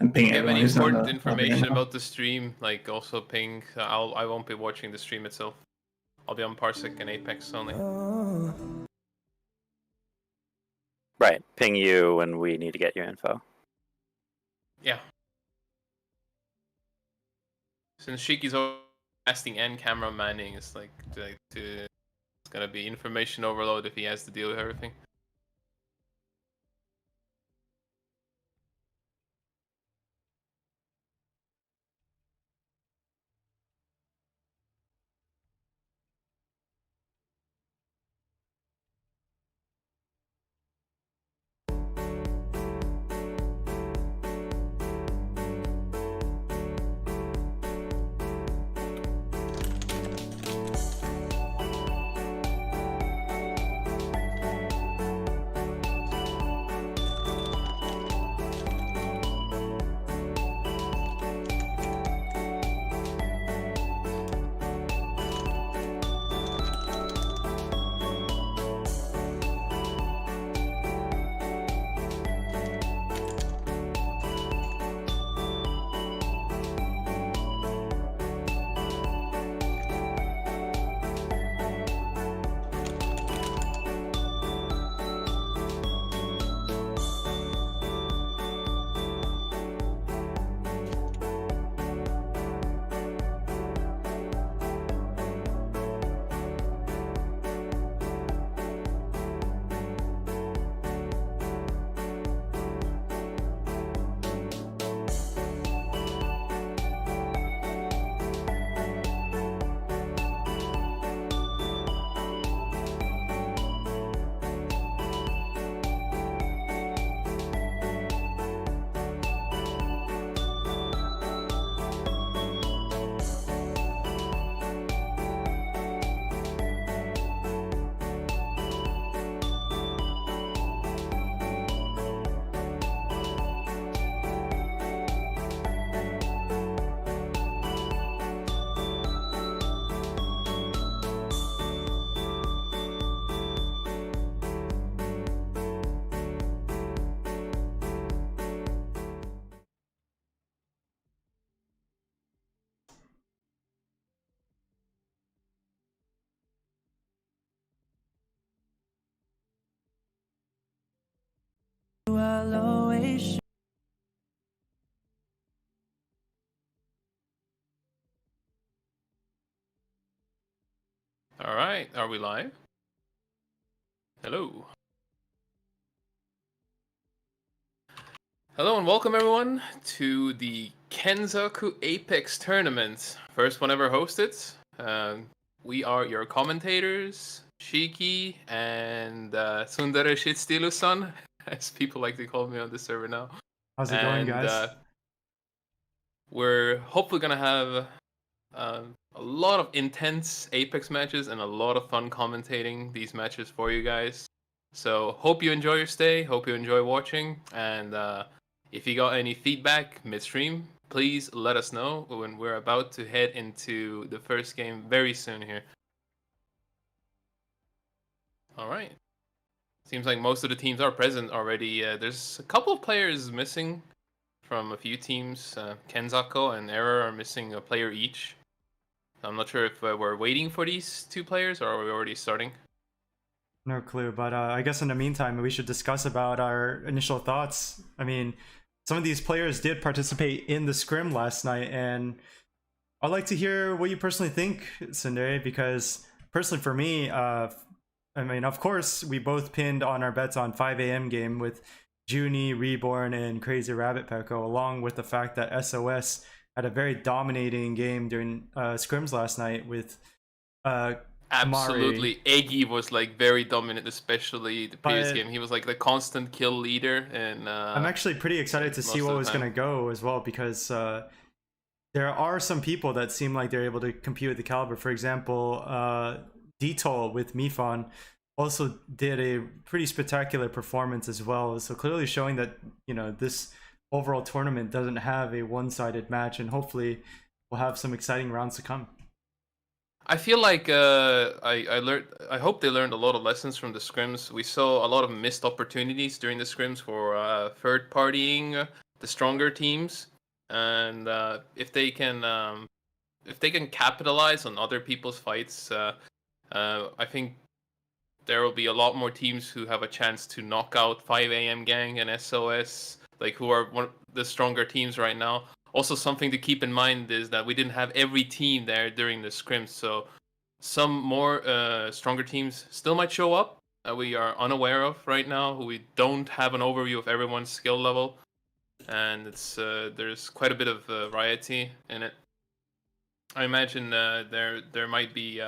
and ping If you have everyone any who's not important the information about the stream, like also ping. I won't be watching the stream itself. I'll be on Parsec and Apex only. Right, ping you when we need to get your info. Yeah. Since Shiki's casting and camera manning, it's like it's gonna be information overload if he has to deal with everything. All right, are we live? Hello. Hello and welcome everyone to the Kenzoku Apex tournament. First one ever hosted. We are your commentators, Shiki and Sundara Shitstilu-san, as people like to call me on the server now. How's it going, guys? We're hopefully gonna have a lot of intense Apex matches and a lot of fun commentating these matches for you guys. So hope you enjoy your stay, hope you enjoy watching, and if you got any feedback midstream, please let us know when we're about to head into the first game very soon here. All right. Seems like most of the teams are present already. There's a couple of players missing from a few teams. Kenzoku and Error are missing a player each. I'm not sure if we're waiting for these two players or are we already starting? No clue, but I guess in the meantime, we should discuss about our initial thoughts. I mean, some of these players did participate in the scrim last night, and I'd like to hear what you personally think, Sundari, because personally for me, I mean, of course, we both pinned on our bets on 5 a.m. game with Junie, Reborn, and Crazy Rabbit Pecco, along with the fact that SOS had a very dominating game during scrims last night with Absolutely. Eggy was like very dominant, especially the previous game. He was like the constant kill leader, and I'm actually pretty excited to see what was going to go as well, because there are some people that seem like they're able to compete with the caliber. For example, Detol with Mifon also did a pretty spectacular performance as well. So clearly showing that, you know, this overall tournament doesn't have a one-sided match, and hopefully we'll have some exciting rounds to come. I feel like I hope they learned a lot of lessons from the scrims. We saw a lot of missed opportunities during the scrims for third partying the stronger teams, and if they can capitalize on other people's fights, I think there will be a lot more teams who have a chance to knock out 5 a.m. Gang and SOS, like who are one of the stronger teams right now. Also, something to keep in mind is that we didn't have every team there during the scrims, so some more stronger teams still might show up that we are unaware of right now, who we don't have an overview of everyone's skill level, and it's there's quite a bit of variety in it. I imagine there might be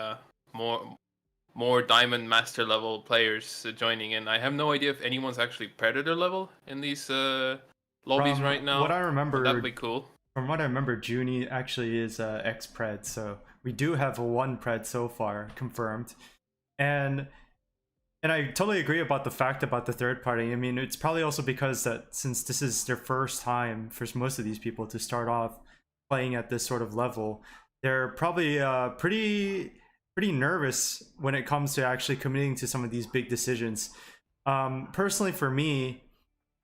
more Diamond Master level players joining in. I have no idea if anyone's actually Predator level in these lobbies right now. What I remember, that'd be cool. From what I remember, Junie actually is ex-Pred, so we do have one Pred so far confirmed. And I totally agree about the fact about the third party. I mean, it's probably also because that since this is their first time for most of these people to start off playing at this sort of level, they're probably pretty nervous when it comes to actually committing to some of these big decisions. Personally, for me,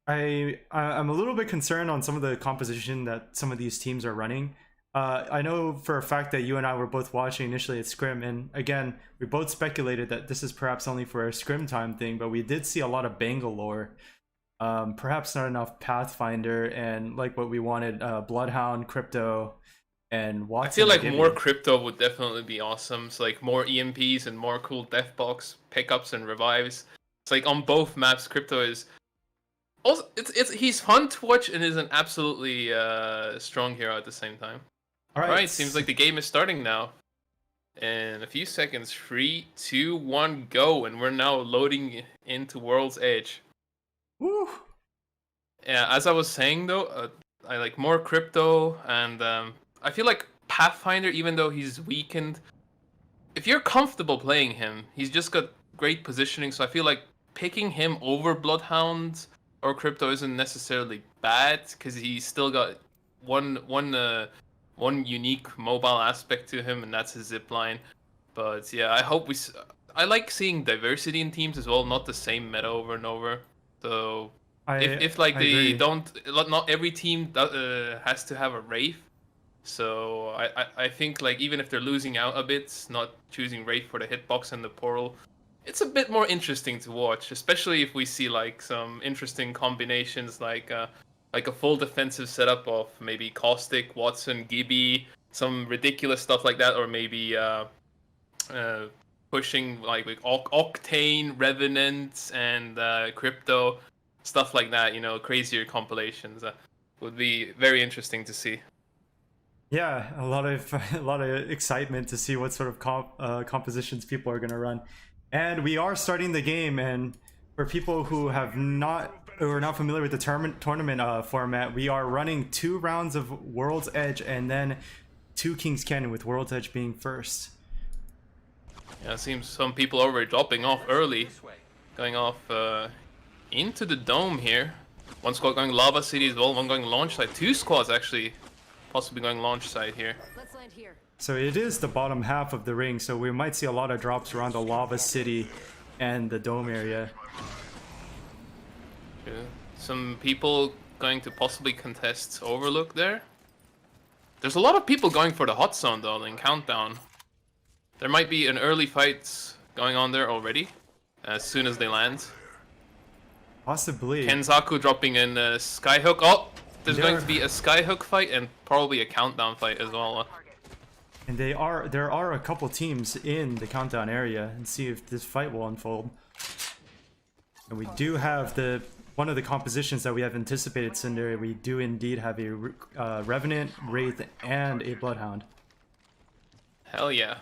I'm a little bit concerned on some of the composition that some of these teams are running. I know for a fact that you and I were both watching initially at Scrim, and again, we both speculated that this is perhaps only for a Scrim time thing, but we did see a lot of Bangalore. Perhaps not enough Pathfinder, and like what we wanted, Bloodhound, Crypto, and Watson. I feel like more Crypto would definitely be awesome. So like more EMPs and more cool Deathbox pickups and revives. It's like on both maps, Crypto is also he's fun to watch and is an absolutely strong hero at the same time. All right, seems like the game is starting now. In a few seconds, 3, 2, 1, go, and we're now loading into World's Edge. Woo! Yeah, as I was saying though, I like more Crypto, and I feel like Pathfinder, even though he's weakened, if you're comfortable playing him, he's just got great positioning. So I feel like picking him over Bloodhound or Crypto isn't necessarily bad because he's still got one unique mobile aspect to him, and that's his zipline. But yeah, I like seeing diversity in teams as well, not the same meta over and over. So if like they don't, not every team has to have a Wraith. So I think like even if they're losing out a bit, not choosing Wraith for the hitbox and the portal, it's a bit more interesting to watch, especially if we see like some interesting combinations like a full defensive setup of maybe Caustic, Watson, Gibby, some ridiculous stuff like that, or maybe pushing like Octane, Revenant, and Crypto, stuff like that. You know, crazier compilations would be very interesting to see. Yeah, a lot of excitement to see what sort of compositions people are going to run. And we are starting the game, and for people who are not familiar with the tournament format, we are running 2 rounds of World's Edge and then 2 King's Canyon, with World's Edge being first. Yeah, it seems some people are already dropping off early, going off into the dome here. One squad going Lava City as well, one going launch side. 2 squads actually possibly going launch side here. Let's land here. So it is the bottom half of the ring, so we might see a lot of drops around the Lava City and the dome area. Yeah. Some people going to possibly contest Overlook there. There's a lot of people going for the hot zone though in Countdown. There might be an early fight going on there already, as soon as they land. Possibly. Kenzoku dropping in Skyhook. Oh, there's going to be a Skyhook fight and probably a Countdown fight as well. And there are a couple teams in the Countdown area, and see if this fight will unfold. And we do have one of the compositions that we have anticipated, Cinder. We do indeed have a Revenant, Wraith, and a Bloodhound. Hell yeah.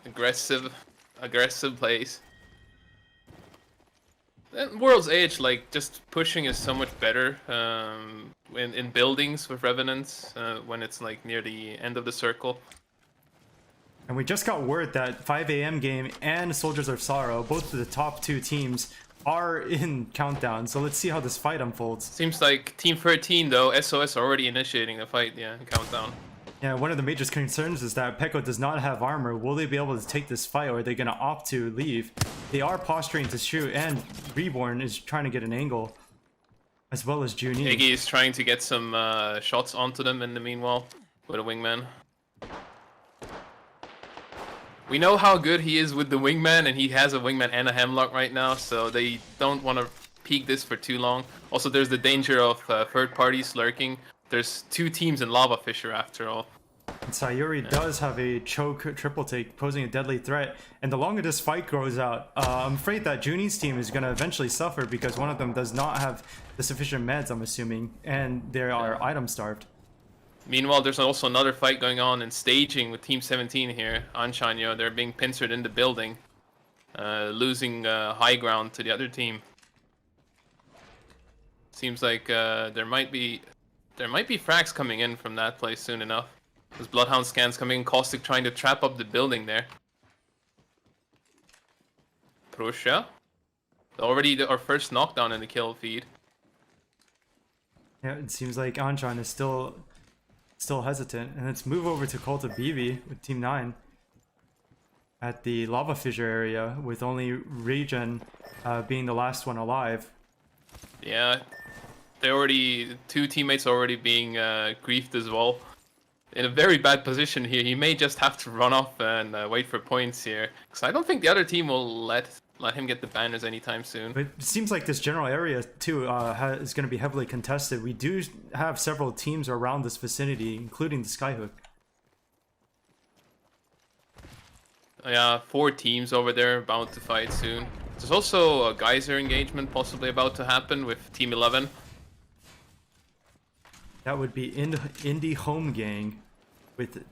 Aggressive plays. And World's Age, like, just pushing is so much better in buildings with Revenants when it's like near the end of the circle. And we just got word that 5 a.m. Game and Soldiers of Sorrow, both of the top 2 teams, are in Countdown. So let's see how this fight unfolds. Seems like Team 13 though, SOS are already initiating the fight, yeah, in Countdown. Yeah, one of the major concerns is that Peko does not have armor. Will they be able to take this fight, or are they going to opt to leave? They are posturing to shoot, and Reborn is trying to get an angle. as well as Junie. Iggy is trying to get some shots onto them in the meanwhile with a wingman. We know how good he is with the wingman, and he has a wingman and a hemlock right now, so they don't want to peek this for too long. Also, there's the danger of third parties lurking. There's 2 teams in Lava Fisher after all. And Sayuri does have a choke triple take, posing a deadly threat. And the longer this fight goes out, I'm afraid that Junie's team is going to eventually suffer because one of them does not have the sufficient meds, I'm assuming, and they are item starved. Meanwhile, there's also another fight going on in staging with Team 17 here. Anshanyo, they're being pincered in the building, losing high ground to the other team. Seems like there might be frags coming in from that place soon enough. There's Bloodhound scans coming in, Caustic trying to trap up the building there. Prussia. Already our first knockdown in the kill feed. Yeah, it seems like Anshan is still hesitant. And let's move over to Cult of BB with Team 9 at the Lava Fissure area, with only Regen being the last one alive. Yeah, they already 2 teammates already being griefed as well. In a very bad position here. He may just have to run off and wait for points here, because I don't think the other team will let him get the banners anytime soon. But it seems like this general area too is going to be heavily contested. We do have several teams around this vicinity, including the Skyhook. Yeah, 4 teams over there about to fight soon. There's also a geyser engagement possibly about to happen with Team 11. That would be Indie Home Gang with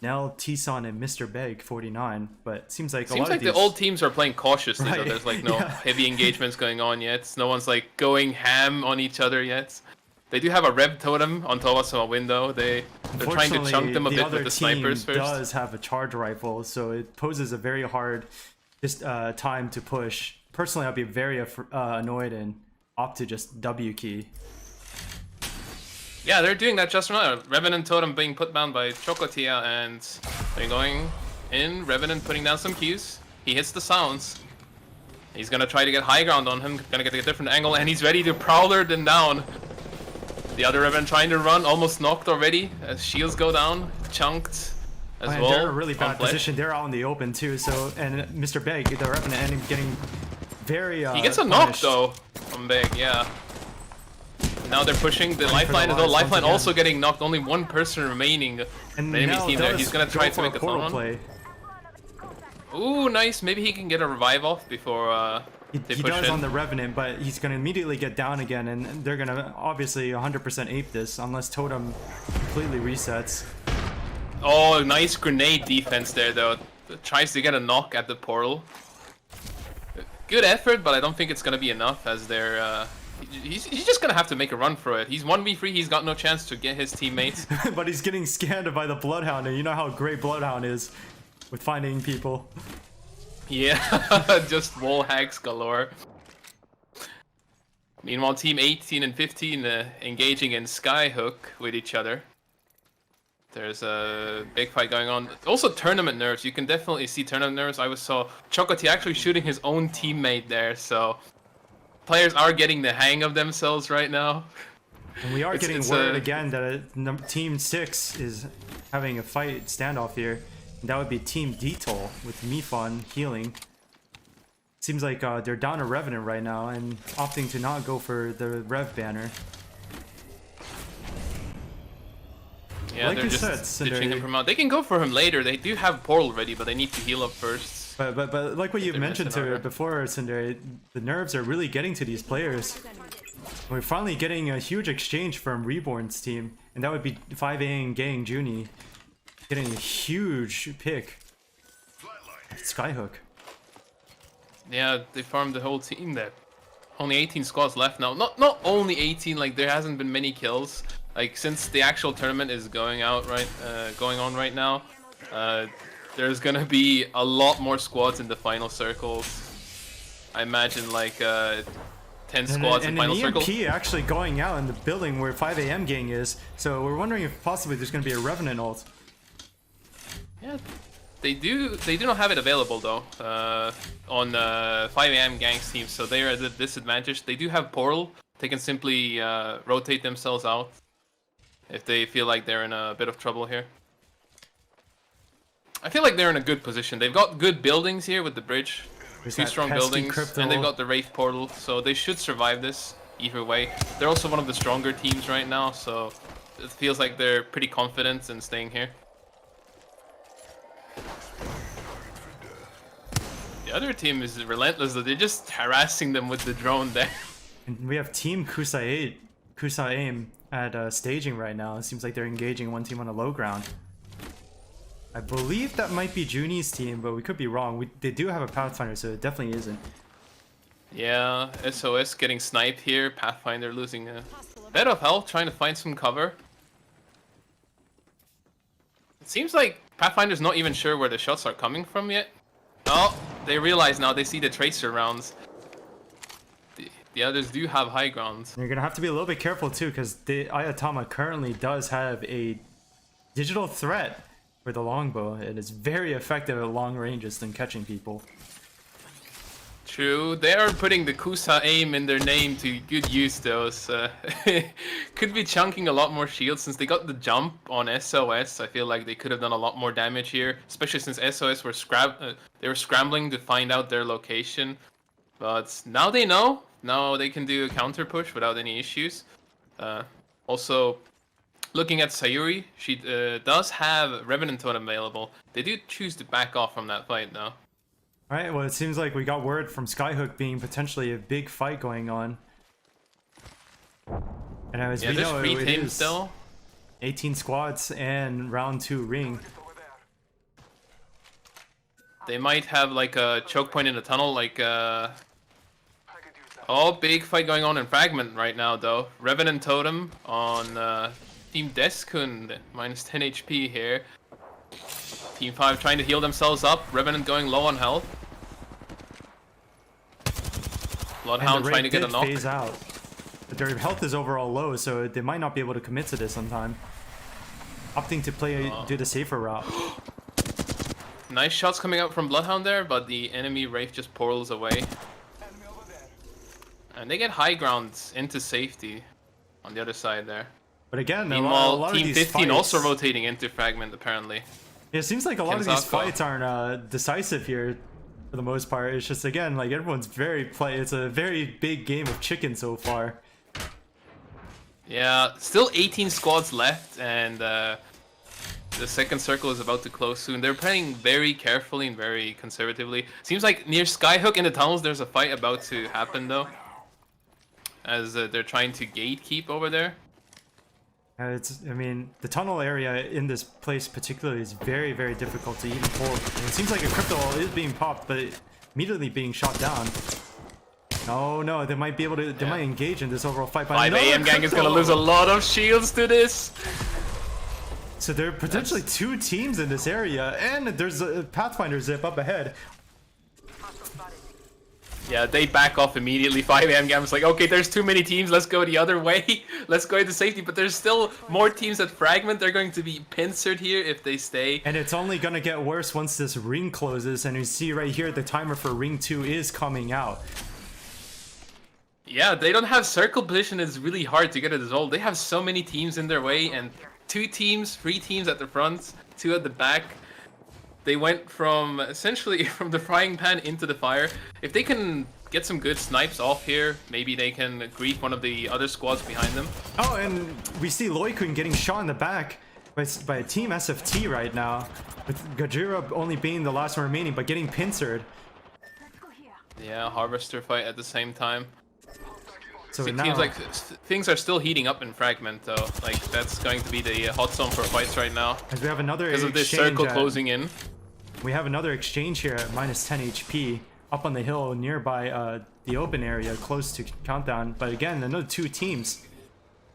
Nell, T-Son, and Mr. Beg 49. But it seems like the old teams are playing cautiously. Right. Though. There's like no heavy engagements going on yet. No one's like going ham on each other yet. They do have a Rev Totem on top of a window. They're trying to chunk them a bit with the snipers first. Does have a charge rifle, so it poses a very hard time to push. Personally, I'd be very annoyed and opt to just W key. Yeah, they're doing that just now. Revenant Totem being put down by Chocotia, and they're going in. Revenant putting down some Qs. He hits the sounds. He's gonna try to get high ground on him, gonna get a different angle, and he's ready to prowler them down. The other Revenant trying to run, almost knocked already, as shields go down, chunked as well. They're in a really bad position. They're out in the open too, so, and Mr. Beg, the Revenant, ended up getting very he gets a knock though, from Beg, yeah. Now they're pushing the lifeline as well. Lifeline also getting knocked. Only 1 person remaining. And the enemy team there. He's gonna try to make a portal throw play. Ooh, nice. Maybe he can get a revive off before he does on the Revenant, but he's gonna immediately get down again, and they're gonna obviously 100% ape this unless Totem completely resets. Oh, nice grenade defense there though. Tries to get a knock at the portal. Good effort, but I don't think it's gonna be enough as they're. He's just gonna have to make a run for it. He's 1v3, he's got no chance to get his teammates. But he's getting scanned by the Bloodhound, and you know how great Bloodhound is with finding people. Yeah, just wall hacks galore. Meanwhile, Team 18 and 15 engaging in Skyhook with each other. There's a big fight going on. Also tournament nerves, you can definitely see tournament nerves. I saw Chocoti actually shooting his own teammate there, so... Players are getting the hang of themselves right now. And we are getting word again that Team 6 is having a fight standoff here. And that would be Team Detol with Mifon healing. Seems like they're down a Revenant right now and opting to not go for the Rev banner. Yeah, like they're just stitching him from out. They can go for him later. They do have Portal ready, but they need to heal up first. But like what you mentioned to before, Cinder, the nerves are really getting to these players. We're finally getting a huge exchange from Reborn's team, and that would be 5A and Gang Junie getting a huge pick. Skyhook. Yeah, they farmed the whole team there. Only 18 squads left now. Not only 18, like there hasn't been many kills. Like since the actual tournament is going on right now. There's gonna be a lot more squads in the final circles. I imagine like 10 squads in final circles. And an EMP actually going out in the building where 5AM Gang is. So we're wondering if possibly there's gonna be a Revenant ult. Yeah, they do not have it available though on 5AM Gang's team, so they are at a disadvantage. They do have Portal. They can simply rotate themselves out if they feel like they're in a bit of trouble here. I feel like they're in a good position. They've got good buildings here with the bridge. There's Two that strong pesky buildings, crypto. and they've got the Wraith portal, so they should survive this either way. They're also one of the stronger teams right now, so it feels like they're pretty confident in staying here. The other team is relentless, though. They're just harassing them with the drone there. And we have Team Kusa Aim at staging right now. It seems like they're engaging one team on the low ground. I believe that might be Juni's team, but we could be wrong. They do have a Pathfinder, so it definitely isn't. Yeah, SOS getting sniped here. Pathfinder losing a bit of health, trying to find some cover. It seems like Pathfinder's not even sure where the shots are coming from yet. Oh, they realize now. They see the tracer rounds. The others do have high grounds. You're gonna have to be a little bit careful too, because the Ayatama currently does have a digital threat for the longbow. It is very effective at long ranges than catching people. True, they are putting the Kusa aim in their name to good use though, so could be chunking a lot more shields since they got the jump on SOS. I feel like they could have done a lot more damage here, especially since SOS were scrambling to find out their location. But now they know. Now they can do a counter push without any issues. Also, looking at Sayuri, she does have Revenant Totem available. They do choose to back off from that fight though. Alright, well it seems like we got word from Skyhook being potentially a big fight going on. And as we know, it is still 18 squads and round 2 ring. They might have like a choke point in the tunnel, like oh, big fight going on in Fragment right now though. Revenant Totem on Team Deskun, minus 10 HP here. Team 5 trying to heal themselves up. Revenant going low on health. Bloodhound trying to get a knock. Phase out. But their health is overall low, so they might not be able to commit to this sometime. Opting to do the safer route. Nice shots coming out from Bloodhound there, but the enemy Wraith just portals away. And they get high grounds into safety on the other side there. But again, meanwhile, a lot Team of these 15 fights, also rotating into Fragment apparently. It seems like a lot of these Kenzoku. fights aren't decisive here for the most part. It's just, again, like everyone's it's a very big game of chicken so far. Yeah, still 18 squads left, and the second circle is about to close soon. They're playing very carefully and very conservatively. Seems like near Skyhook in the tunnels there's a fight about to happen though, as they're trying to gatekeep over there. I mean, the tunnel area in this place particularly is very, very difficult to even hold. And it seems like a crypto wall is being popped, but immediately being shot down. No, they might be able to. They might engage in this overall fight. 5 AM gang is gonna lose a lot of shields to this. So there are potentially 2 teams in this area, and there's a Pathfinder zip up ahead. Yeah, they back off immediately. 5 AM gang is like, okay, there's too many teams. Let's go the other way. Let's go into safety. But there's still more teams at Fragment. They're going to be pincered here if they stay. And it's only gonna get worse once this ring closes. And you see right here, the timer for ring 2 is coming out. Yeah, they don't have circle position. It's really hard to get it dissolved. They have so many teams in their way, and 3 teams at the front, 2 at the back. They went from essentially from the frying pan into the fire. If they can get some good snipes off here, maybe they can grief one of the other squads behind them. Oh, and we see Loikun getting shot in the back by a team SFT right now, with Gajira only being the last one remaining, but getting pincered. Yeah, Harvester fight at the same time. So It now, seems like things are still heating up in Fragment though. Like that's going to be the hot zone for fights right now. as we have another Because of this exchange circle closing in. We have another exchange here at minus 10 HP up on the hill nearby the open area close to Countdown. But again, another 2 teams.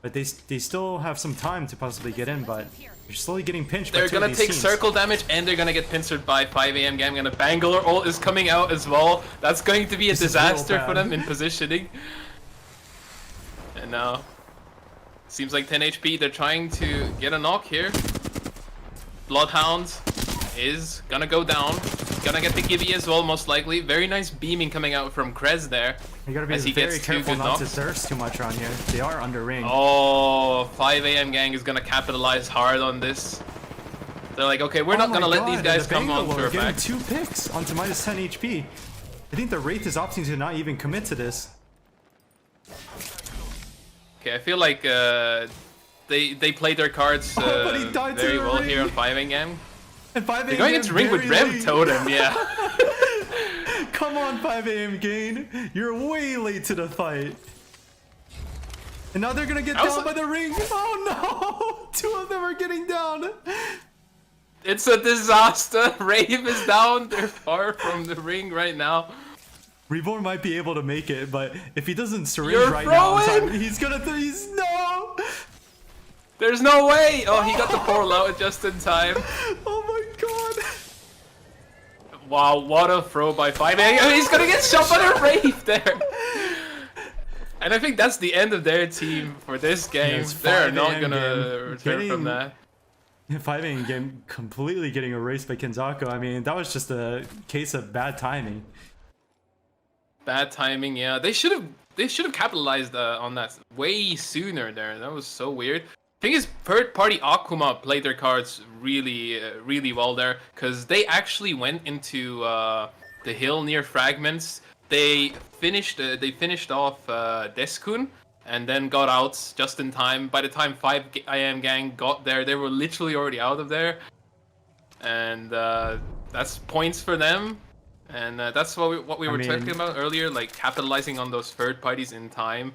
But they still have some time to possibly get in, but you're slowly getting pinched by 2 They're of gonna these take teams. circle damage and they're gonna get pincered by 5 AM gang. And a Bangalore ult is coming out as well. That's going to be a This is real disaster for bad. them in positioning. And now, seems like 10 HP. They're trying to get a knock here. Bloodhound is gonna go down. Gonna get the Gibby as well, most likely. Very nice beaming coming out from Krez there. You gotta be as he very gets two careful good not to knocks. thirst too much around here. They are under ring. Oh, 5 a.m. gang is gonna capitalize hard on this. They're like, okay, we're not my gonna let God, these guys the come on Bangalore for a getting fact. 2 picks onto minus 10 HP. I think the Wraith is opting to not even commit to this. Okay, I feel like they played their cards but he died to very the well ring. here on 5 a.m. And 5 They're going into ring with Rev Totem, yeah. Come on, 5 a.m. Gain. You're way late to the fight. And now they're gonna get down by the ring. Oh no! 2 of them are getting down. It's a disaster. Rave is down. They're far from the ring right now. Reborn might be able to make it, but if he doesn't syringe You're right now, in throwing! time, he's gonna. He's no. There's no way. Oh, he got the portal out just in time. Oh my god. Wow, what a throw by 5 a.m. He's gonna get shot by the Rave there. And I think that's the end of their team for this game. Yes, They're 5 not a.m. gonna return from that. 5 a.m. game completely getting erased by Kenzoku. I mean, that was just a case of bad timing. Bad timing, yeah. They should have capitalized on that way sooner there. That was so weird. Thing is, third party Akuma played their cards really, really well there, because they actually went into the hill near fragments. They finished off Deskun, and then got out just in time. By the time 5 AM gang got there, they were literally already out of there, and that's points for them. And that's what we were talking about earlier, like capitalizing on those third parties in time.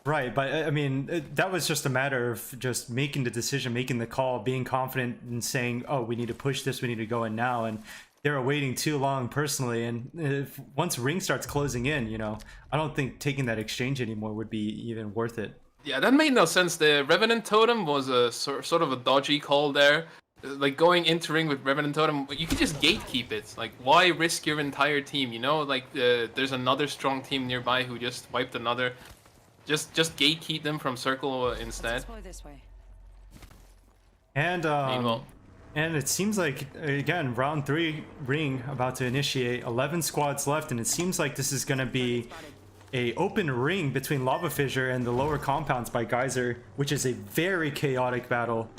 Right, but I mean, that was just a matter of just making the decision, making the call, being confident and saying, oh, we need to push this, we need to go in now. And they were waiting too long personally. And once ring starts closing in, you know, I don't think taking that exchange anymore would be even worth it. Yeah, that made no sense. The Revenant Totem was a sort of a dodgy call there. Like going into ring with Revenant Totem, you could just gatekeep it. Like, why risk your entire team? You know, like there's another strong team nearby who just wiped another. Just gatekeep them from circle instead. This way. And Meanwhile, and it seems like, again, round 3 ring about to initiate, 11 squads left, and it seems like this is going to be a open ring between Lava Fissure and the lower compounds by Geyser, which is a very chaotic battle.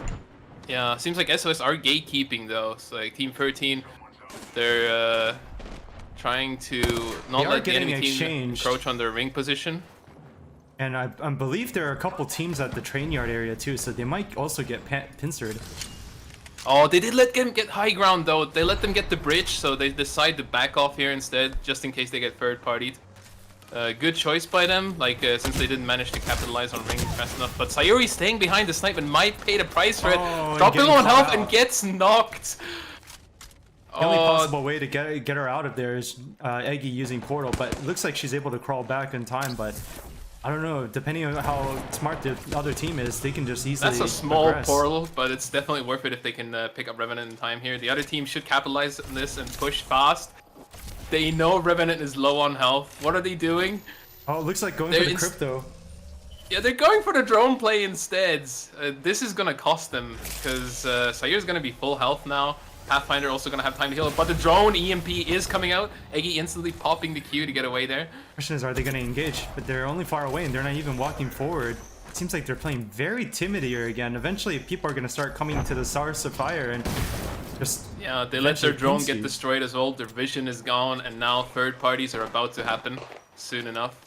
yeah, seems like SOS are gatekeeping though. So like Team 13, they're trying to not let the enemy team encroach on their ring position. And I believe there are a couple teams at the train yard area too, so they might also get pincered. Oh, they did let them get high ground though. They let them get the bridge, so they decide to back off here instead, just in case they get third-partied. Good choice by them, like since they didn't manage to capitalize on ring fast enough. But Sayuri staying behind the snipe and might pay the price for it. Dropping low on health and gets knocked. The only possible way to get her out of there is Eggy using portal, but it looks like she's able to crawl back in time. But I don't know, depending on how smart the other team is, they can just easily That's a small progress. portal, but it's definitely worth it if they can pick up Revenant in time here. The other team should capitalize on this and push fast. They know Revenant is low on health. What are they doing? Oh, it looks like going for the crypto. Yeah, they're going for the drone play instead. This is gonna cost them, because Sayur's gonna be full health now. Pathfinder also gonna have time to heal, but the drone EMP is coming out. Eggy instantly popping the Q to get away there. Question is, are they gonna engage? But they're only far away and they're not even walking forward. It seems like they're playing very timid here again. Eventually, people are gonna start coming to the source of fire and just... Yeah, they let their drone get destroyed as well. Their vision is gone, and now third parties are about to happen soon enough.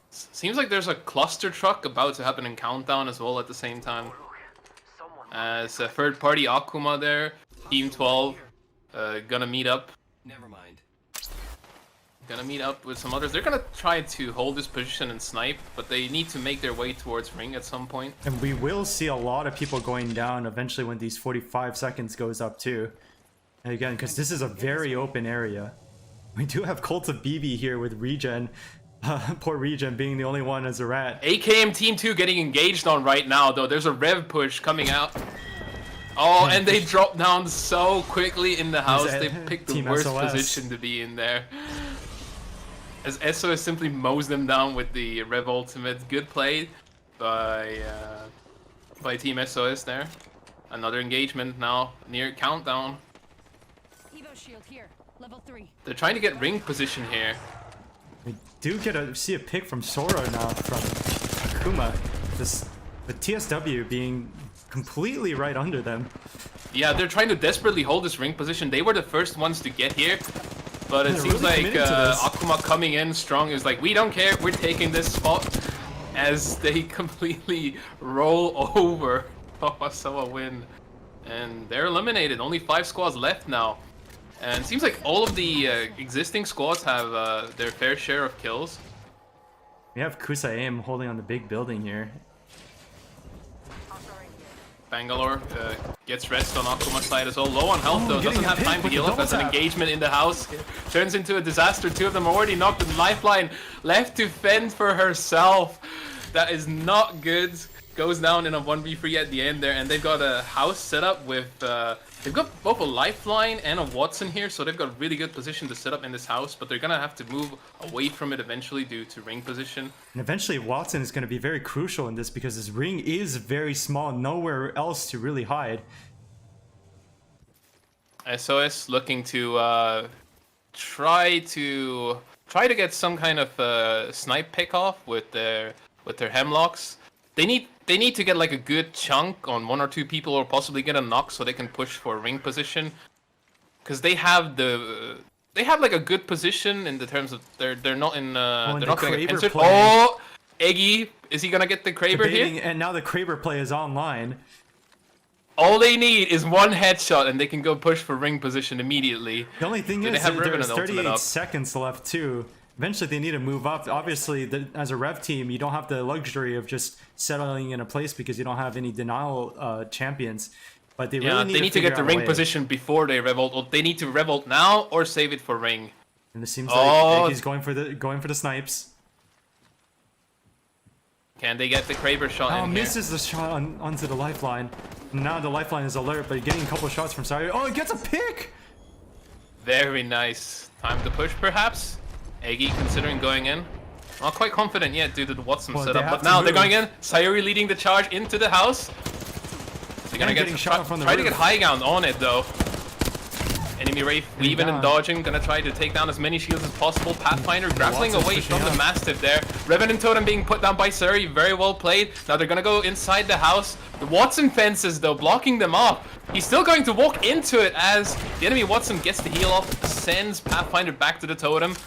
Seems like there's a cluster truck about to happen in Countdown as well at the same time. As a third party Akuma there, Team 12, gonna meet up. Never mind. Gonna meet up with some others. They're gonna try to hold this position and snipe, but they need to make their way towards ring at some point. And we will see a lot of people going down eventually when these 45 seconds goes up too. And again, because this is a very open area. We do have Cult of BB here with Regen. Poor Regen being the only one as a rat. AKM Team 2 getting engaged on right now though. There's a rev push coming out. Oh, and they drop down so quickly in the house. They picked the worst position to be in there. As SOS simply mows them down with the Rev Ultimate. Good play by Team SOS there. Another engagement now near Countdown. Evo shield here. Level 3. They're trying to get ring position here. We do see a pick from Sora now from Akuma. The TSW being completely right under them. Yeah, they're trying to desperately hold this ring position. They were the first ones to get here. But it seems really like Akuma coming in strong is like, we don't care, we're taking this spot. As they completely roll over Osawa win. And they're eliminated. Only 5 squads left now. And it seems like all of the existing squads have their fair share of kills. We have Kusaem holding on the big building here. Bangalore gets rest on Akuma's side as well. Low on health though, doesn't have time to heal up. As an engagement in the house turns into a disaster. 2 of them are already knocked in lifeline. Left to fend for herself. That is not good. Goes down in a 1v3 at the end there, and they've got a house set up with they've got both a lifeline and a Watson here, so they've got a really good position to set up in this house, but they're gonna have to move away from it eventually due to ring position. And eventually Watson is going to be very crucial in this because his ring is very small, nowhere else to really hide. SOS looking to try to get some kind of snipe pick off with their hemlocks. They need to get like a good chunk on 1 or 2 people, or possibly get a knock so they can push for ring position, because they have like a good position in the terms of they're not in they're not gonna get pincered. Oh, Eggy, is he gonna get the Kraber here? And now the Kraber play is online. All they need is 1 headshot and they can go push for ring position immediately. The only thing is there's 38 seconds left too. Eventually they need to move up. Obviously, as a rev team, you don't have the luxury of just settling in a place because you don't have any denial champions. But they really need to get the ring position before they revolt. Or they need to revolt now or save it for ring. And it seems like he's going for the snipes. Can they get the Kraber shot in here? Misses the shot onto the lifeline. Now the lifeline is alert, but getting a couple of shots from Sari. Oh, he gets a pick! Very nice. Time to push, perhaps? Eggy considering going in. Not quite confident yet due to the Watson setup, but now they're going in. Sayuri leading the charge into the house. They're gonna try to get high ground on it though. Enemy Wraith weaving and dodging, gonna try to take down as many shields as possible. Pathfinder grappling away from the Mastiff there. Revenant Totem being put down by Sayuri, very well played. Now they're gonna go inside the house. The Watson fences though, blocking them off. He's still going to walk into it as the enemy Watson gets the heal off, sends Pathfinder back to the totem.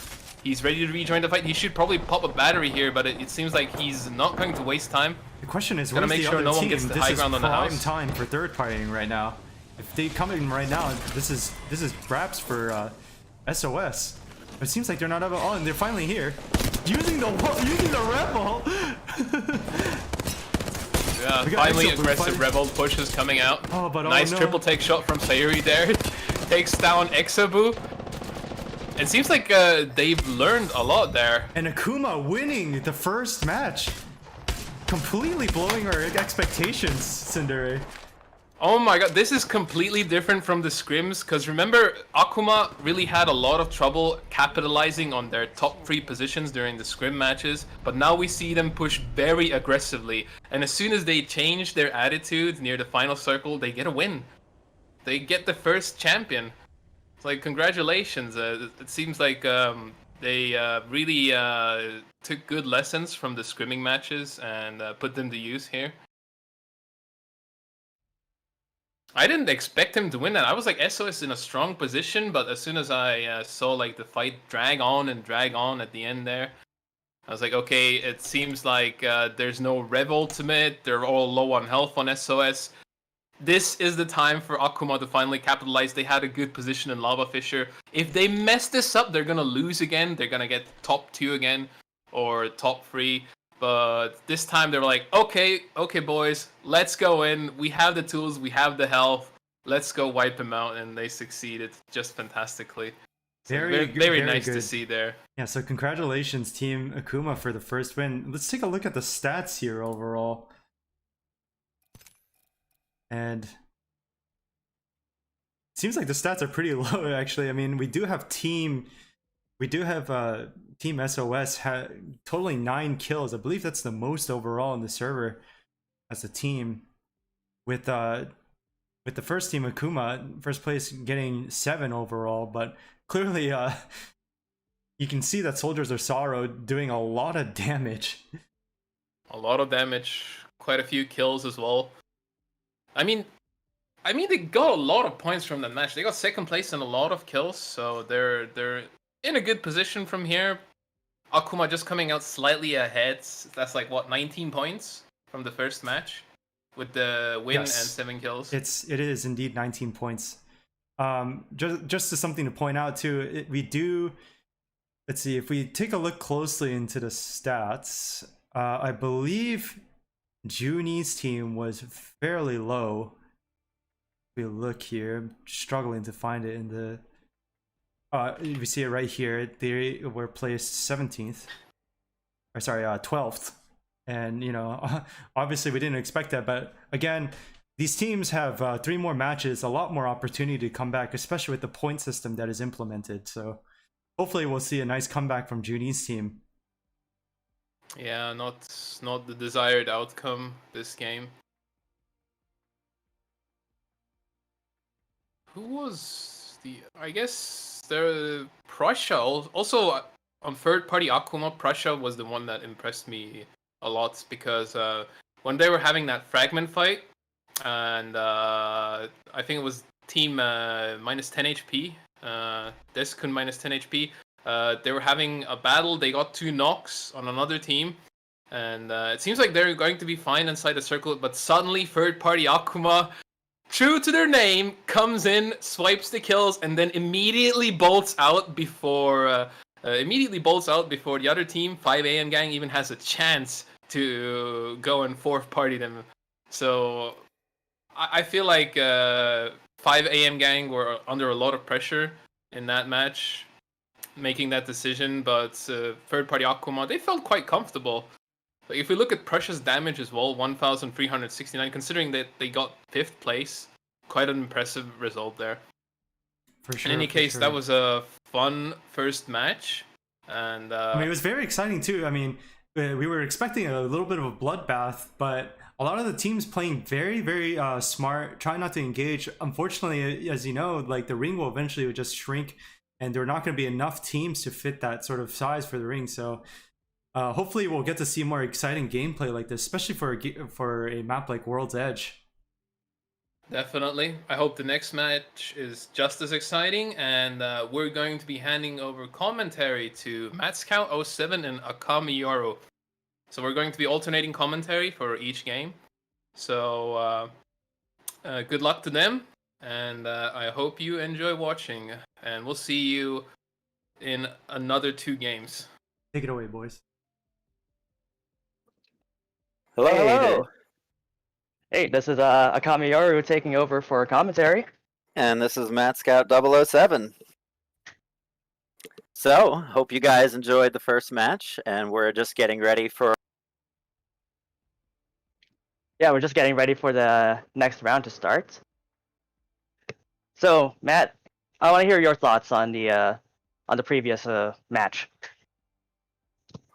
He's ready to rejoin the fight. He should probably pop a battery here, but it seems like he's not going to waste time. The question is, gonna make sure no one gets the high ground on the house. This is prime time for third partying right now. If they come in right now, this is wraps for SOS. It seems like they're not ever on. They're finally here, using the rebel. Yeah, finally aggressive rebel push is coming out. Oh, but nice triple take shot from Sayuri there. Takes down Exabu. It seems like they've learned a lot there. And Akuma winning the first match. Completely blowing our expectations, Tsundere. Oh my god, this is completely different from the scrims, because remember, Akuma really had a lot of trouble capitalizing on their top 3 positions during the scrim matches, but now we see them push very aggressively, and as soon as they change their attitude near the final circle, they get a win. They get the first champion. It's like, congratulations. It seems like they really took good lessons from the scrimming matches and put them to use here. I didn't expect him to win that. I was like, SOS in a strong position, but as soon as I saw like the fight drag on at the end there, I was like, okay, it seems like there's no Rev ultimate. They're all low on health on SOS. This is the time for Akuma to finally capitalize. They had a good position in Lava Fisher. If they mess this up, they're gonna lose again. They're gonna get top 2 again, or top 3. But this time they were like, okay boys, let's go in. We have the tools, we have the health. Let's go wipe them out, and they succeeded just fantastically. So very nice to see there. Yeah, so congratulations Team Akuma for the first win. Let's take a look at the stats here overall. And it seems like the stats are pretty low actually. I mean, we do have Team SOS totaling 9 kills. I believe that's the most overall in the server as a team, with with the first team, Akuma, first place, getting 7 overall. But clearly, you can see that Soldiers of Sorrow doing a lot of damage. A lot of damage, quite a few kills as well. I mean, they got a lot of points from the match. They got second place and a lot of kills, so they're in a good position from here. Akuma just coming out slightly ahead. That's like what, 19 points from the first match with the win Yes. and 7 kills. It is indeed 19 points. Just as something to point out too, we do. Let's see, if we take a look closely into the stats, I believe Junie's team was fairly low. If we look here, I'm struggling to find it in the. We see it right here. They were placed 17th, or sorry, 12th, and you know, obviously we didn't expect that. But again, these teams have 3 more matches, a lot more opportunity to come back, especially with the point system that is implemented. So hopefully we'll see a nice comeback from Junie's team. Yeah, not the desired outcome this game. Who was the? I guess the Prussia also on third party Akuma. Prussia was the one that impressed me a lot because when they were having that fragment fight, and I think it was team minus 10 HP. Deskun minus 10 HP. They were having a battle. They got 2 knocks on another team, and it seems like they're going to be fine inside the circle. But suddenly, third-party Akuma, true to their name, comes in, swipes the kills, and then immediately bolts out before the other team, 5 AM Gang, even has a chance to go and fourth party them. So I feel like 5 AM Gang were under a lot of pressure in that match, making that decision, but third party Akuma, they felt quite comfortable. Like, if we look at Prussia's damage as well, 1,369, considering that they got 5th place, quite an impressive result there. For sure. In any case, that was a fun first match, and I mean, it was very exciting too. I mean, we were expecting a little bit of a bloodbath, but a lot of the teams playing very, very smart, trying not to engage. Unfortunately, as you know, like the ring will eventually just shrink, and there are not going to be enough teams to fit that sort of size for the ring. So hopefully we'll get to see more exciting gameplay like this, especially for a map like World's Edge. Definitely. I hope the next match is just as exciting, and we're going to be handing over commentary to MattScout07 and Akami Yoru. So we're going to be alternating commentary for each game. So good luck to them, and I hope you enjoy watching, and we'll see you in another 2 games. Take it away, boys. Hello. Hey, Hello. Hey, this is Akami Yoru taking over for commentary. And this is Matt Scout 007. So, hope you guys enjoyed the first match, and we're just getting ready for. Yeah, we're just getting ready for the next round to start. So, Matt, I want to hear your thoughts on the previous match.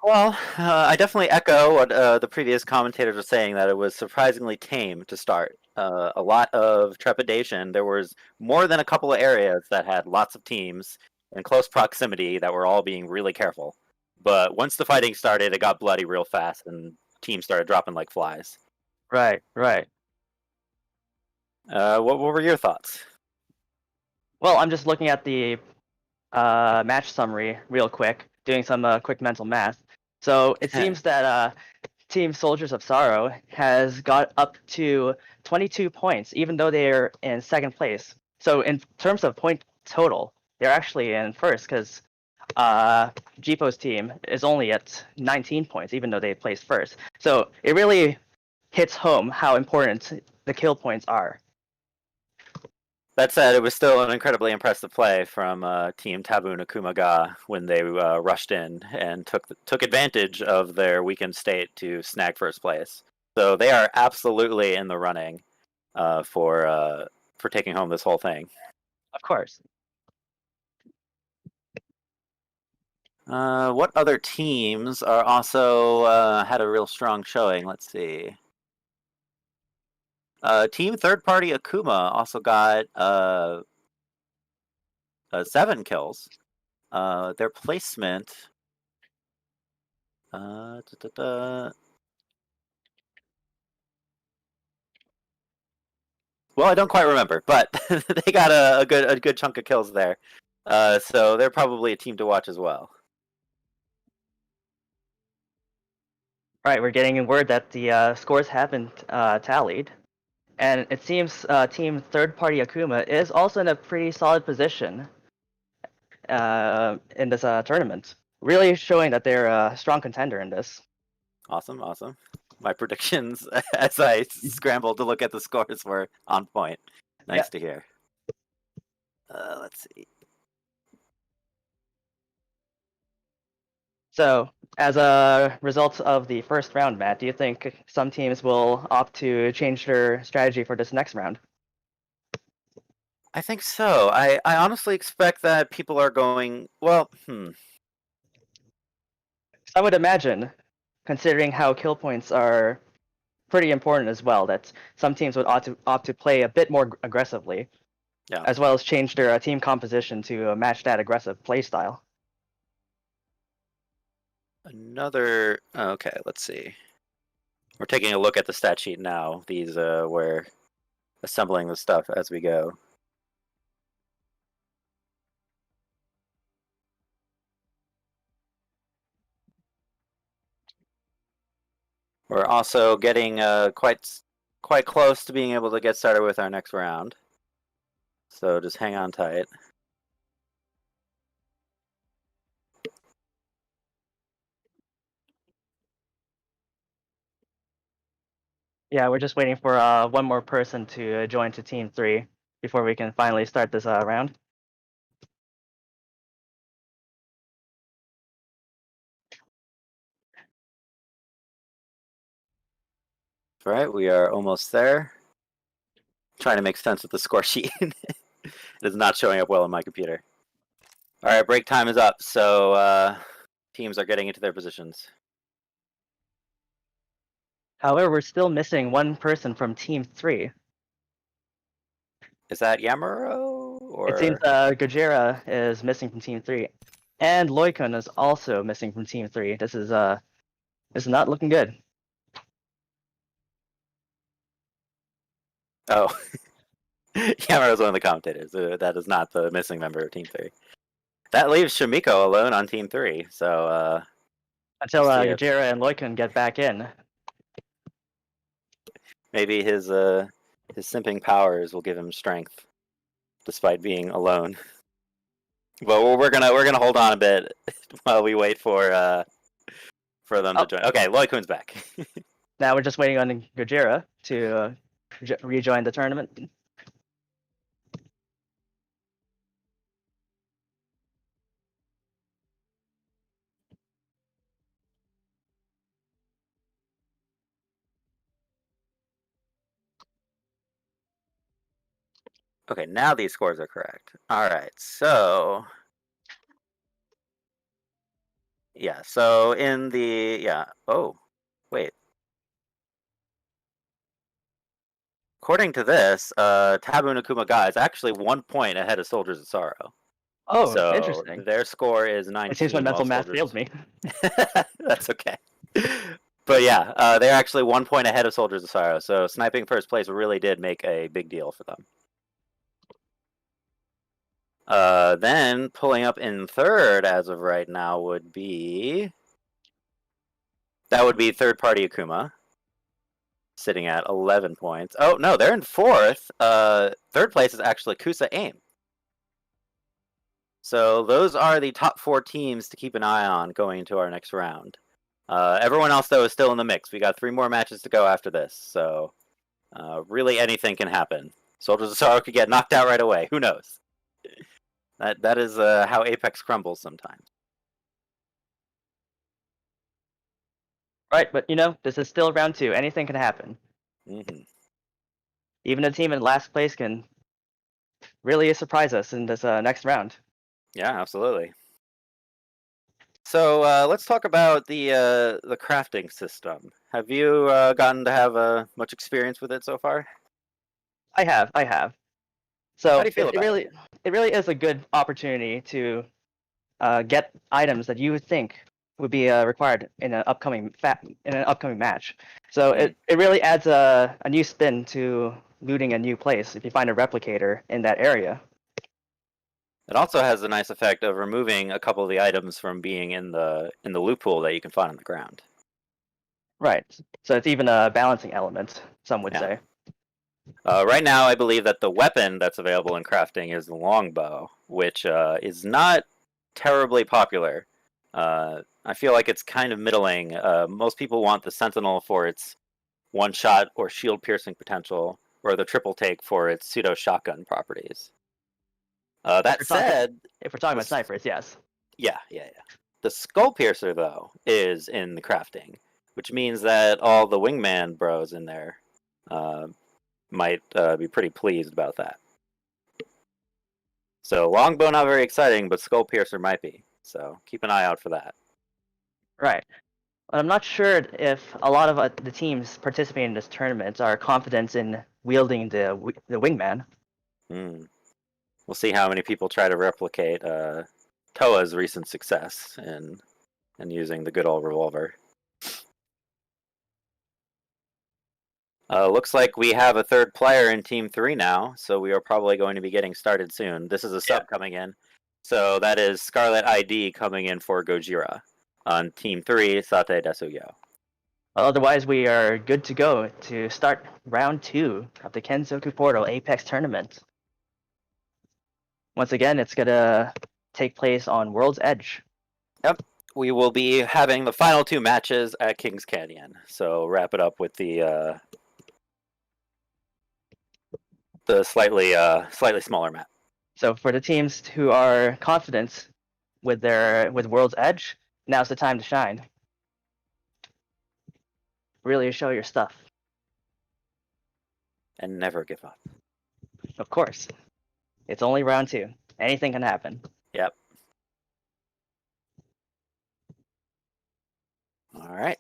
Well, I definitely echo what the previous commentators were saying, that it was surprisingly tame to start. A lot of trepidation. There was more than a couple of areas that had lots of teams in close proximity that were all being really careful. But once the fighting started, it got bloody real fast, and teams started dropping like flies. Right. What were your thoughts? Well, I'm just looking at the match summary real quick, doing some quick mental math. So it seems that Team Soldiers of Sorrow has got up to 22 points, even though they're in second place. So in terms of point total, they're actually in first, because Jipo's team is only at 19 points, even though they placed first. So it really hits home how important the kill points are. That said, it was still an incredibly impressive play from Team Taboo Nakumaga when they rushed in and took advantage of their weakened state to snag first place. So they are absolutely in the running for taking home this whole thing. Of course. What other teams are also had a real strong showing? Let's see. Team third party Akuma also got 7 kills. Their placement. Well, I don't quite remember, but they got a good chunk of kills there. So they're probably a team to watch as well. Right, we're getting word that the scores haven't tallied, and it seems Team Third Party Akuma is also in a pretty solid position in this tournament. Really showing that they're a strong contender in this. Awesome. My predictions, as I scrambled to look at the scores, were on point. Nice to hear. Let's see. So, as a result of the first round, Matt, do you think some teams will opt to change their strategy for this next round? I think so. I honestly expect that people are going, I would imagine, considering how kill points are pretty important as well, that some teams would opt to play a bit more aggressively, as well as change their team composition to match that aggressive play style. Okay, let's see. We're taking a look at the stat sheet now. These we're assembling the stuff as we go. We're also getting quite close to being able to get started with our next round. So just hang on tight. Yeah, we're just waiting for one more person to join to Team 3 before we can finally start this round. All right, we are almost there. Trying to make sense of the score sheet. It is not showing up well on my computer. All right, break time is up, so teams are getting into their positions. However, we're still missing one person from Team 3. Is that Yamaro? Or... It seems Gojira is missing from Team 3. And Loikun is also missing from Team 3. This is not looking good. Oh. Yamaro is one of the commentators. That is not the missing member of Team 3. That leaves Shamiko alone on Team 3, so... Until Gojira and Loikun get back in. Maybe his simping powers will give him strength, despite being alone. But we're gonna hold on a bit while we wait for them to join. Okay, Loikun's back. Now we're just waiting on Gojira to rejoin the tournament. Okay, now these scores are correct. All right, so yeah, so in the oh, wait. According to this, Tabu and Akuma Ga is actually 1 point ahead of Soldiers of Sorrow. Oh, So interesting. their score is 19. It seems my mental math failed me. That's okay. But yeah, they're actually 1 point ahead of Soldiers of Sorrow. So sniping first place really did make a big deal for them. Then pulling up in third as of right now would be third party Akuma, sitting at 11 points. Oh no, they're in fourth. Third place is actually Kusa AIM. So those are the top 4 teams to keep an eye on going into our next round. Everyone else though is still in the mix. We got 3 more matches to go after this, so really anything can happen. Soldiers of Sorrow could get knocked out right away. Who knows? That is how Apex crumbles sometimes. Right, but this is still round 2. Anything can happen. Mm-hmm. Even a team in last place can really surprise us in this next round. Yeah, absolutely. So let's talk about the crafting system. Have you gotten to have much experience with it so far? I have. So How do you feel about it really is a good opportunity to get items that you would think would be required in an upcoming match. So it really adds a new spin to looting a new place if you find a replicator in that area. It also has the nice effect of removing a couple of the items from being in the loot pool that you can find on the ground. Right. So it's even a balancing element, some would say. Right now, I believe that the weapon that's available in crafting is the longbow, which is not terribly popular. I feel like it's kind of middling. Most people want the Sentinel for its one-shot or shield-piercing potential, or the triple take for its pseudo-shotgun properties. That said, if we're talking about snipers, yes. Yeah. The Skull Piercer, though, is in the crafting, which means that all the Wingman bros in there might be pretty pleased about that. So Longbow not very exciting, but Skull Piercer might be. So keep an eye out for that. Right. I'm not sure if a lot of the teams participating in this tournament are confident in wielding the wingman. We'll see how many people try to replicate Toa's recent success in using the good old revolver. Looks like we have a third player in Team 3 now, so we are probably going to be getting started soon. This is a sub coming in. So that is Scarlet ID coming in for Gojira on Team 3, Sate Desuyo. Otherwise, we are good to go to start round 2 of the Kenzoku Portal Apex tournament. Once again, it's going to take place on World's Edge. Yep. We will be having the final 2 matches at Kings Canyon. So wrap it up with the slightly smaller map. So for the teams who are confident with World's Edge, now's the time to shine. Really show your stuff. And never give up. Of course. It's only round 2. Anything can happen. Yep. All right.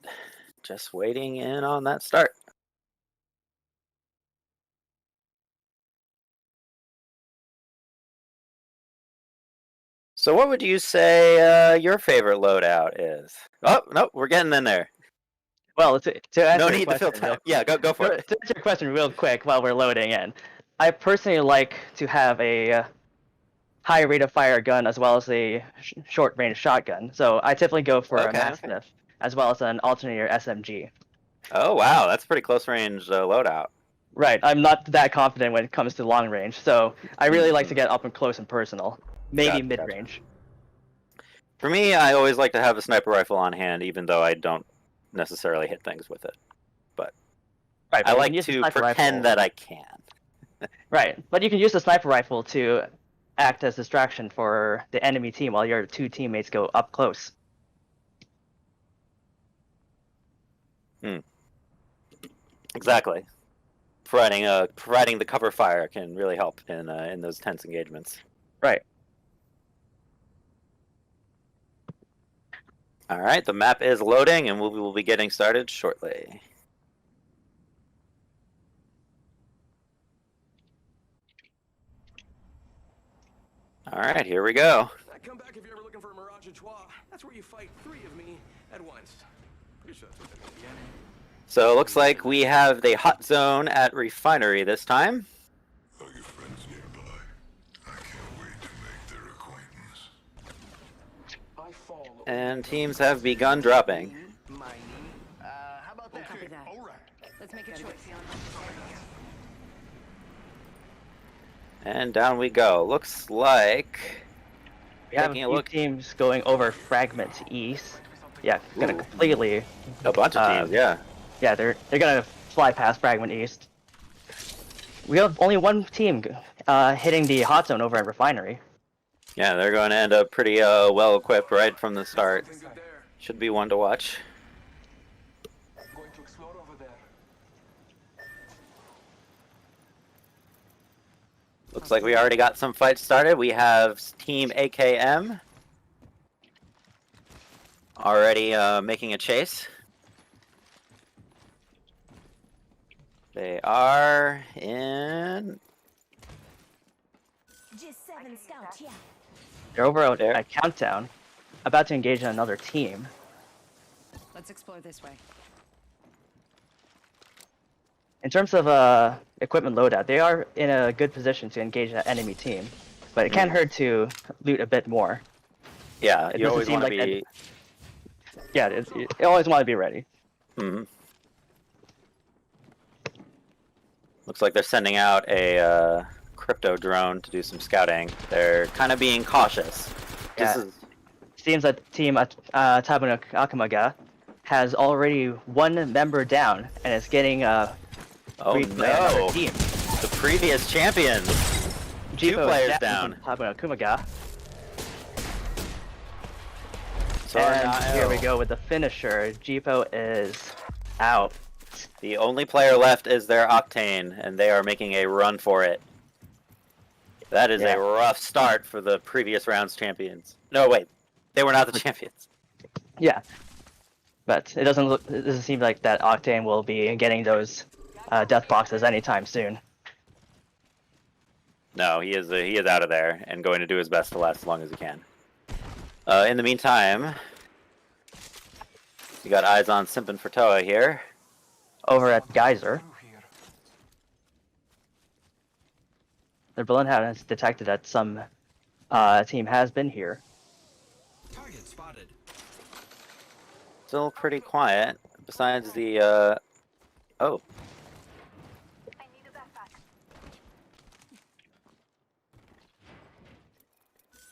Just waiting in on that start. So what would you say your favorite loadout is? Oh, no, we're getting in there. Well, to answer No your need to fill question, time. Yeah, go for it. To answer your question real quick while we're loading in, I personally like to have a high rate of fire gun as well as a short range shotgun. So I typically go for a Mastiff as well as an alternator SMG. Oh wow, that's pretty close range loadout. Right, I'm not that confident when it comes to long range, so I really like to get up and close and personal, maybe mid range. For me, I always like to have a sniper rifle on hand, even though I don't necessarily hit things with it. But I like to pretend that I can. Right, but you can use the sniper rifle to act as distraction for the enemy team while your 2 teammates go up close. Exactly. Providing the cover fire can really help in those tense engagements. Right. All right, the map is loading, and we will be getting started shortly. All right, here we go. Come back if you're ever looking for a Mirage à Trois. That's where you fight 3 of me at once. Pretty sure that's what that means again. So it looks like we have the hot zone at Refinery this time. Are your friends nearby? I can't wait to make their acquaintance. And teams have begun dropping. How about that? Copy that. All right. Let's make a choice. And down we go. Looks like we have a few teams going over Fragment East. Yeah, gonna completely. A bunch of teams, yeah. Yeah, they're gonna fly past Fragment East. We have only one team hitting the hot zone over at Refinery. Yeah, they're going to end up pretty well equipped right from the start. Should be one to watch. Going to explore over there. Looks like we already got some fights started. We have Team AKM already making a chase. They are in. They're over There. at Countdown, about to engage in another team. Let's explore this way. In terms of equipment loadout, they are in a good position to engage an enemy team, but it can't hurt to loot a bit more. Yeah, It you doesn't always seem want to like be. Yeah, you always want to be ready. Mhm. Looks like they're sending out a crypto drone to do some scouting. They're kind of being cautious. Yeah. This is Seems that Team Tabuna Akamaga has already one member down and is getting oh briefed by another no, team. the previous champions. Two Jipo is players down. from Tabuna Kumaga. So And here we go with the finisher. Jipo is out. The only player left is their Octane, and they are making a run for it. That is Yeah. a rough start for the previous round's champions. No, wait, they were not the champions. Yeah, but it doesn't seem like that Octane will be getting those death boxes anytime soon. No, he is out of there and going to do his best to last as long as he can. In the meantime, you got eyes on Simpin for Toa here. Over at Geyser, their Bloodhound has detected that some team has been here. Target spotted. Still pretty quiet, besides the, oh.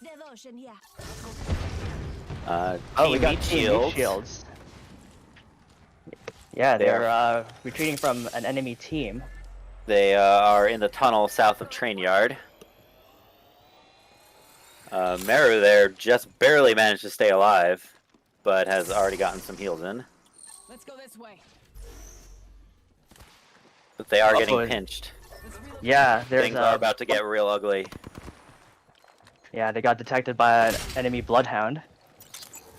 Devotion, yeah. Oh, we Team got Meat Team Shields. Meat Shields. Yeah, they're retreating from an enemy team. They are in the tunnel south of Train Yard. Meru there just barely managed to stay alive, but has already gotten some heals in. Let's go this way. But they are Also, getting pinched. Yeah, there's Things are about to get real ugly. yeah, they got detected by an enemy Bloodhound.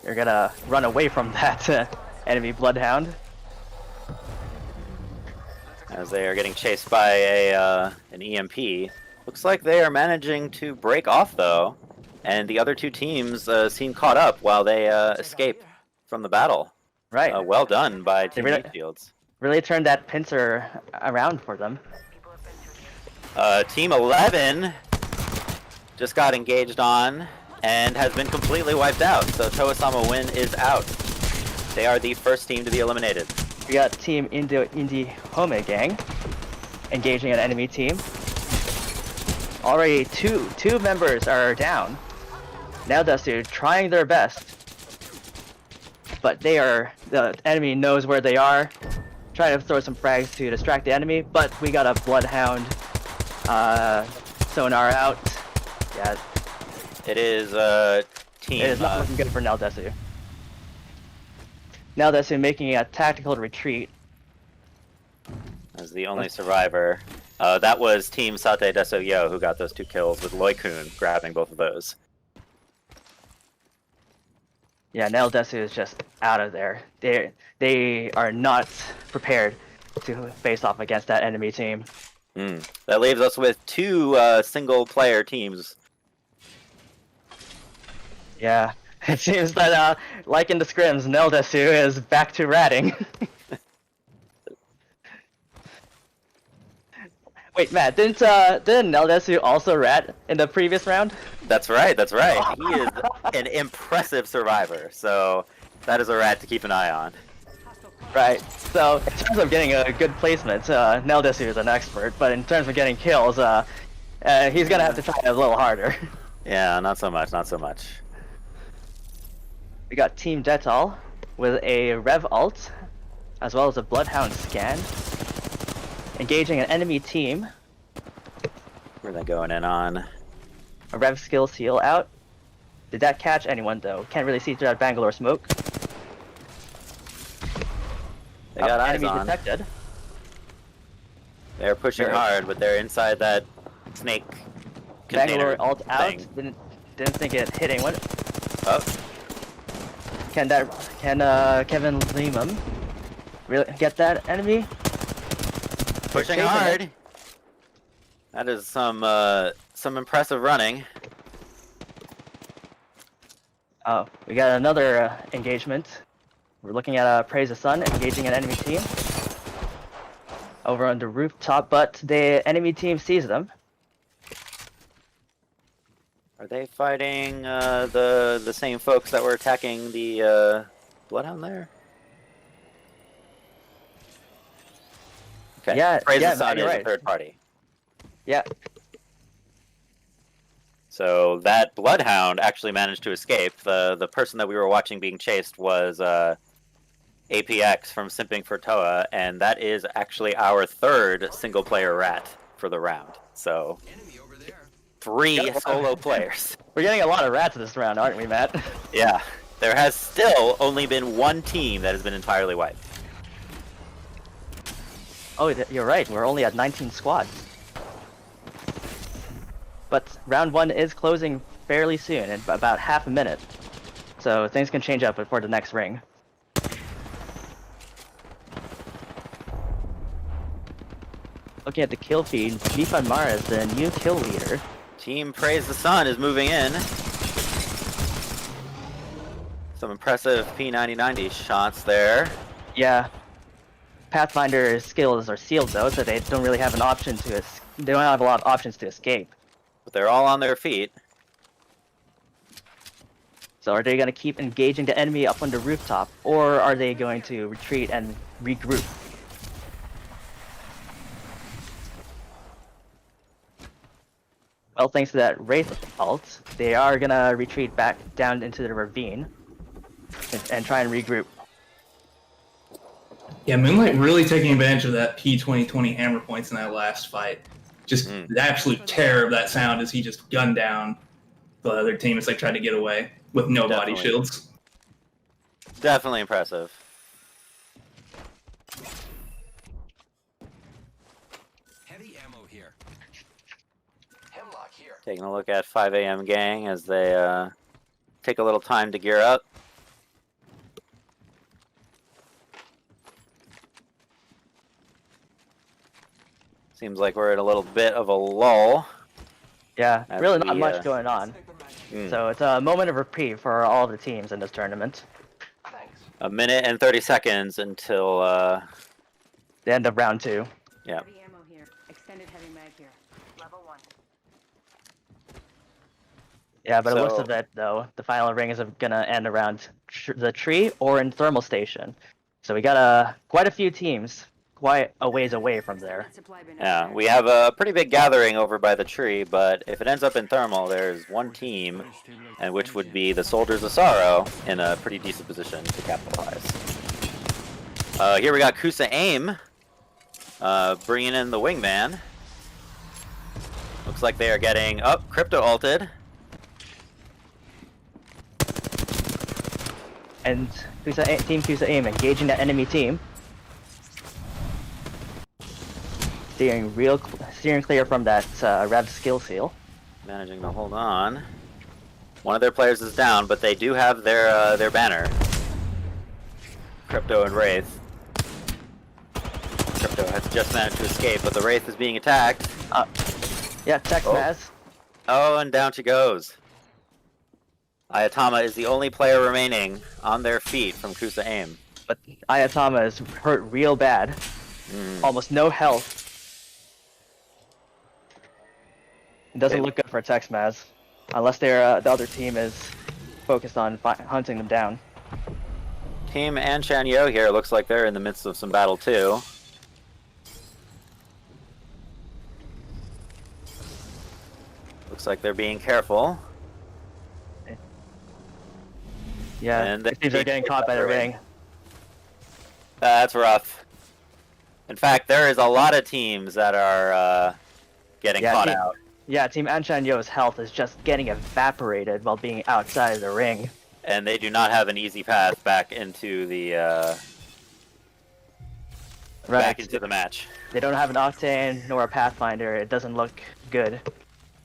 You're gonna run away from that enemy Bloodhound. As they are getting chased by an EMP. Looks like they are managing to break off though, and the other two teams seem caught up while they escape from the battle. Right. Well done by Team really- Meatfields. Really turned that pincer around for them. Team 11 just got engaged on and has been completely wiped out, so Toa-sama Win is out. They are the first team to be eliminated. We got Team Indie Home Gang engaging an enemy team. Already two members are down. Now Desu trying their best, but the enemy knows where they are. Trying to throw some frags to distract the enemy, but we got a Bloodhound sonar out. Yeah, It is team. it is not looking good for Neldesu. Neldesu making a tactical retreat. As the only survivor. That was Team Sate Deso Yo who got those 2 kills with Loikun grabbing both of those. Yeah, Neldesu is just out of there. They are not prepared to face off against that enemy team. That leaves us with 2 single-player teams. Yeah, it seems that like in the scrims, Neldesu is back to ratting. Wait, Matt, didn't Neldesu also rat in the previous round? That's right, that's right. He is an impressive survivor, so that is a rat to keep an eye on. Right. So in terms of getting a good placement, Neldesu is an expert, but in terms of getting kills, he's gonna have to try a little harder. Yeah, not so much, not so much. We got Team Detal with a Rev ult, as well as a Bloodhound scan, engaging an enemy team. Where are they going in on? A Rev skill seal out. Did that catch anyone though? Can't really see through that Bangalore smoke. They got eyes enemy on. detected. They're pushing Sure. hard, but they're inside that snake container Bangalore ult out. thing. Didn't think it hit anyone. Oh, Can Kevin Limum really get that enemy? Pushing chasing hard. it. That is some impressive running. Oh, we got another engagement. We're looking at Praise the Sun engaging an enemy team over on the rooftop, but the enemy team sees them. Are they fighting the same folks that were attacking the Bloodhound there? Okay. Yeah, Praise yeah, the Sun Matt, is you're a right. third party. Yeah, So that Bloodhound actually managed to escape. The person that we were watching being chased was APX from Simping for Toa, and that is actually our third single player rat for the round. So Enemy over there. 3 solo players. we're getting a lot of rats this round, aren't we, Matt? Yeah. There has still only been one team that has been entirely wiped. Oh, you're right. We're only at 19 squads. But round 1 is closing fairly soon, in about half a minute. So things can change up before the next ring. Looking at the kill feed, Mifan Mara is the new kill leader. Team Praise the Sun is moving in. Some impressive P9090 shots there. Yeah. Pathfinder skills are sealed though, so they don't really have an option to they don't have a lot of options to escape. But they're all on their feet. So are they going to keep engaging the enemy up on the rooftop, or are they going to retreat and regroup? Well, thanks to that Wraith ult, they are going to retreat back down into the ravine and try and regroup. Yeah, Moonlight really taking advantage of that P2020 hammer points in that last fight. Just the absolute terror of that sound as he just gunned down the other team as they tried to get away with no body Definitely. shields. Definitely impressive. Heavy ammo here. Hemlock here. Taking a look at 5 a.m. gang as they take a little time to gear up. Seems like we're in a little bit of a lull. Yeah, As really not we, much going on. Mm. So it's a moment of reprieve for all of the teams in this tournament. Thanks. A minute and 30 seconds until The end of round 2. yeah. Heavy ammo here. Extended heavy mag here. Level 1. Yeah, but it looks So- of it though, the final ring is gonna end around the tree or in thermal station. So we got quite a few teams quite a ways away from there. Supply bin Yeah, over there. we have a pretty big gathering over by the tree, but if it ends up in thermal, there's one team, and which would be the Soldiers of Sorrow, in a pretty decent position to capitalize. Here we got Kusa Aim, bringing in the wingman. Looks like they are getting crypto ulted. And Team Kusa Aim engaging the enemy team. Steering clear from that Rev skill seal. Managing to hold on. One of their players is down, but they do have their banner. Crypto and Wraith. Crypto has just managed to escape, but the Wraith is being attacked. Yeah, Tech Oh. Maz. Oh, and down she goes. Ayatama is the only player remaining on their feet from Kusa Aim. But Ayatama is hurt real bad. Almost no health. It doesn't look good for Tex Maz. Unless the other team is focused on hunting them down. Team Anshan Yo here looks like they're in the midst of some battle too. Looks like they're being careful. Yeah, And it seems they're getting caught by the ring. That's rough. In fact, there is a lot of teams that are getting Yeah, caught team- out. Yeah, Team Anshan Yo's health is just getting evaporated while being outside of the ring. And they do not have an easy path back into the back into the match. They don't have an Octane nor a Pathfinder. It doesn't look good.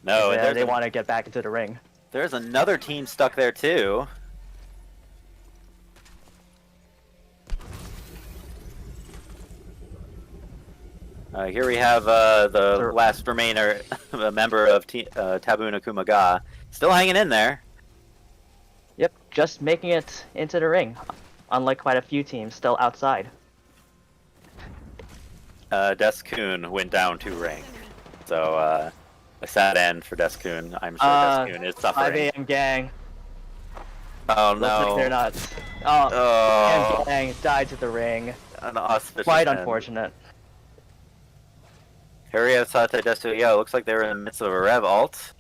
No, and they there's, want to get back into the ring. there's another team stuck there too. Here we have the last remainder, a member of Taboo Nakumaga, still hanging in there. Yep, just making it into the ring, unlike quite a few teams still outside. Deskun went down to ring, so a sad end for Deskun. I'm sure Deskun is 5 suffering. a.m. gang. Oh Looks like no! they're not. Oh, AM gang died to the ring. an auspicious Quite end. unfortunate. Here we have Sate Desuyo. Looks like they were in the midst of a rev alt.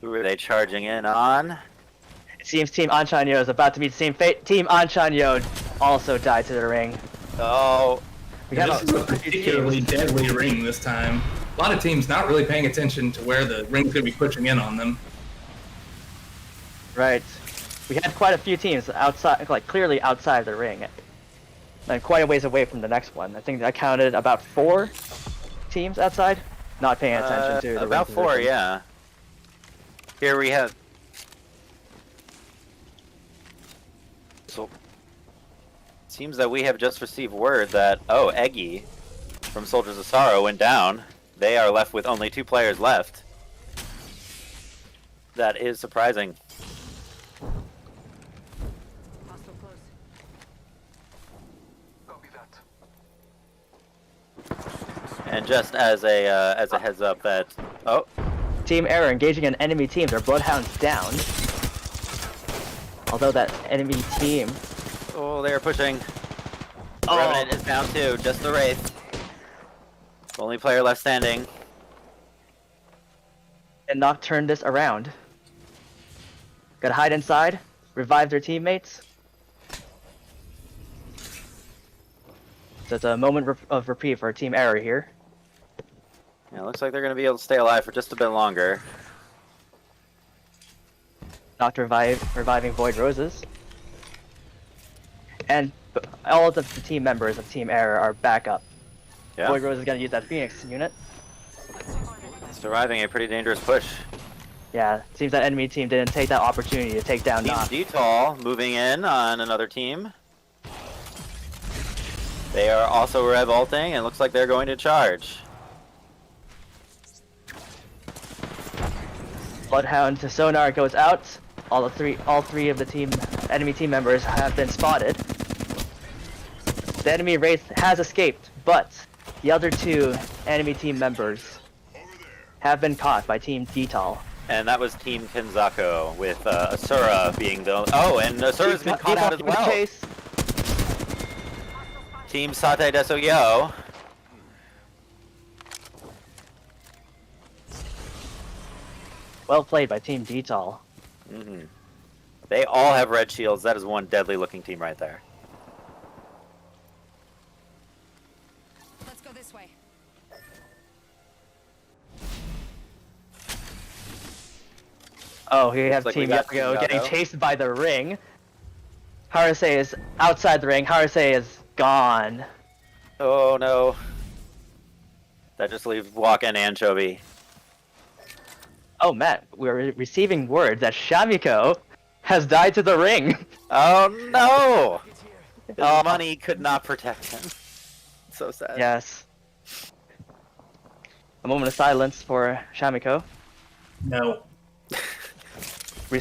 Who are they charging in on? It seems Team Anchanyo is about to meet the same fate. Team Anchanyo also died to the ring. Oh, We This have is a particularly deadly ring this time. A lot of teams not really paying attention to where the ring's going to be pushing in on them. Right. We had quite a few teams outside, like clearly outside the ring, and quite a ways away from the next one. I think I counted about 4 teams outside, not paying attention to the about ring 4, position. yeah. Here we have. So, seems that we have just received word that Eggy from Soldiers of Sorrow went down. They are left with only 2 players left. That is surprising. Hostile close. Copy that. And just as a heads up that Team Error engaging an enemy team. Their Bloodhound's down. Although that enemy team. they are pushing. The Revenant is down too. Just the Wraith. Only player left standing. And not turn this around. Gotta hide inside, revive their teammates. So it's a moment of reprieve for Team Error here. Yeah, looks like they're going to be able to stay alive for just a bit longer. Not reviving Void Roses. And all of the team members of Team Error are back up. Yeah, Void Rose is gonna use that Phoenix unit. surviving a pretty dangerous push. Yeah, seems that enemy team didn't take that opportunity to take down Team Knox. Dtall moving in on another team. They are also rev ulting and looks like they're going to charge. Bloodhound to Sonar goes out. All three of the enemy team members have been spotted. The enemy Wraith has escaped, but the other 2 enemy team members have been caught by Team Dtall. And that was Team Kenzoku with Asura being the... Oh, and Asura's been caught out as well. Chase. Team Sate Desuyo. Well played by Team Dtall. Mm-hmm. They all have red shields. That is one deadly looking team right there. Let's go this way. Oh, here you have like we Team got Team Yago getting Yago. chased by the ring. Harase is outside the ring. Harase is gone. Oh no. That just leaves Walk and Anchovy. Oh, Matt, we're receiving word that Shamiko has died to the ring. Oh no! It's here. His money could not protect him. So sad. Yes. A moment of silence for Shamiko. No. We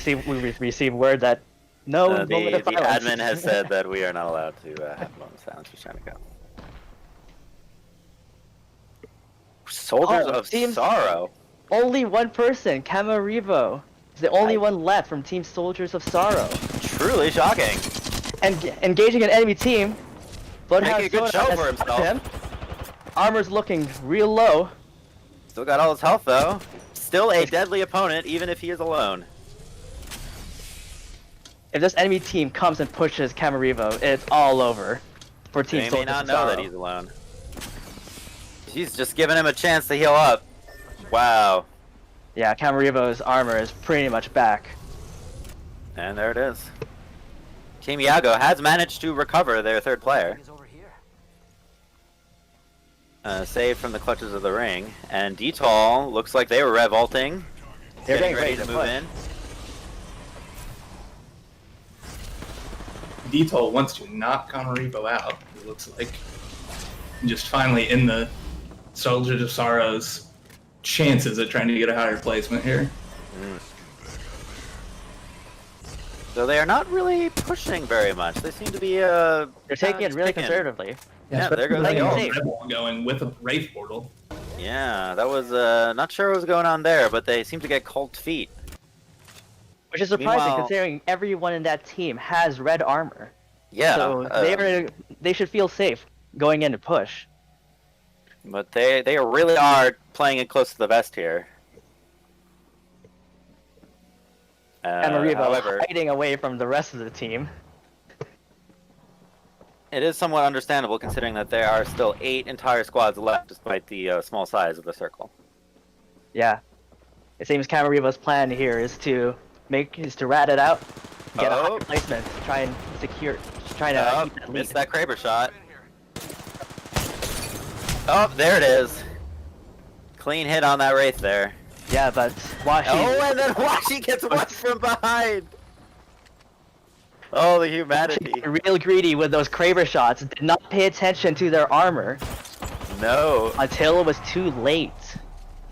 receive word that no moment The of silence. admin has said that we are not allowed to have a moment of silence for Shamiko. Soldiers Oh, of team- Sorrow. Only one person, Camarivo, is the only one left from Team Soldiers of Sorrow. Truly shocking. And engaging an enemy team, Bloodhound Making a good Sonar show for has himself. him. Armor's looking real low. Still got all his health though. Still a deadly opponent, even if he is alone. If this enemy team comes and pushes Camarivo, it's all over for Team They may Soldiers not of know Sorrow. that he's alone. He's just giving him a chance to heal up. Wow. Yeah, Camarivo's armor is pretty much back. And there it is. Team Yago has managed to recover their 3rd player. Is over here. Saved from the clutches of the ring. And Dtall looks like they were rev ulting. They're Getting getting ready to move push. in. Dtall wants to knock Conoribo out, it looks like. Just finally in the Soldiers of Sorrow's chances at trying to get a higher placement here. So they are not really pushing very much. They seem to be They're taking it really sticking. conservatively. Yeah, there goes Like the you ult. say. Red Wall going with a Wraith Portal. Yeah, that was not sure what was going on there, but they seem to get cold feet. Which is surprising Meanwhile- considering everyone in that team has red armor. Yeah, So they should feel safe going in to push. but they really are playing it close to the vest here. And Maribo However, hiding away from the rest of the team. it is somewhat understandable considering that there are still 8 entire squads left, despite the small size of the circle. Yeah. It seems Camaribo's plan here is to rat it out, get a high placement, to try and secure, keep that lead. Missed that Kraber shot. Oh, there it is. Clean hit on that Wraith there. Yeah, but Washi. Oh, and then Washi gets one from behind. Oh, the humanity. Real greedy with those Kraber shots. Did not pay attention to their armor No. until it was too late.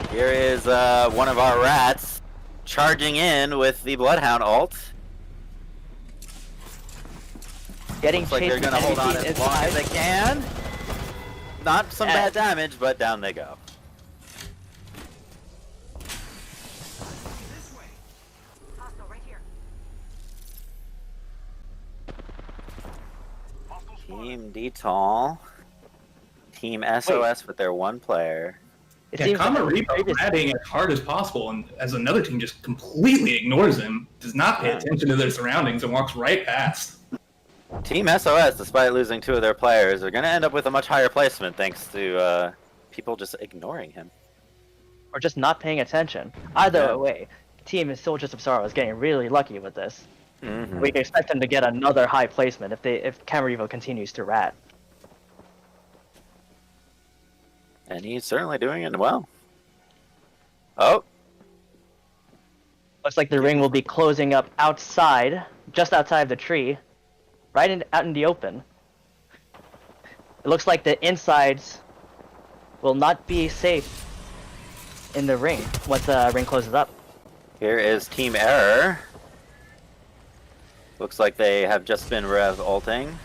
Here is one of our rats charging in with the Bloodhound ult. Getting Looks like chased they're gonna hold on inside. as long as they can. Not some Yeah. bad damage, but down they go. Hostile right here. Team Detol. Team SOS with their one player. It Yeah, seems like Kamaribo previous- ratting as hard as possible, and as another team just completely ignores him, does not pay attention to their surroundings, and walks right past. Team SOS, despite losing 2 of their players, are going to end up with a much higher placement thanks to people just ignoring him. or just not paying attention. Either Yeah. way, Team Soldiers of Sorrow is getting really lucky with this. Mhm. We can expect them to get another high placement if Camaribo continues to rat. And he's certainly doing it well. Oh, Looks like the ring will be closing up outside, just outside the tree, out in the open. It looks like the insides will not be safe in the ring once the ring closes up. here is Team Error. Looks like they have just been rev ulting.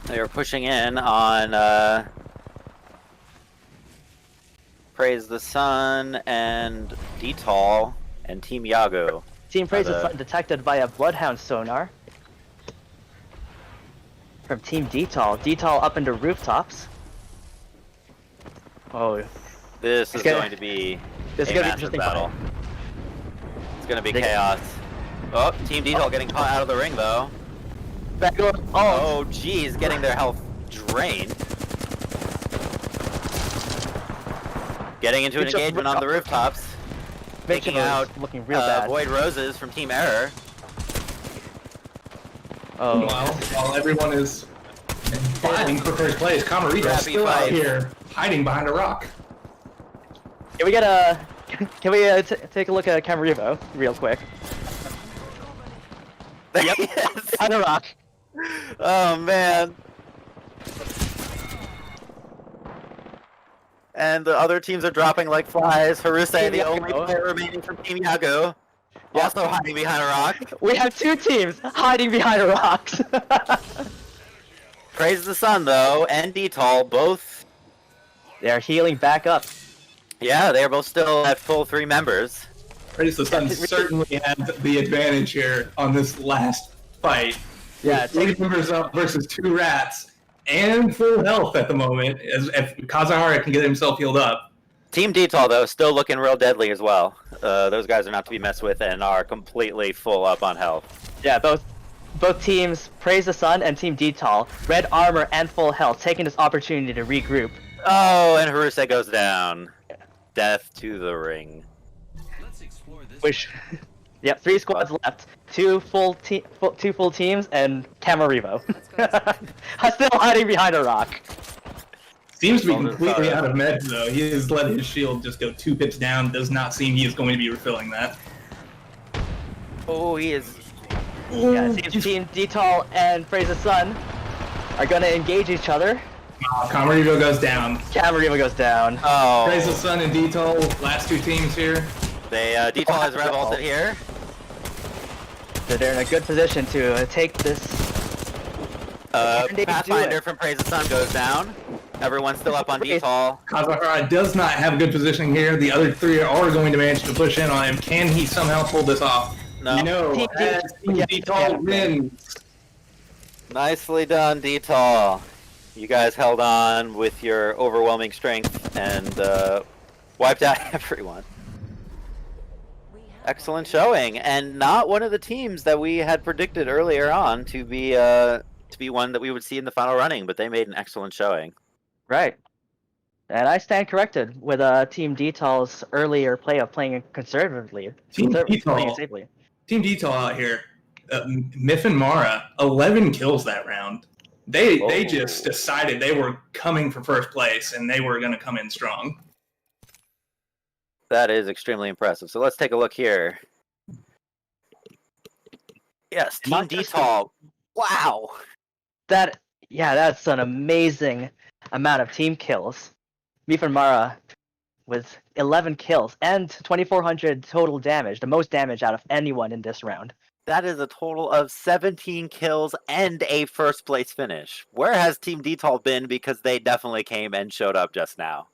They are pushing in on Praise the Sun and Detol and Team Yago. Team Praise the- is detected by a Bloodhound sonar from Team Detol. Detol up into rooftops. Oh, This is gonna- going to be this is a gonna be massive interesting battle. fight. It's going to be They- chaos. Oh, Team Detol getting caught out of the ring though. Backdoor. Oh, Oh, geez, getting their health drained. Getting into an Good job. engagement on the rooftops. Taking out looking real bad. Void Roses from Team Error. Oh, Meanwhile, while everyone is fighting for first place, Kamaribo Crappy still out fight. here hiding behind a rock. can we get can we take a look at Camaribo real quick? Yep. Yes. On the rock. Oh man. And the other teams are dropping like flies. Haruse, Team the only Yago. player remaining from Team Yago, also hiding behind a rock. We have 2 teams hiding behind rocks. Praise the Sun though, and Detol both. They're healing back up. Yeah, they are both still at full 3 members. Praise the Sun certainly has the advantage here on this last fight. Yeah, With 3 members up versus 2 rats, and full health at the moment, as if Kazahara can get himself healed up. Team Detol though, still looking real deadly as well. Those guys are not to be messed with and are completely full up on health. Yeah, both teams, Praise the Sun and Team Detol, red armor and full health, taking this opportunity to regroup. Oh, and Haruse goes down. Death to the ring. Let's explore this. Which, yep, 3 squads left, 2 full teams, and Camaribo. Still hiding behind a rock. Seems to be Soldiers completely are- out of meds though. He has let his shield just go 2 pips down. Does not seem he is going to be refilling that. Oh, he is. Yeah, it seems Team Detol and Praise the Sun are gonna engage each other. Camarivo goes down. Camarima goes down. Oh, Praise the Sun and Detoll, last two teams here. they Detoll has revolted here. So they're in a good position to take this. Can they do Pathfinder it? from Praise the Sun goes down. Everyone's still up on Detoll. Kazahara does not have good positioning here. The other three are going to manage to push in on him. Can he somehow pull this off? No. No, Team as Team yeah, Detoll yeah. wins. Nicely done, Detoll. You guys held on with your overwhelming strength and wiped out everyone. Excellent showing, and not one of the teams that we had predicted earlier on to be one that we would see in the final running, but they made an excellent showing. Right. And I stand corrected with Team Detoll's earlier play of playing conservatively. Team playing Detoll. it safely. Team Detail out here, Miff and Mara, 11 kills that round. They just decided they were coming for first place and they were going to come in strong. That is extremely impressive. So let's take a look here. Yes, Team Detoll. Wow. That's an amazing amount of team kills. Mifun Mara with 11 kills and 2,400 total damage, the most damage out of anyone in this round. That is a total of 17 kills and a first place finish. Where has Team Detoll been? Because they definitely came and showed up just now.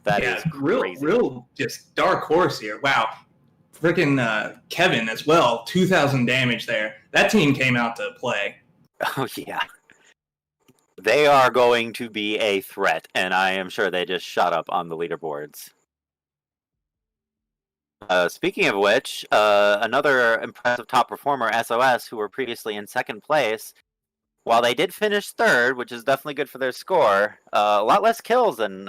That is crazy. real just dark horse here. Wow. Freaking Kevin as well, 2,000 damage there. That team came out to play. Oh, yeah. They are going to be a threat, and I am sure they just shot up on the leaderboards. Speaking of which, another impressive top performer, SOS, who were previously in second place, while they did finish third, which is definitely good for their score, a lot less kills than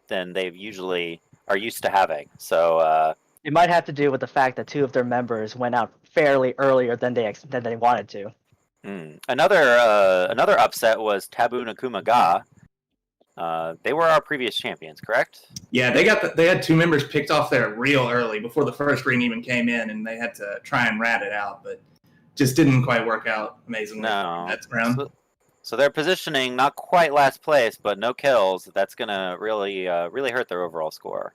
they usually are used to having. So It might have to do with the fact that two of their members went out fairly earlier than they wanted to. Another upset was Taboo Nakuma Ga. They were our previous champions, correct? Yeah, they had two members picked off there real early before the first ring even came in, and they had to try and rat it out, but just didn't quite work out amazingly. No. That round. So their positioning, not quite last place, but no kills. That's gonna really hurt their overall score.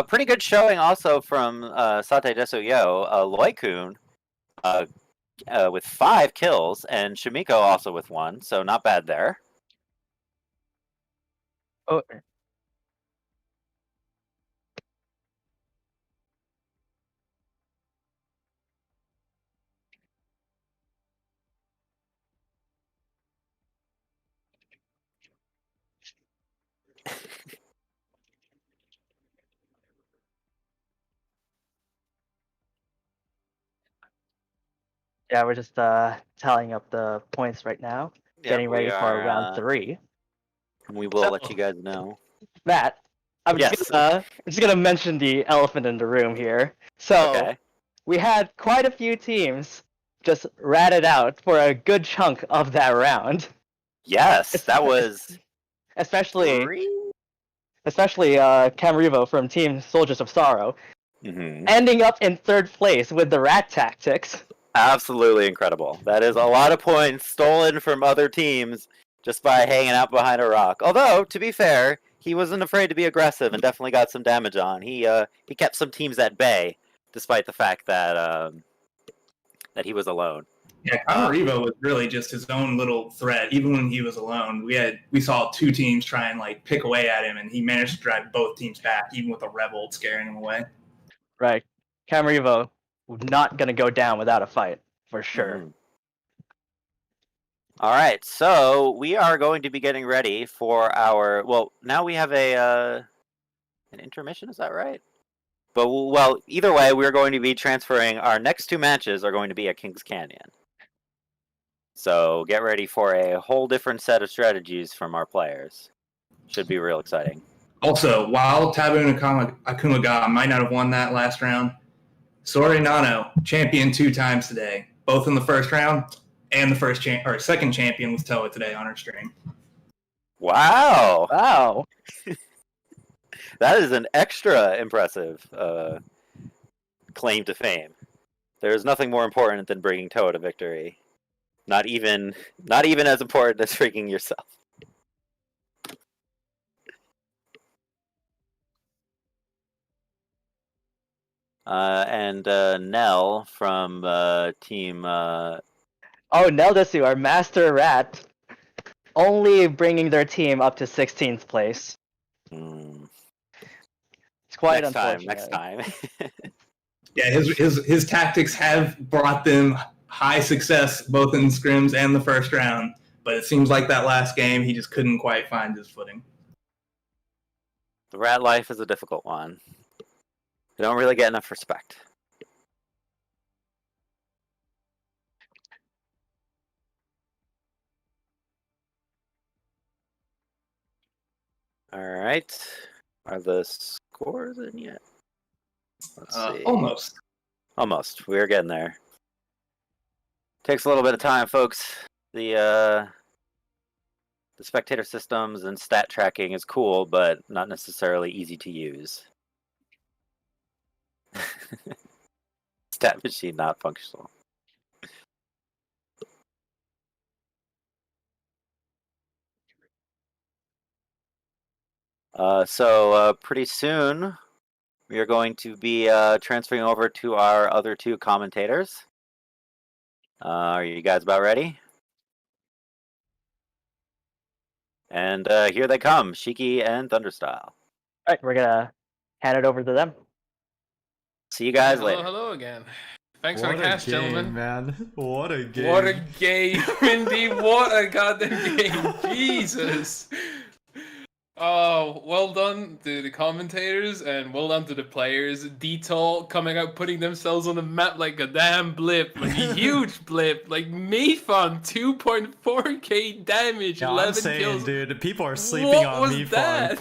Pretty good showing also from Sate Desuyo, Loikun, with 5 kills, and Shimiko also with 1, so not bad there. Oh, yeah, we're just tallying up the points right now, getting ready for round 3. We will let you guys know. Matt, I'm just gonna mention the elephant in the room here. So we had quite a few teams just ratted out for a good chunk of that round. Yes, that was especially Camarivo from Team Soldiers of Sorrow, ending up in third place with the rat tactics. Absolutely incredible. That is a lot of points stolen from other teams just by hanging out behind a rock. Although, to be fair, he wasn't afraid to be aggressive and definitely got some damage on. He kept some teams at bay, despite the fact that that he was alone. Yeah, Camarivo was really just his own little threat. Even when he was alone, we saw two teams try and like pick away at him, and he managed to drive both teams back, even with a Revolt scaring him away. Right, Camarivo not gonna go down without a fight for sure. All right, so we are going to be getting ready for our. Well, now we have an intermission. Is that right? But well, either way, we're going to be transferring. Our next 2 matches are going to be at Kings Canyon. So get ready for a whole different set of strategies from our players. Should be real exciting. Also, while Taboo and Akumaga might not have won that last round, Sori Nano, champion 2 times today, both in the first round, and the second champion with Toa today on her stream. Wow! Wow! That is an extra impressive claim to fame. There is nothing more important than bringing Toa to victory. Not even as important as freaking yourself. And Nell from team. Oh, Neldesu, our master rat, only bringing their team up to 16th place. Hmm. It's quite Next unfortunate. time. Yeah, his tactics have brought them high success both in scrims and the first round, but it seems like that last game he just couldn't quite find his footing. The rat life is a difficult one. They don't really get enough respect. All right. Are the scores in yet? Let's see. Almost. Almost. We're getting there. Takes a little bit of time, folks. The spectator systems and stat tracking is cool, but not necessarily easy to use. Stat machine not functional. So pretty soon we are going to be transferring over to our other two commentators. Are you guys about ready? And here they come, Shiki and Thunderstyle. Alright, we're gonna hand it over to them. See you guys Hello, later. hello again. Thanks What for the a cast, game, gentlemen. man. What a game. What a game, indeed. What a goddamn game. Jesus. Oh, well done to the commentators and well done to the players. Detail coming out, putting themselves on the map like a damn blip, like a huge blip. Like Mifan, 2.4k damage, Yeah, 11 I'm saying, kills. dude, people are sleeping What on was me. that?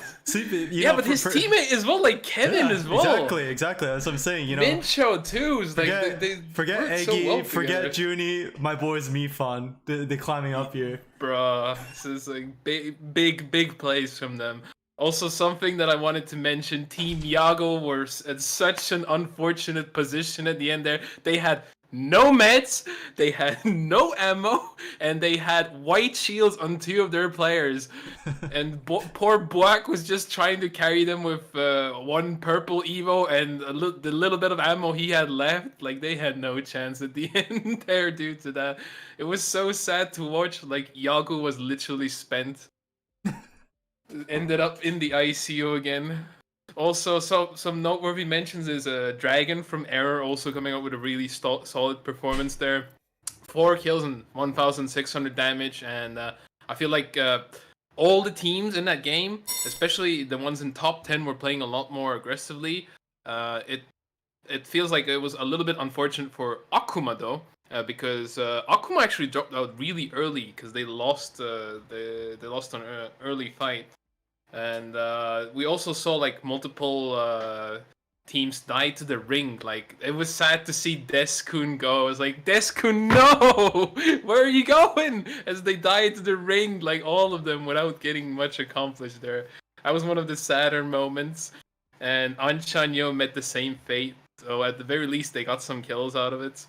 Yeah, but his teammate as well, like Kevin as well. Exactly. That's what I'm saying. You know, Mincho too. It's forget, like they forget work Eggy, so well forget together. Junie. My boys, Mifan. They're climbing up here. Bruh, this is like big plays from them. Also, something that I wanted to mention: Team Yago were at such an unfortunate position at the end there. They had no meds, they had no ammo, and they had white shields on two of their players. And poor Buak was just trying to carry them with one purple Evo and the little bit of ammo he had left. Like, they had no chance at the end there due to that. It was so sad to watch. Like, Yago was literally spent. Ended up in the ICU again. Also, some noteworthy mentions is Dragon from Error also coming up with a really solid performance there. 4 kills and 1,600 damage, and I feel like all the teams in that game, especially the ones in top 10, were playing a lot more aggressively. It feels like it was a little bit unfortunate for Akuma though, because Akuma actually dropped out really early because they lost they lost an early fight. And we also saw like multiple teams die to the ring. Like, it was sad to see Deskun go. I was like, Deskun, no! Where are you going? As they died to the ring, like all of them, without getting much accomplished there. That was one of the sadder moments. And Anchanyo met the same fate. So at the very least, they got some kills out of it.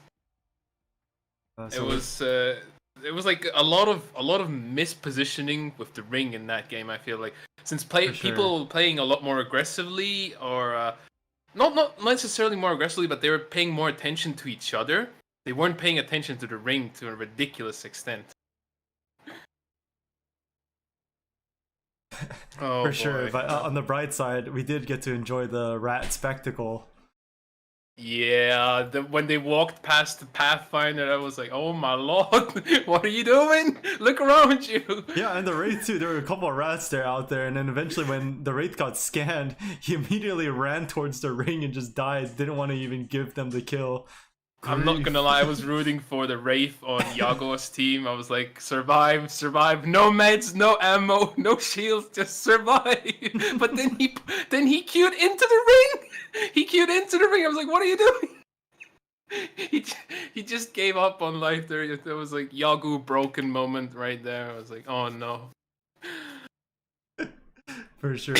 It was like a lot of mispositioning with the ring in that game. I feel like since people playing a lot more aggressively, or not necessarily more aggressively, but they were paying more attention to each other. They weren't paying attention to the ring to a ridiculous extent. Oh, For sure, boy. but on the bright side, we did get to enjoy the rat spectacle. Yeah, when they walked past the Pathfinder, I was like, oh my lord, what are you doing? Look around you! Yeah, and the Wraith too, there were a couple of rats there out there, and then eventually when the Wraith got scanned, he immediately ran towards the ring and just died, didn't want to even give them the kill. I'm not gonna lie, I was rooting for the Wraith on Yago's team. I was like, survive, no meds, no ammo, no shields, just survive. But then he queued into the ring! He queued into the ring, I was like, what are you doing? He just gave up on life there. There was like Yagu broken moment right there. I was like, oh no. For sure.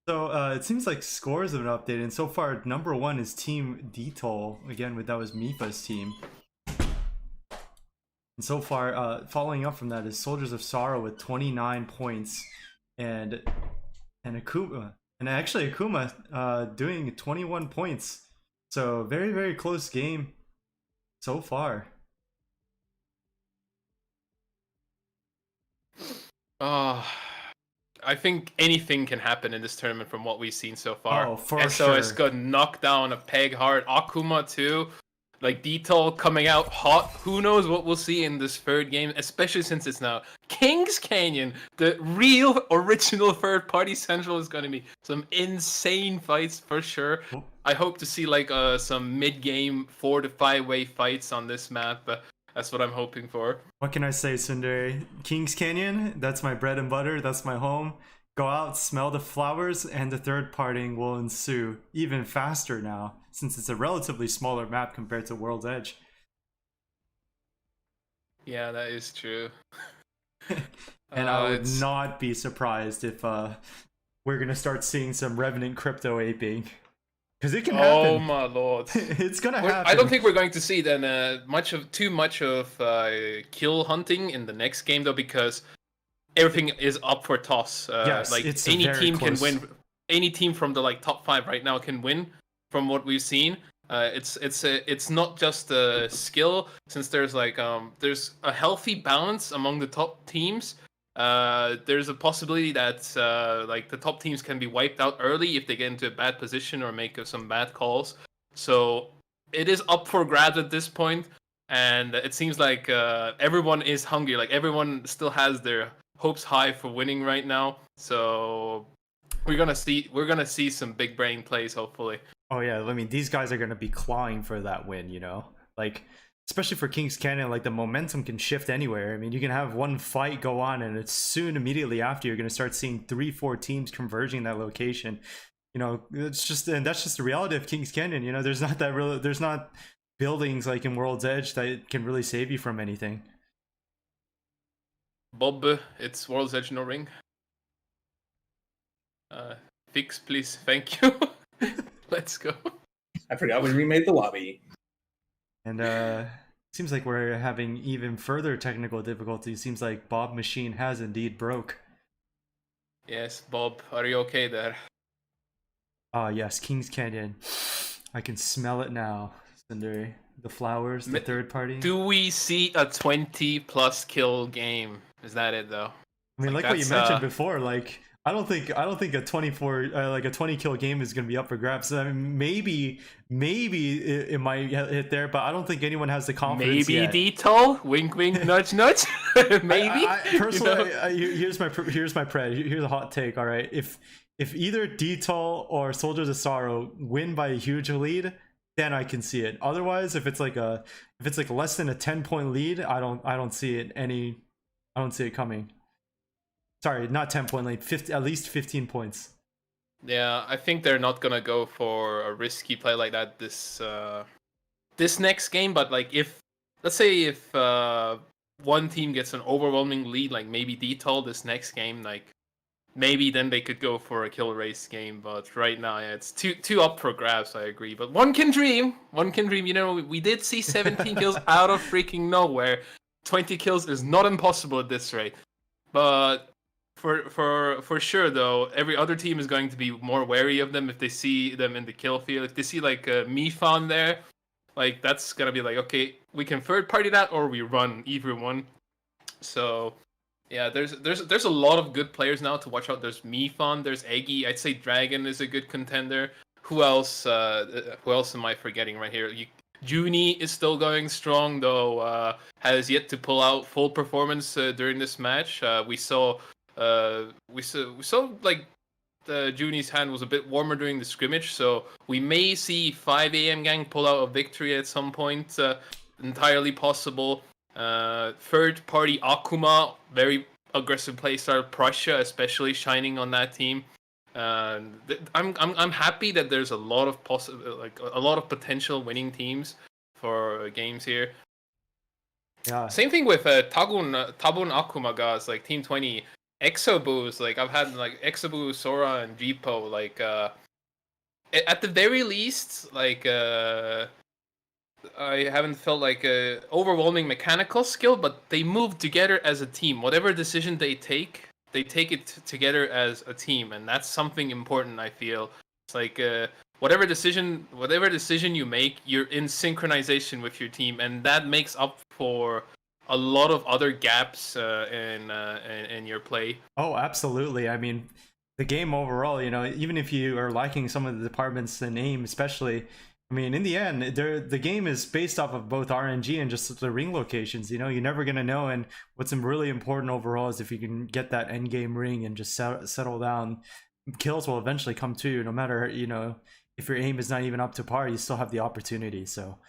So it seems like scores have been updated, and so far number 1 is Team Detol. Again, that was Mifa's team. And so far, following up from that is Soldiers of Sorrow with 29 points, and Akuma, and actually Akuma doing 21 points. So very, very close game so far. I think anything can happen in this tournament from what we've seen so far. Oh, for SOS sure. got knocked down a peg hard. Akuma too. Like Detail coming out hot. Who knows what we'll see in this third game, especially since it's now Kings Canyon. The real original third party central is going to be some insane fights for sure. I hope to see like some mid game 4 to 5 way fights on this map. That's what I'm hoping for. What can I say, Sundari? Kings Canyon, that's my bread and butter, that's my home. Go out, smell the flowers, and the third parting will ensue even faster now, since it's a relatively smaller map compared to World's Edge. Yeah, that is true. And I would not be surprised if we're gonna start seeing some Revenant crypto aping. Because it can happen. Oh my lord. It's gonna happen. I don't think we're going to see then too much of kill hunting in the next game though, because everything is up for toss. Yes, like it's any very team close. can win. Any team from the like top 5 right now can win from what we've seen. It's not just a skill, since there's like there's a healthy balance among the top teams. There's a possibility that like the top teams can be wiped out early if they get into a bad position or make some bad calls. So it is up for grabs at this point, and it seems like everyone is hungry. Like everyone still has their hopes high for winning right now. So we're gonna see some big brain plays hopefully. Oh yeah, I mean these guys are gonna be clawing for that win, you know? Like especially for Kings Canyon, like the momentum can shift anywhere. I mean, you can have one fight go on, and it's soon immediately after you're going to start seeing 3-4 teams converging that location. You know, it's just, and that's just the reality of Kings Canyon. You know, there's not buildings like in World's Edge that can really save you from anything. Bob, it's World's Edge no ring. Fix, please, thank you. Let's go. I forgot we remade the lobby. And seems like we're having even further technical difficulties. Seems like Bob Machine has indeed broke. Yes, Bob, are you okay there? Ah, yes, Kings Canyon. I can smell it now, Cinder. The flowers, the third party. Do we see a 20+ kill game? Is that it though? I mean, like what you mentioned before, like I don't think a 20 kill game is gonna be up for grabs. I mean, maybe it might hit there, but I don't think anyone has the confidence. Maybe yet. Detail, wink, wink, nudge, nudge. Maybe. I personally, here's a hot take. All right, if either Detail or Soldiers of Sorrow win by a huge lead, then I can see it. Otherwise, if it's like less than a 10-point lead, I don't see it coming. Sorry, not 10-point lead, at least 15 points. Yeah, I think they're not gonna go for a risky play like that this next game. But like, let's say one team gets an overwhelming lead, like maybe Detail this next game, like maybe then they could go for a kill race game. But right now, yeah, it's too up for grabs. I agree, but one can dream. You know, we did see 17 kills out of freaking nowhere. 20 kills is not impossible at this rate, but. For sure though, every other team is going to be more wary of them if they see them in the kill field. If they see like Mifan there, like that's gonna be like, okay, we can third party that or we run either one. So yeah, there's a lot of good players now to watch out. There's Mifan, there's Eggy. I'd say Dragon is a good contender. Who else? Who else am I forgetting right here? Junie is still going strong though. Has yet to pull out full performance during this match. We saw like Junie's hand was a bit warmer during the scrimmage, so we may see 5 AM gang pull out a victory at some point. Entirely possible. Third party Akuma, very aggressive playstyle. Prussia especially shining on that team. I'm happy that there's a lot of a lot of potential winning teams for games here. Yeah. Same thing with Tabun Akuma guys, like Team 20. Exobus, like I've had like Exobu, Sora, and Jipo, like at the very least, like I haven't felt like a overwhelming mechanical skill, but they move together as a team. Whatever decision they take it together as a team, and that's something important. I feel it's like whatever decision you make, you're in synchronization with your team, and that makes up for a lot of other gaps in your play. Oh, absolutely. I mean, the game overall, you know, even if you are lacking some of the departments in aim, especially, I mean, in the end, the game is based off of both RNG and just the ring locations. You know, you're never gonna know. And what's really important overall is if you can get that end game ring and just settle down, kills will eventually come to you. No matter, you know, if your aim is not even up to par, you still have the opportunity. So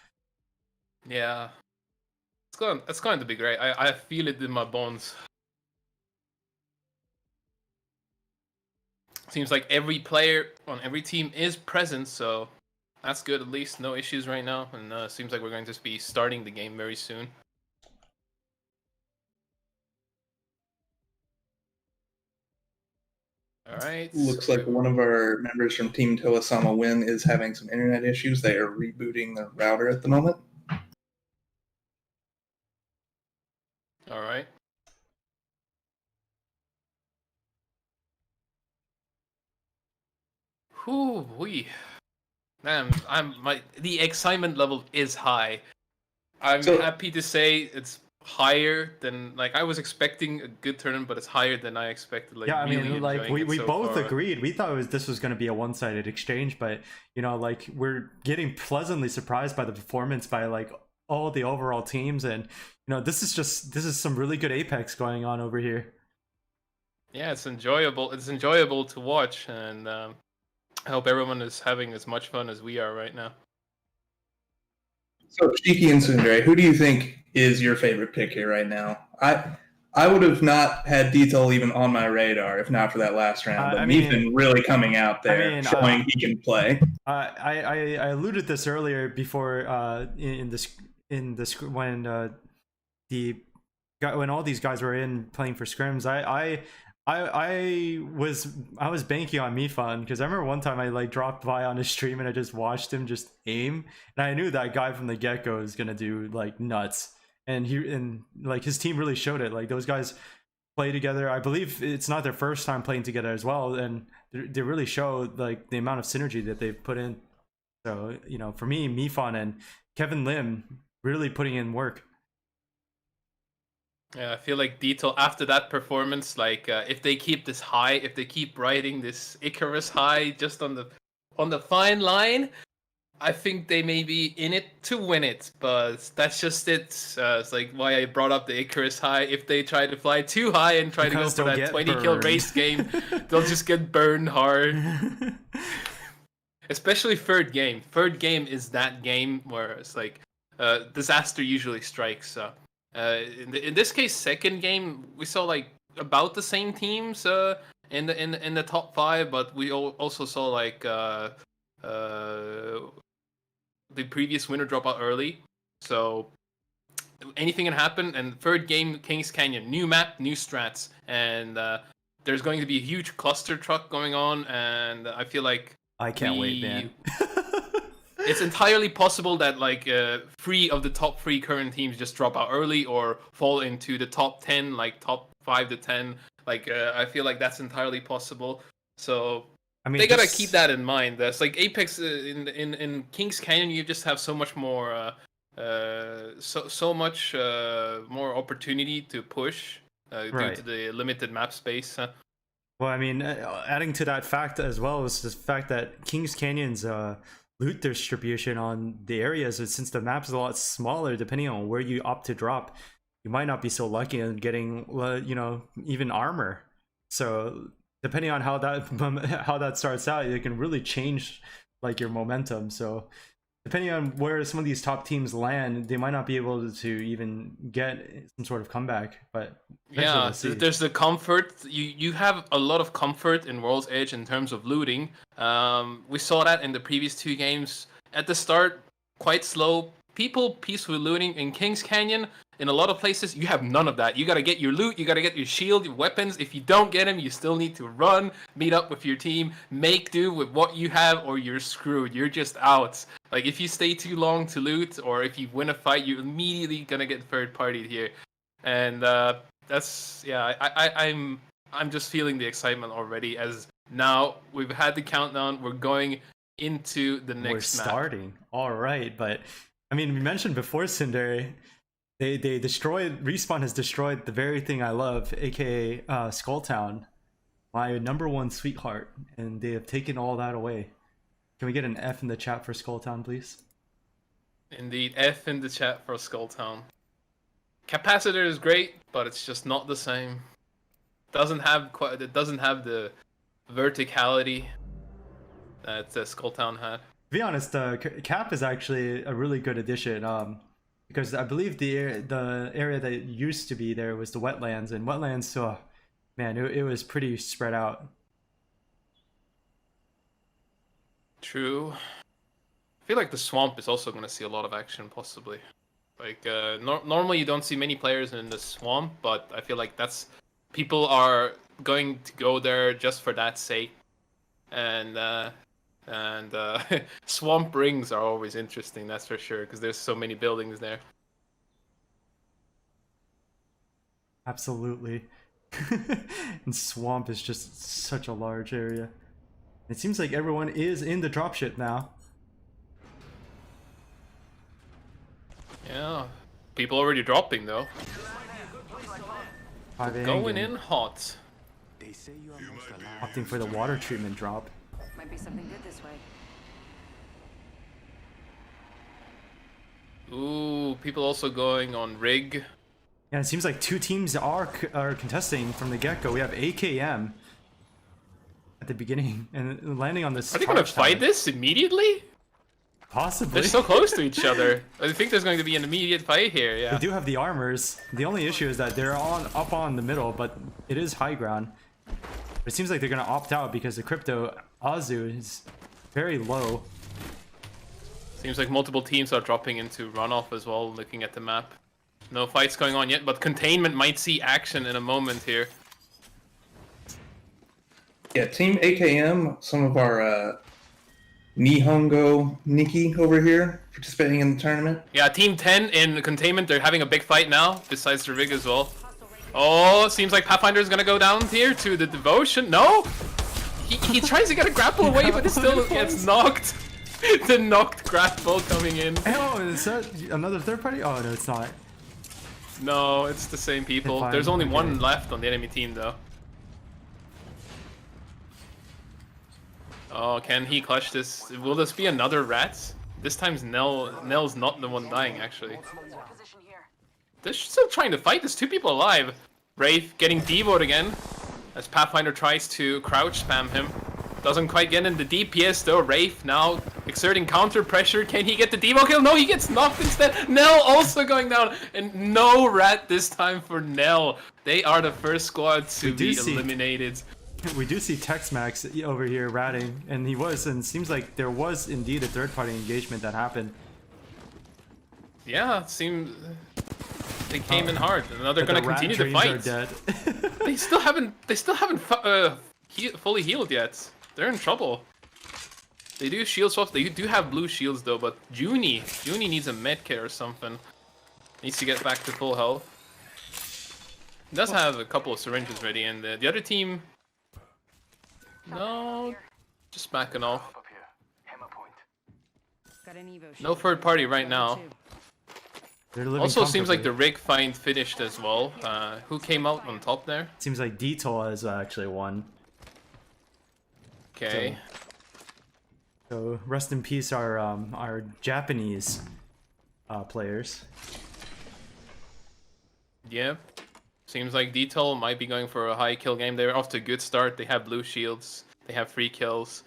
yeah, it's going to be great. I feel it in my bones. Seems like every player on every team is present, so that's good. At least no issues right now, and seems like we're going to be starting the game very soon. All right. Looks like one of our members from Team Toasama Win is having some internet issues. They are rebooting the router at the moment. All right. Man, the excitement level is high. I'm happy to say it's higher than, like, I was expecting a good tournament, but it's higher than I expected. Like, yeah, I really mean, like we so both far. agreed. We thought this was going to be a one-sided exchange, but you know, like we're getting pleasantly surprised by the performance by like all the overall teams, and you know, this is some really good Apex going on over here. Yeah, it's enjoyable. It's enjoyable to watch, and I hope everyone is having as much fun as we are right now. So, Shiki and Sundre, who do you think is your favorite pick here right now? I would have not had Detail even on my radar if not for that last round, but he's been really coming out there, showing he can play. I alluded this earlier before in this when when all these guys were in playing for scrims. I was banking on Mifun because I remember one time I like dropped by on his stream and I just watched him just aim, and I knew that guy from the get-go is gonna do like nuts, and like his team really showed it. Like those guys play together. I believe it's not their first time playing together as well, and they really show like the amount of synergy that they've put in. So you know, for me, Mifun and Kevin Lim really putting in work. Yeah, I feel like Detail after that performance, like if they keep this high, if they keep riding this Icarus high just on the fine line, I think they may be in it to win it. But that's just it. It's like why I brought up the Icarus high. If they try to fly too high and try to go for that 20-kill race game, they'll just get burned hard. Especially third game. Third game is that game where it's like disaster usually strikes. In this case, second game we saw like about the same teams in the top 5, but we also saw like the previous winner drop out early. So anything can happen. And third game, Kings Canyon, new map, new strats, and there's going to be a huge cluster truck going on. And I feel like I can't wait, man. It's entirely possible that like 3 of the top 3 current teams just drop out early or fall into the top 10, like top 5 to 10. Like I feel like that's entirely possible. So I mean, they gotta keep that in mind. That's like Apex in Kings Canyon. You just have so much more, so much more opportunity to push due to the limited map space. Well, I mean, adding to that fact as well is the fact that Kings Canyon's loot distribution on the areas, since the map is a lot smaller, depending on where you opt to drop, you might not be so lucky in getting you know, even armor. So depending on how that starts out, it can really change like your momentum. So depending on where some of these top teams land, they might not be able to even get some sort of comeback. But yeah, there's the comfort. You have a lot of comfort in World's Edge in terms of looting. We saw that in the previous 2 games. At the start, quite slow. People peacefully looting in Kings Canyon. In a lot of places, you have none of that. You gotta get your loot, you gotta get your shield, your weapons. If you don't get them, you still need to run, meet up with your team, make do with what you have, or you're screwed. You're just out. Like, if you stay too long to loot, or if you win a fight, you're immediately gonna get third-partied here. And that's, yeah, I'm just feeling the excitement already, as now we've had the countdown, we're going into the next We're map. starting. All right, but I mean, we mentioned before, Cinder, they destroyed, Respawn has destroyed the very thing I love, aka Skulltown, my #1 sweetheart, and they have taken all that away. Can we get an F in the chat for Skulltown, please? Indeed, F in the chat for Skulltown. Capacitor is great, but it's just not the same. It doesn't have the verticality that Skulltown had. To be honest, Cap is actually a really good addition, because I believe the area that used to be there was the wetlands, and wetlands, oh, man, it was pretty spread out. True. I feel like the swamp is also going to see a lot of action, possibly. Like, normally you don't see many players in the swamp, but I feel like people are going to go there just for that sake. And swamp rings are always interesting, that's for sure, because there's so many buildings there. Absolutely. And swamp is just such a large area. It seems like everyone is in the dropship now. Yeah, people already dropping though. Going in hot. They say you are most alive. Opting for the water treatment drop. Might be something good this way. Ooh, people also going on rig. Yeah, it seems like two teams are contesting from the get-go. We have AKM at the beginning and landing on this. Are they gonna fight this immediately? Possibly. They're so close to each other. I think there's going to be an immediate fight here, yeah. They do have the armors. The only issue is that they're up on the middle, but it is high ground. But it seems like they're gonna opt out because the crypto Azu is very low. Seems like multiple teams are dropping into runoff as well, looking at the map. No fights going on yet, but containment might see action in a moment here. Yeah, Team AKM, some of our Nihongo Nikki over here participating in the tournament. Yeah, Team 10 in containment, they're having a big fight now, besides the rig as well. Oh, seems like Pathfinder is gonna go down here to the devotion. No! He tries to get a grapple away, but it still gets knocked. The knocked grapple coming in. Oh, is that another third party? Oh, no, it's not. No, it's the same people. There's only one left on the enemy team, though. Oh, can he clutch this? Will this be another rat? This time's Nell's not the one dying, actually. They're still trying to fight. There's two people alive. Wraith getting devoed again, as Pathfinder tries to crouch spam him. Doesn't quite get in the DPS though. Wraith now exerting counter pressure. Can he get the devo kill? No, he gets knocked instead. Nell also going down, and no rat this time for Nell. They are the first squad to be eliminated. We do see Tex-Max over here ratting, and he was, and it seems like there was indeed a third-party engagement that happened. Yeah, it seems they came in hard, and now they're going to continue the fight. They still haven't fully healed yet. They're in trouble. They do shield swaps. They do have blue shields though, but Junie needs a med kit or something. Needs to get back to full health. He does have a couple of syringes ready, and the other team. No, just backing off. No third party right now. Also seems like the rig find finished as well. Who came out on top there? Seems like Detour has actually won. Okay. So rest in peace our Japanese players. Yeah. Seems like Detail might be going for a high kill game. They're off to a good start. They have blue shields. They have 3 kills.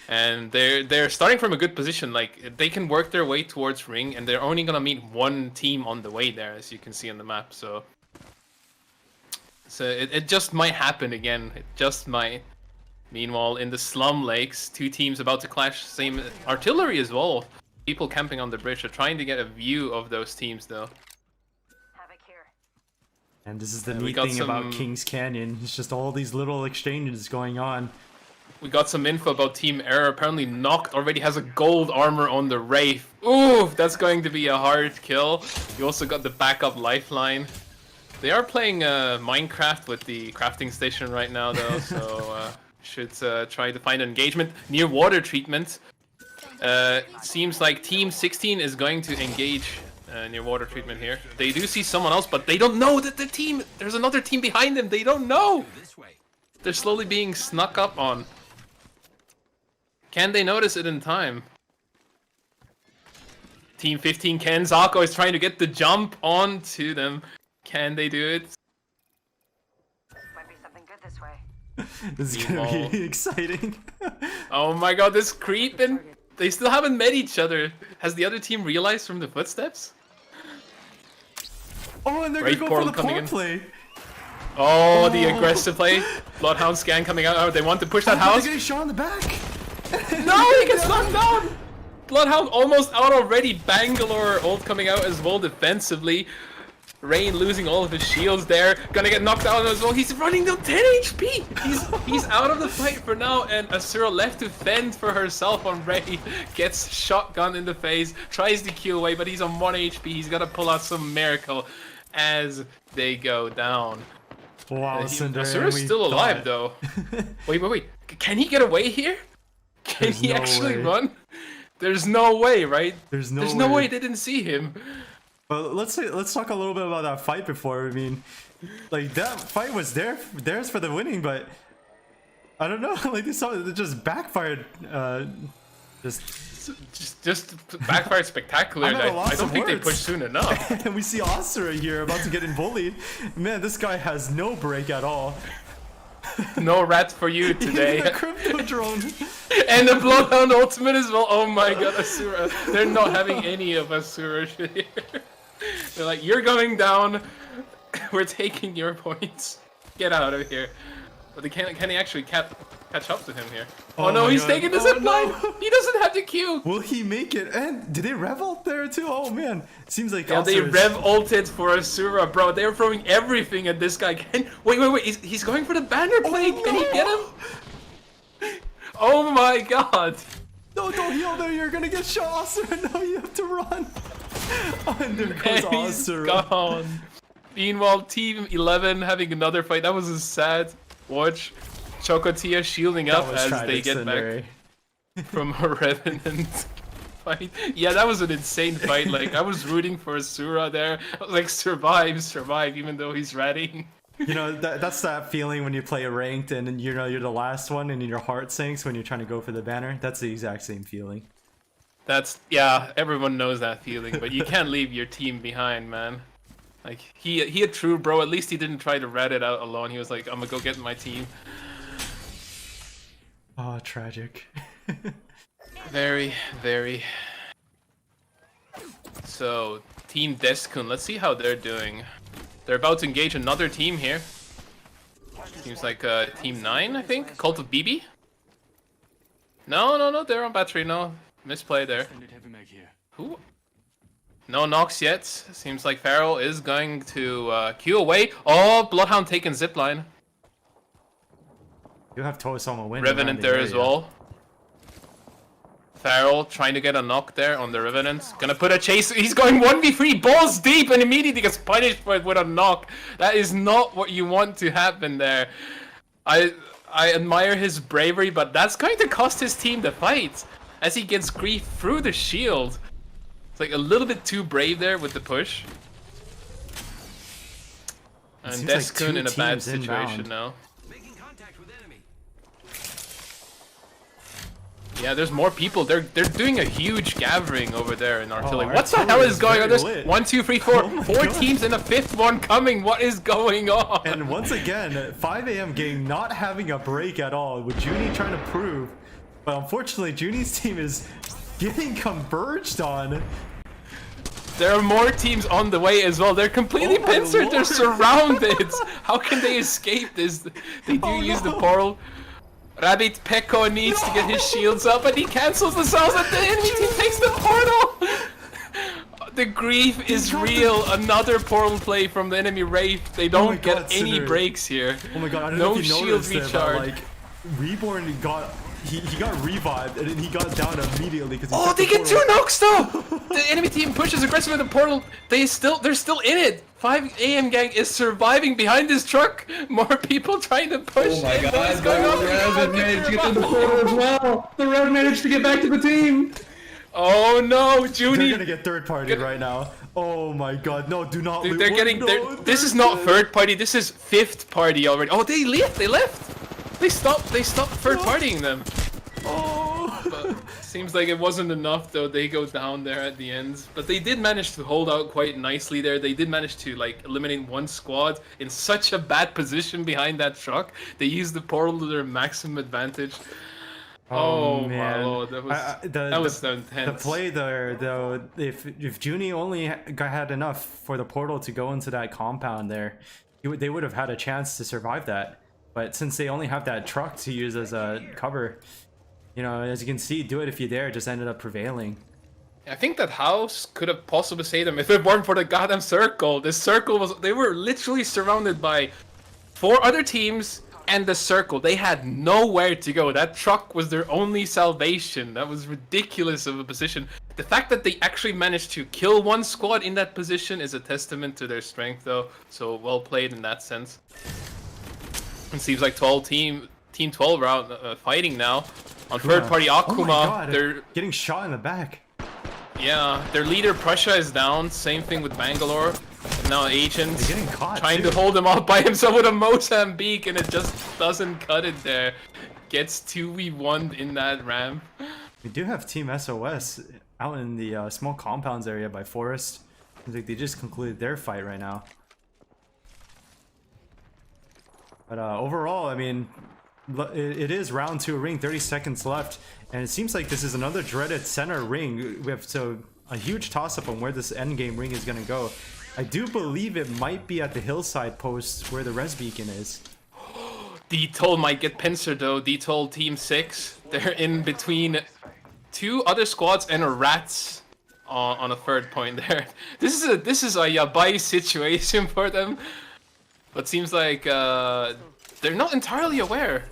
And they're starting from a good position. Like, they can work their way towards ring, and they're only gonna meet one team on the way there, as you can see on the map. So it just might happen again. It just might. Meanwhile, in the slum lakes, 2 teams about to clash. Same artillery as well. People camping on the bridge are trying to get a view of those teams, though. And this is the we neat got thing about some- Kings Canyon. It's just all these little exchanges going on. We got some info about Team Error. Apparently, Noct already has a gold armor on the Wraith. Ooh, that's going to be a hard kill. You also got the backup lifeline. They are playing Minecraft with the crafting station right now, though, so should try to find engagement near water treatment. Seems like Team 16 is going to engage near water treatment here. They do see someone else, but they don't know that there's another team behind them. They don't know. They're slowly being snuck up on. Can they notice it in time? Team 15 Kenzoku is trying to get the jump onto them. Can they do it? Might be something good this way. This is gonna be exciting. Oh my god, this creep, and they still haven't met each other. Has the other team realized from the footsteps? Oh, and they're Great gonna go for portal the coming pawn in. play. Oh, the aggressive play. Bloodhound scan coming out. Oh, they want to push that house. They're getting shot in the back. No, he gets knocked down! Bloodhound almost out already. Bangalore ult coming out as well defensively. Rain losing all of his shields there. Gonna get knocked out as well. He's running down 10 HP! He's out of the fight for now, and Asura left to fend for herself on Ray. Gets shotgun in the face, tries to Q away, but he's on 1 HP. He's gotta pull out some miracle as they go down. Wow, Cinder. Asura's still alive though. Wait. Can he get away here? Can he actually run? There's no way, right? There's no way they didn't see him. Well, let's talk a little bit about that fight before. I mean, like that fight was theirs for the winning, but I don't know. Like it just backfired. Just backfired spectacular. I don't think they pushed soon enough. And we see Asura here about to get bullied. Man, this guy has no break at all. No rat for you today. The crypto drone. And the Bloodhound ultimate as well. Oh my god, Asura. They're not having any of Asura shit here. They're like, you're going down. We're taking your points. Get out of here. But they can he actually catch up to him here? Oh no, he's taking the zip line. No. He doesn't have the Q. Will he make it? And did they rev ult there too? Oh man, seems like Yeah, they rev ulted for Asura, bro. They're throwing everything at this guy. Wait. He's going for the banner plate. Can he get him? Oh my god. No, don't heal there. You're gonna get shot, Asura. No, you have to run. Oh, and there goes And he's Asura. gone. Meanwhile, Team 11 having another fight. That was a sad watch. Chocotia shielding up as they get back from a Revenant fight. Yeah, that was an insane fight. Like, I was rooting for Asura there. I was like, survive, even though he's ratting. You know, that's that feeling when you play a ranked and you know you're the last one and your heart sinks when you're trying to go for the banner. That's the exact same feeling. Yeah, everyone knows that feeling, but you can't leave your team behind, man. Like, he a true bro. At least he didn't try to rat it out alone. He was like, I'm gonna go get my team. Oh, tragic. Very, very. So, Team Deskun, let's see how they're doing. They're about to engage another team here. Seems like Team 9, I think? Cult of BB? No, they're on battery, no. Misplay there. Who? No knocks yet. Seems like Pharaoh is going to Q away. Oh, Bloodhound taking zipline. You have Tosoma win. Revenant there as well. Farrell trying to get a knock there on the Revenant. Gonna put a chase. He's going 1v3, balls deep, and immediately gets punished for it with a knock. That is not what you want to happen there. I admire his bravery, but that's going to cost his team the fight as he gets grief through the shield. It's like a little bit too brave there with the push. And Deskun like in a bad situation now. Yeah, there's more people. They're doing a huge gathering over there in artillery. What the hell is going on? There's 1, 2, 3, 4, four teams and a fifth one coming. What is going on? And once again, 5 AM game not having a break at all with Junie trying to prove. But unfortunately, Junie's team is getting converged on. There are more teams on the way as well. They're completely pincered. They're surrounded. How can they escape this? They do use the portal. Rabbit Pekko needs to get his shields up, and he cancels the cells, and the enemy team takes the portal! The grief is real. Another portal play from the enemy Wraith. They Oh my don't get God, any Cinder. breaks here. Oh my god, I don't No know if you shield noticed it, but recharge. like Reborn got he got revived and then he got down immediately because Oh, they get 2 knocks though! The enemy team pushes aggressive in the portal. They're still in it. 5 AM gang is surviving behind this truck. More people trying to push. Oh my in. god, What is going on? the Rev managed to get through the portal as well. The Rev managed to get back to the team. Oh no, They're Junie. gonna get third party right now. Oh my god, no, do not Dude, leave. they're getting. This is not third party. This is 5th party already. Oh, they left. They left. They stopped third partying them. Oh. But seems like it wasn't enough though. They go down there at the end. But they did manage to hold out quite nicely there. They did manage to like eliminate one squad in such a bad position behind that truck. They used the portal to their maximum advantage. Oh my man. lord, that was so intense. The play there, though, if Junie only had enough for the portal to go into that compound there, they would have had a chance to survive that. But since they only have that truck to use as a cover, you know, as you can see, do it if you dare just ended up prevailing. I think that house could have possibly saved them if it weren't for the goddamn circle. This circle they were literally surrounded by 4 other teams and the circle. They had nowhere to go. That truck was their only salvation. That was ridiculous of a position. The fact that they actually managed to kill one squad in that position is a testament to their strength though. So well played in that sense. It seems like Team 12 are out fighting now. On third party Akuma, oh my god, they're getting shot in the back. yeah, their leader Prussia is down. Same thing with Bangalore. Now Agent They're getting caught, trying too. to hold him up by himself with a Mozambique, and it just doesn't cut it there. Gets 2v1'd in that ramp. We do have Team SOS out in the small compounds area by Forest. Seems like they just concluded their fight right now. But overall, I mean, it is round 2 ring, 30 seconds left, and it seems like this is another dreaded center ring. We have a huge toss-up on where this endgame ring is going to go. I do believe it might be at the hillside post where the res beacon is. D-Toll might get pincered though. D-Toll Team 6. They're in between 2 other squads and a rats on a third point there. This is a yabai situation for them. But seems like they're not entirely aware.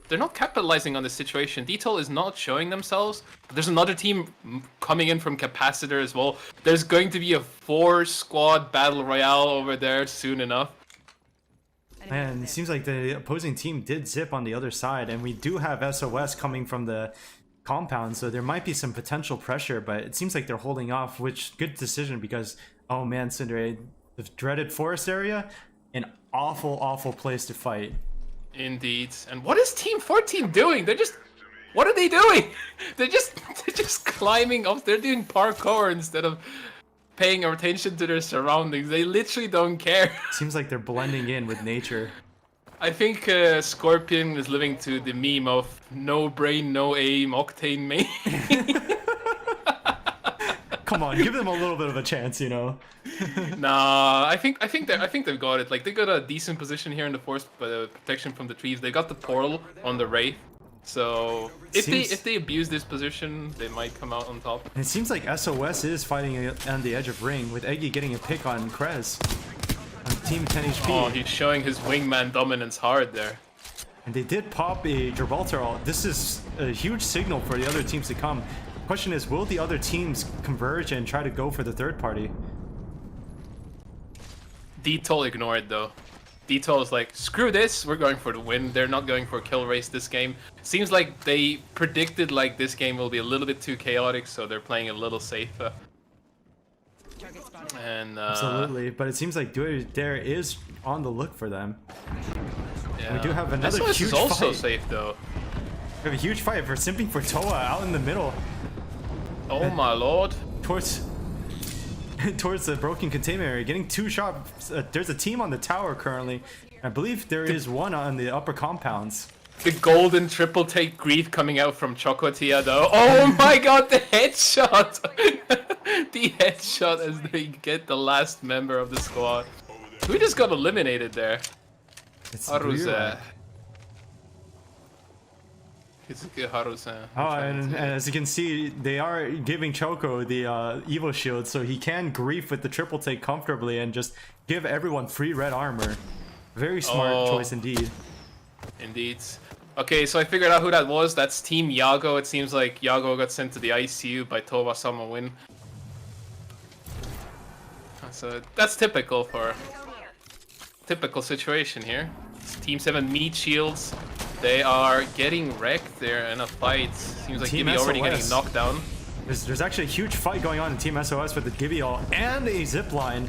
They're not capitalizing on the situation. D-Toll is not showing themselves. But there's another team coming in from Capacitor as well. There's going to be a 4-squad battle royale over there soon enough. Man, it seems like the opposing team did zip on the other side, and we do have SOS coming from the compound, so there might be some potential pressure, but it seems like they're holding off, which good decision because, oh man, Cinder, the dreaded forest area, an awful place to fight. Indeed. And what is Team 14 doing? What are they doing? They're just climbing up. They're doing parkour instead of paying attention to their surroundings. They literally don't care. Seems like they're blending in with nature. I think Scorpion is living to the meme of no brain, no aim, Octane main. Come on, give them a little bit of a chance, you know. Nah, I think they've got it. Like they got a decent position here in the forest protection from the trees. They got the portal on the Wraith. So if they abuse this position, they might come out on top. It seems like SOS is fighting on the edge of ring, with Eggy getting a pick on Krez on Team 10 HP. Oh, he's showing his wingman dominance hard there. And they did pop a Gibraltar ult. This is a huge signal for the other teams to come. Question is, will the other teams converge and try to go for the third party? D-Toll ignored though. D-Toll is like, screw this, we're going for the win. They're not going for a kill race this game. Seems like they predicted like this game will be a little bit too chaotic, so they're playing a little safer. And Absolutely, but it seems like Dare is on the look for them. Yeah. We do have another SOS huge is also fight. safe though. We have a huge fight for simping for Toa out in the middle. Oh my lord. Towards the broken containment area, getting 2 shots. There's a team on the tower currently. I believe there is one on the upper compounds. The golden triple take grief coming out from Chocotia though. Oh my god, the headshot! The headshot as they get the last member of the squad. We just got eliminated there. It's Aruse. weird. Haru-san. Oh, and as you can see, they are giving Choco the Evo Shield, so he can grief with the triple take comfortably and just give everyone free red armor. Very smart choice indeed. Indeed. Okay, so I figured out who that was. That's Team Yago. It seems like Yago got sent to the ICU by Toba-sama Win. So that's typical for typical situation here. It's Team 7 meat shields. They are getting wrecked there in a fight. Seems like Gibby already getting knocked down. There's actually a huge fight going on in Team SOS with the Gibby ult and a zipline.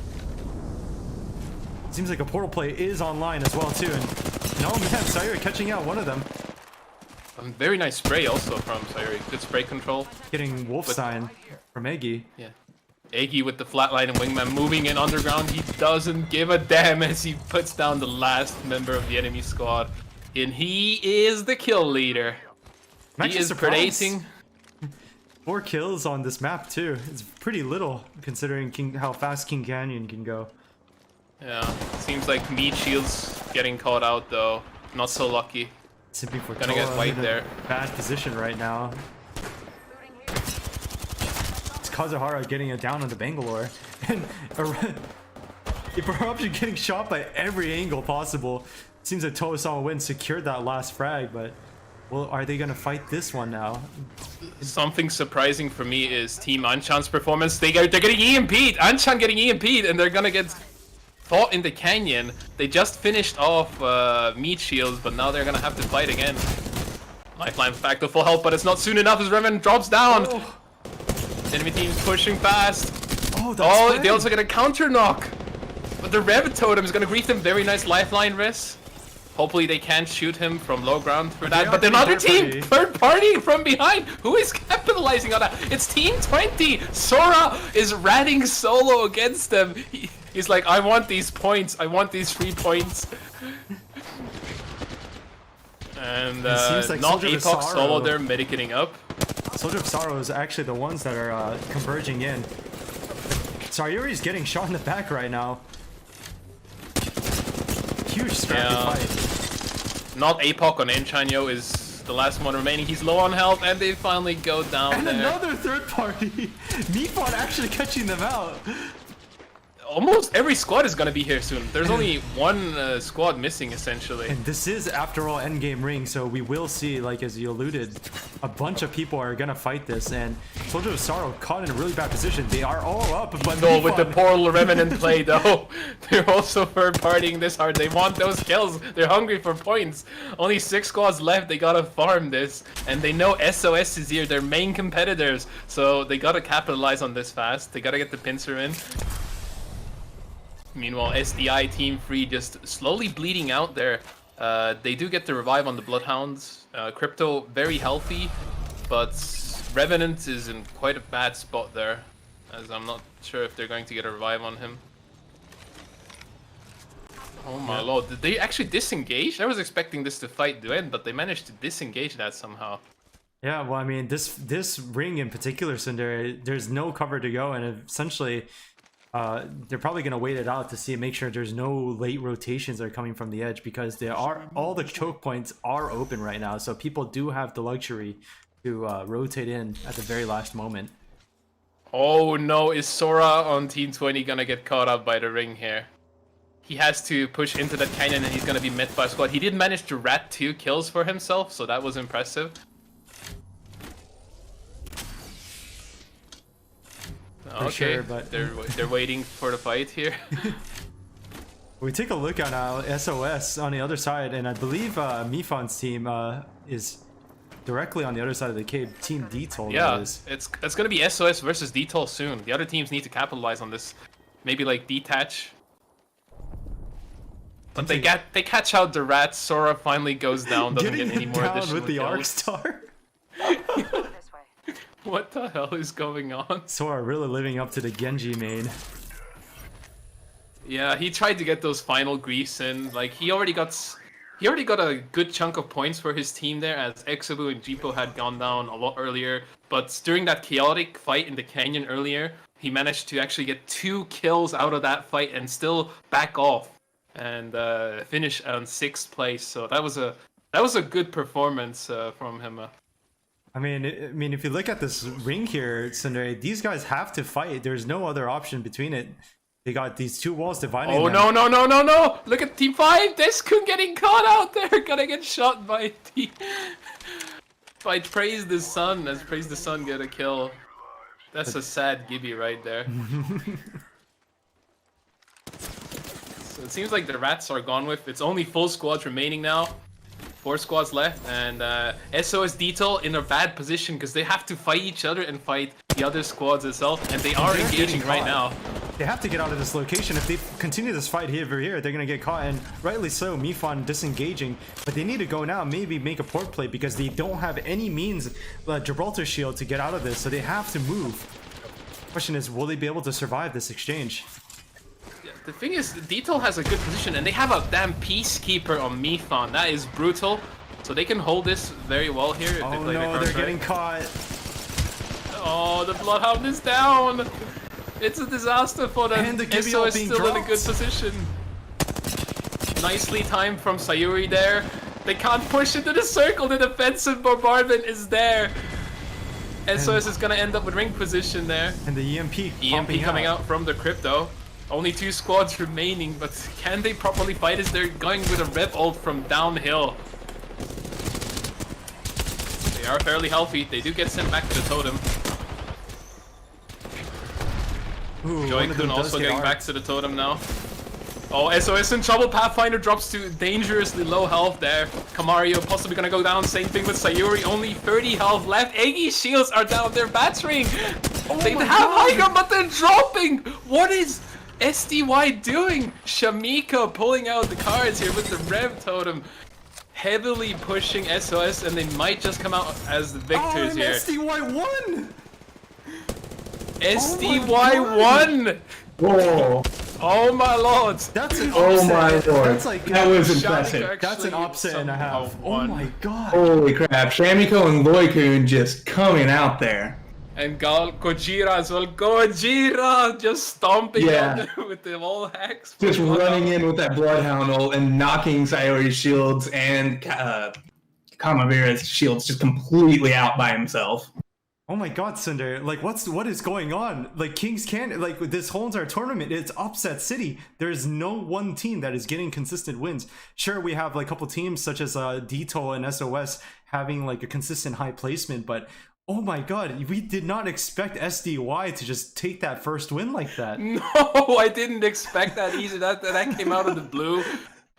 Seems like a portal play is online as well too. And no man, Sayuri catching out one of them. Very nice spray also from Sayuri. Good spray control. Getting wolf sign from Eggy. Yeah. Eggy with the flatline and wingman moving in underground. He doesn't give a damn as he puts down the last member of the enemy squad. And he is the kill leader. He is predating. 4 kills on this map too. It's pretty little considering how fast King Canyon can go. Yeah, seems like Meat Shield's getting caught out though. Not so lucky. Simply for Gonna get white there. Bad position right now. It's Kazuhara getting it down on the Bangalore. And Eruption getting shot by every angle possible. Seems like Toba-sama Win secured that last frag, but well, are they gonna fight this one now? Something surprising for me is Team Anchan's performance. They're getting EMP'd! Anchan getting EMP'd and they're gonna get fought in the canyon. They just finished off Meat Shields, but now they're gonna have to fight again. Lifeline back to full health, but it's not soon enough as Revan drops down. Oh. Enemy team's pushing fast. Oh, they also get a counter knock. But the Revan Totem is gonna grief them. Very nice lifeline risk. Hopefully they can't shoot him from low ground for that. But another team, third party from behind. Who is capitalizing on that? It's Team 20. Sora is ratting solo against them. He's like, I want these points. I want these 3 points. And like not Apox solo there, medicating up. Soldier of Sorrow is actually the ones that are converging in. Sayuri's getting shot in the back right now. Huge scrappy fight. Not Apoc on Enchanyo is the last one remaining. He's low on health and they finally go down and there. And another third party. Nippon actually catching them out. Almost every squad is gonna be here soon. There's only one squad missing essentially. And this is after all endgame ring, so we will see, like as you alluded, a bunch of people are gonna fight this. And Soldier of Sorrow caught in a really bad position. They are all up, but no, with the Portal Remnant in play though, they're also third partying this hard. They want those kills. They're hungry for points. Only 6 squads left. They gotta farm this, and they know SOS is here. Their main competitors, so they gotta capitalize on this fast. They gotta get the pincer in. Meanwhile, SDI Team 3 just slowly bleeding out there. They do get the revive on the Bloodhounds. Crypto very healthy, but Revenant is in quite a bad spot there, as I'm not sure if they're going to get a revive on him. Oh my lord, did they actually disengage? I was expecting this fight to end, but they managed to disengage that somehow. Yeah, well, I mean, this ring in particular, Cinder, there's no cover to go, and essentially they're probably going to wait it out to make sure there's no late rotations that are coming from the edge, because all the choke points are open right now, so people do have the luxury to rotate in at the very last moment. Oh no, is Sora on Team 20 gonna get caught up by the ring here? He has to push into that canyon and he's gonna be met by a squad. He did manage to rat 2 kills for himself, so that was impressive. Okay, sure, but they're waiting for the fight here. We take a look at SOS on the other side, and I believe Mifan's team is directly on the other side of the cave. Team Detoll. Yeah, it's gonna be SOS versus Detoll soon. The other teams need to capitalize on this. Maybe like detach. But they catch out the rats. Sora finally goes down. Doesn't get any more additional with the kills. Arc Star. What the hell is going on? Sora really living up to the Genji main. Yeah, he tried to get those final griefs in. Like he already got a good chunk of points for his team there, as Exabu and Jipo had gone down a lot earlier. But during that chaotic fight in the canyon earlier, he managed to actually get 2 kills out of that fight and still back off and finish on 6th place. So that was a That was a good performance from him. I mean, if you look at this ring here, Sundari, these guys have to fight. There's no other option between it. They got these two walls dividing them. No! Look at Team 5! Deskun getting caught out there! Gonna get shot by by Praise the Sun, as Praise the Sun get a kill. That's a sad Gibby right there. So it seems like the rats are gone with. It's only full squads remaining now. 4 squads left, and SOS Detail in a bad position because they have to fight each other and fight the other squads itself, and they are engaging right now. They have to get out of this location. If they continue this fight here, they're gonna get caught, and rightly so. Mifan disengaging, but they need to go now. Maybe make a port play because they don't have any means, Gibraltar shield, to get out of this. So they have to move. Question is, will they be able to survive this exchange? The thing is, Detail has a good position, and they have a damn Peacekeeper on Mifan. That is brutal. So they can hold this very well here. If Oh they play no, the they're right. getting caught. Oh, the Bloodhound is down. It's a disaster for them. And the Gibby is being still in a dropped. good position. Nicely timed from Sayuri there. They can't push into the circle. The defensive bombardment is there. SOS is gonna end up with ring position there. And the EMP Coming out from the crypto. Only 2 squads remaining, but can they properly fight as they're going with a rev ult from downhill? They are fairly healthy. They do get sent back to the totem. Joy-kun also getting back to the totem now. Oh, SOS in trouble. Pathfinder drops to dangerously low health there. Kamario possibly gonna go down. Same thing with Sayuri. Only 30 health left. Eggy's shields are down. They're battering. They have high ground, but they're dropping. What is SDY doing? Shamika pulling out the cards here with the Rev Totem. Heavily pushing SOS, and they might just come out as the victors here. SDY won! SDY won! Whoa! Oh my lord! That's an Oh upset. my lord! That's like That was Shamika impressive. that's an actually upset and a half. somehow Oh won. my god. Holy crap! Shamiko and Loikun just coming out there. And Gojira as well. Gojira just stomping Yeah. out with the wall hacks. Just running in with that Bloodhound ult and knocking Sayori's shields and Kamavira's shields just completely out by himself. Oh my god, Cinder. Like, what is going on? Like, Kings can't, like, this whole entire tournament, it's upset city. There's no one team that is getting consistent wins. Sure, we have, like, a couple teams such as Dito and SOS having, like, a consistent high placement, but oh my god, we did not expect SDY to just take that first win like that. No, I didn't expect that either. That came out of the blue.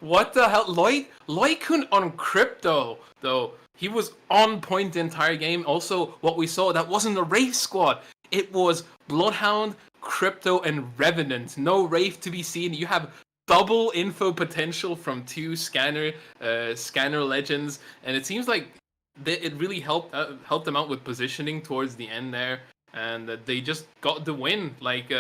What the hell? Loikun on crypto, though. He was on point the entire game. Also, what we saw, that wasn't a Wraith squad. It was Bloodhound, Crypto, and Revenant. No Wraith to be seen. You have double info potential from 2 scanner legends, and it seems like it really helped them out with positioning towards the end there, and they just got the win. Like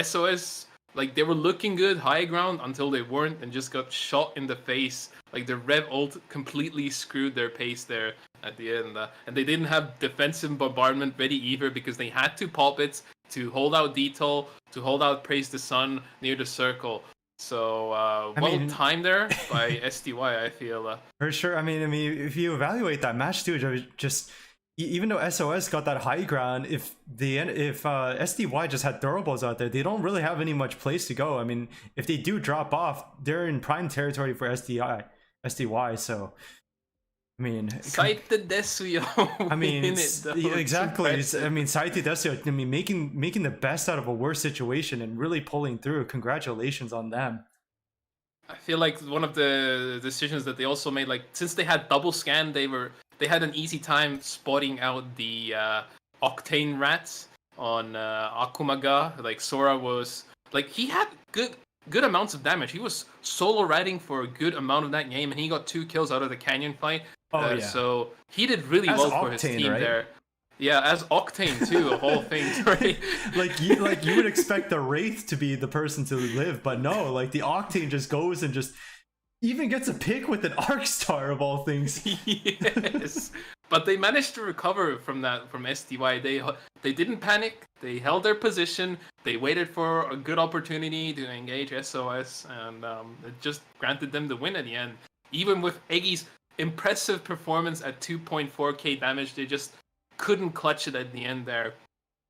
SOS, like they were looking good high ground until they weren't, and just got shot in the face. Like the Rev ult completely screwed their pace there at the end, and they didn't have defensive bombardment ready either because they had to pop it to hold out Detail, to hold out Praise the Sun near the circle. So timed there by SDY, I feel. For sure. I mean, if you evaluate that match too, just even though SOS got that high ground, if SDY just had throwables out there, they don't really have any much place to go. I mean, if they do drop off, they're in prime territory for SDY. So, I mean, Saite Desuyo. I mean, exactly. It's I mean, Saite Desuyo. I mean, making the best out of a worse situation and really pulling through. Congratulations on them. I feel like one of the decisions that they also made, like since they had double scan, they had an easy time spotting out the Octane rats on Akumaga. Like Sora was like he had good amounts of damage. He was solo riding for a good amount of that game, and he got 2 kills out of the Canyon fight. So he did really well for his team, right? There. Yeah, as Octane too, of all things, right? like you would expect the Wraith to be the person to live, but no, like the Octane just goes and just even gets a pick with an Arc Star of all things. Yes, but they managed to recover from that from SDY. They didn't panic. They held their position. They waited for a good opportunity to engage SOS, and it just granted them the win at the end. Even with Eggy's impressive performance at 2.4k damage. They just couldn't clutch it at the end there.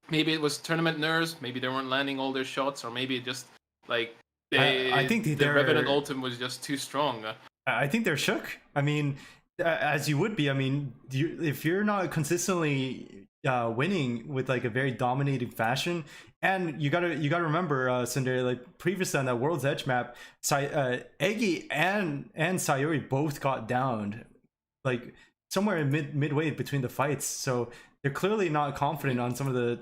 Maybe it was tournament nerves, maybe they weren't landing all their shots, or maybe it just like I think the Revenant Ultim was just too strong. I think they're shook. I mean, as you would be. I mean, if you're not consistently winning with like a very dominating fashion, and you gotta remember, Sundari, like previously on that World's Edge map, Eggy and Sayori both got downed, like somewhere in midway between the fights. So they're clearly not confident on some of the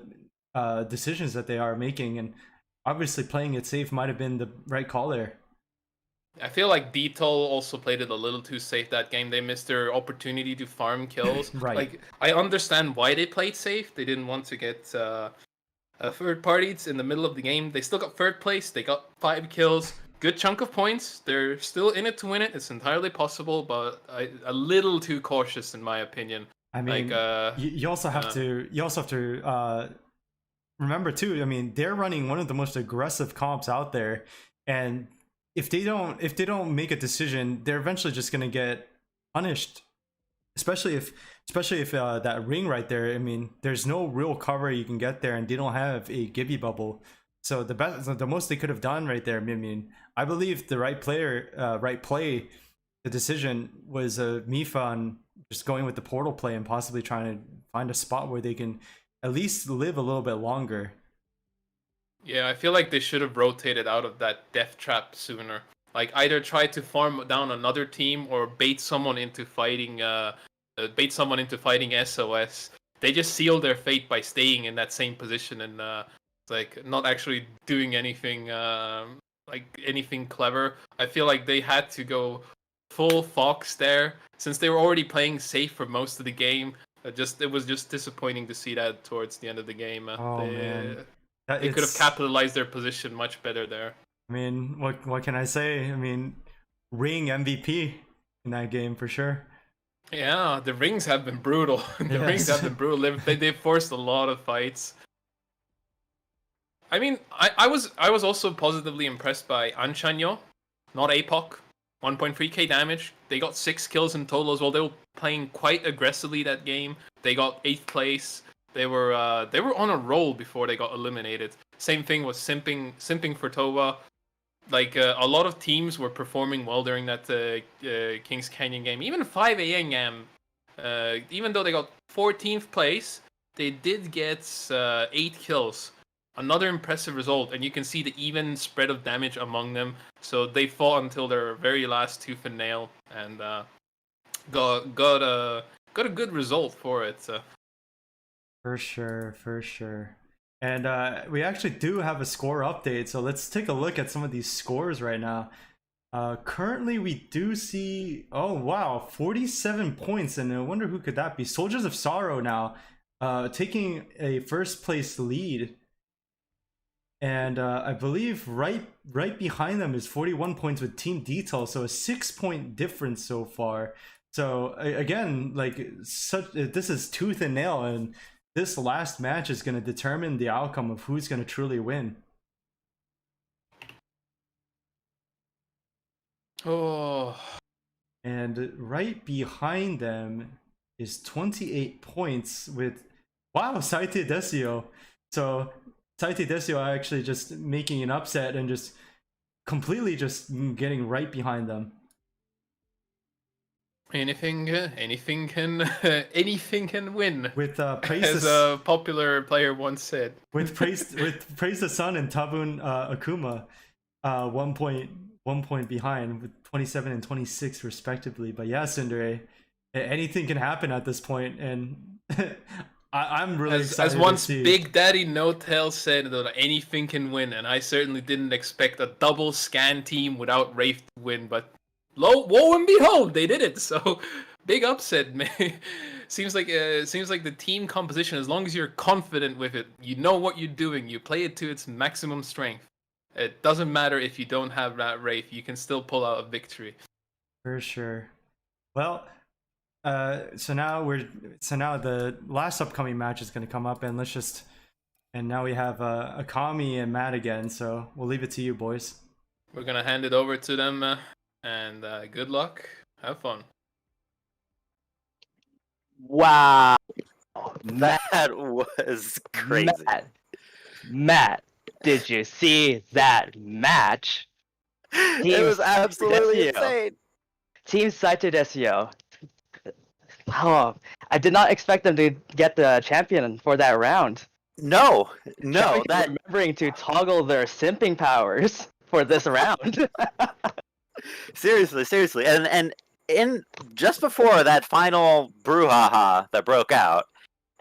decisions that they are making, and obviously playing it safe might have been the right call there. I feel like Detoll also played it a little too safe that game. They missed their opportunity to farm kills. Right. Like, I understand why they played safe. They didn't want to get third parties in the middle of the game. They still got third place. They got 5 kills. Good chunk of points. They're still in it to win it. It's entirely possible, but a little too cautious in my opinion. I mean, like, you also have to remember too. I mean, they're running one of the most aggressive comps out there, and if they don't make a decision, they're eventually just gonna get punished. Especially if that ring right there. I mean, there's no real cover you can get there, and they don't have a Gibby bubble. So the most they could have done right there. I mean, I believe the right play, the decision was Mifa on just going with the portal play and possibly trying to find a spot where they can at least live a little bit longer. Yeah, I feel like they should have rotated out of that death trap sooner. Like, either try to farm down another team or bait someone into fighting SOS. They just sealed their fate by staying in that same position and like not actually doing anything like anything clever. I feel like they had to go full Fox there since they were already playing safe for most of the game. It was just disappointing to see that towards the end of the game. Man. They could have capitalized their position much better there. I mean, what can I say? I mean, Ring MVP in that game for sure. Yeah, the rings have been brutal. Rings have been brutal. They forced a lot of fights. I mean, I was also positively impressed by Anchanyo, not APOC. 1.3k damage. They got 6 kills in total as well. They were playing quite aggressively that game. They got 8th place. They were on a roll before they got eliminated. Same thing was simping for Tova. Like a lot of teams were performing well during that Kings Canyon game. Even 5am, even though they got 14th place, they did get 8 kills. Another impressive result, and you can see the even spread of damage among them. So they fought until their very last tooth and nail, and got a good result for it. For sure. And we actually do have a score update, so let's take a look at some of these scores right now. Currently, we do see, oh wow, 47 points, and I wonder who could that be? Soldiers of Sorrow now taking a first place lead. And I believe right behind them is 41 points with Team Detail, so a 6-point difference so far. So again, like this is tooth and nail, and this last match is going to determine the outcome of who's going to truly win. Oh. And right behind them is 28 points with, wow, Saite Desio. So Saite Desio actually just making an upset and just completely just getting right behind them. Anything can win. With praise, as a popular player once said. With praise the Sun and Tabun Akuma, 1 point behind with 27 and 26 respectively. But yeah, Sundere, anything can happen at this point, and I'm really excited. As once to see. Big Daddy No Tail said that anything can win, and I certainly didn't expect a double scan team without Wraith to win, but woe and behold, they did it. So big upset, man. Seems like the team composition, as long as you're confident with it, you know what you're doing, you play it to its maximum strength. It doesn't matter if you don't have that Wraith, you can still pull out a victory. For sure. Well, so now the last upcoming match is going to come up, and now we have Akami and Matt again. So we'll leave it to you, boys. We're gonna hand it over to them, and good luck. Have fun. Wow. That was crazy. Matt, did you see that match? It was absolutely Desio. insane. Team Saito Desio. Oh, I did not expect them to get the champion for that round. No, Shout out to remembering to toggle their simping powers for this round. seriously, and in just before that final brouhaha that broke out,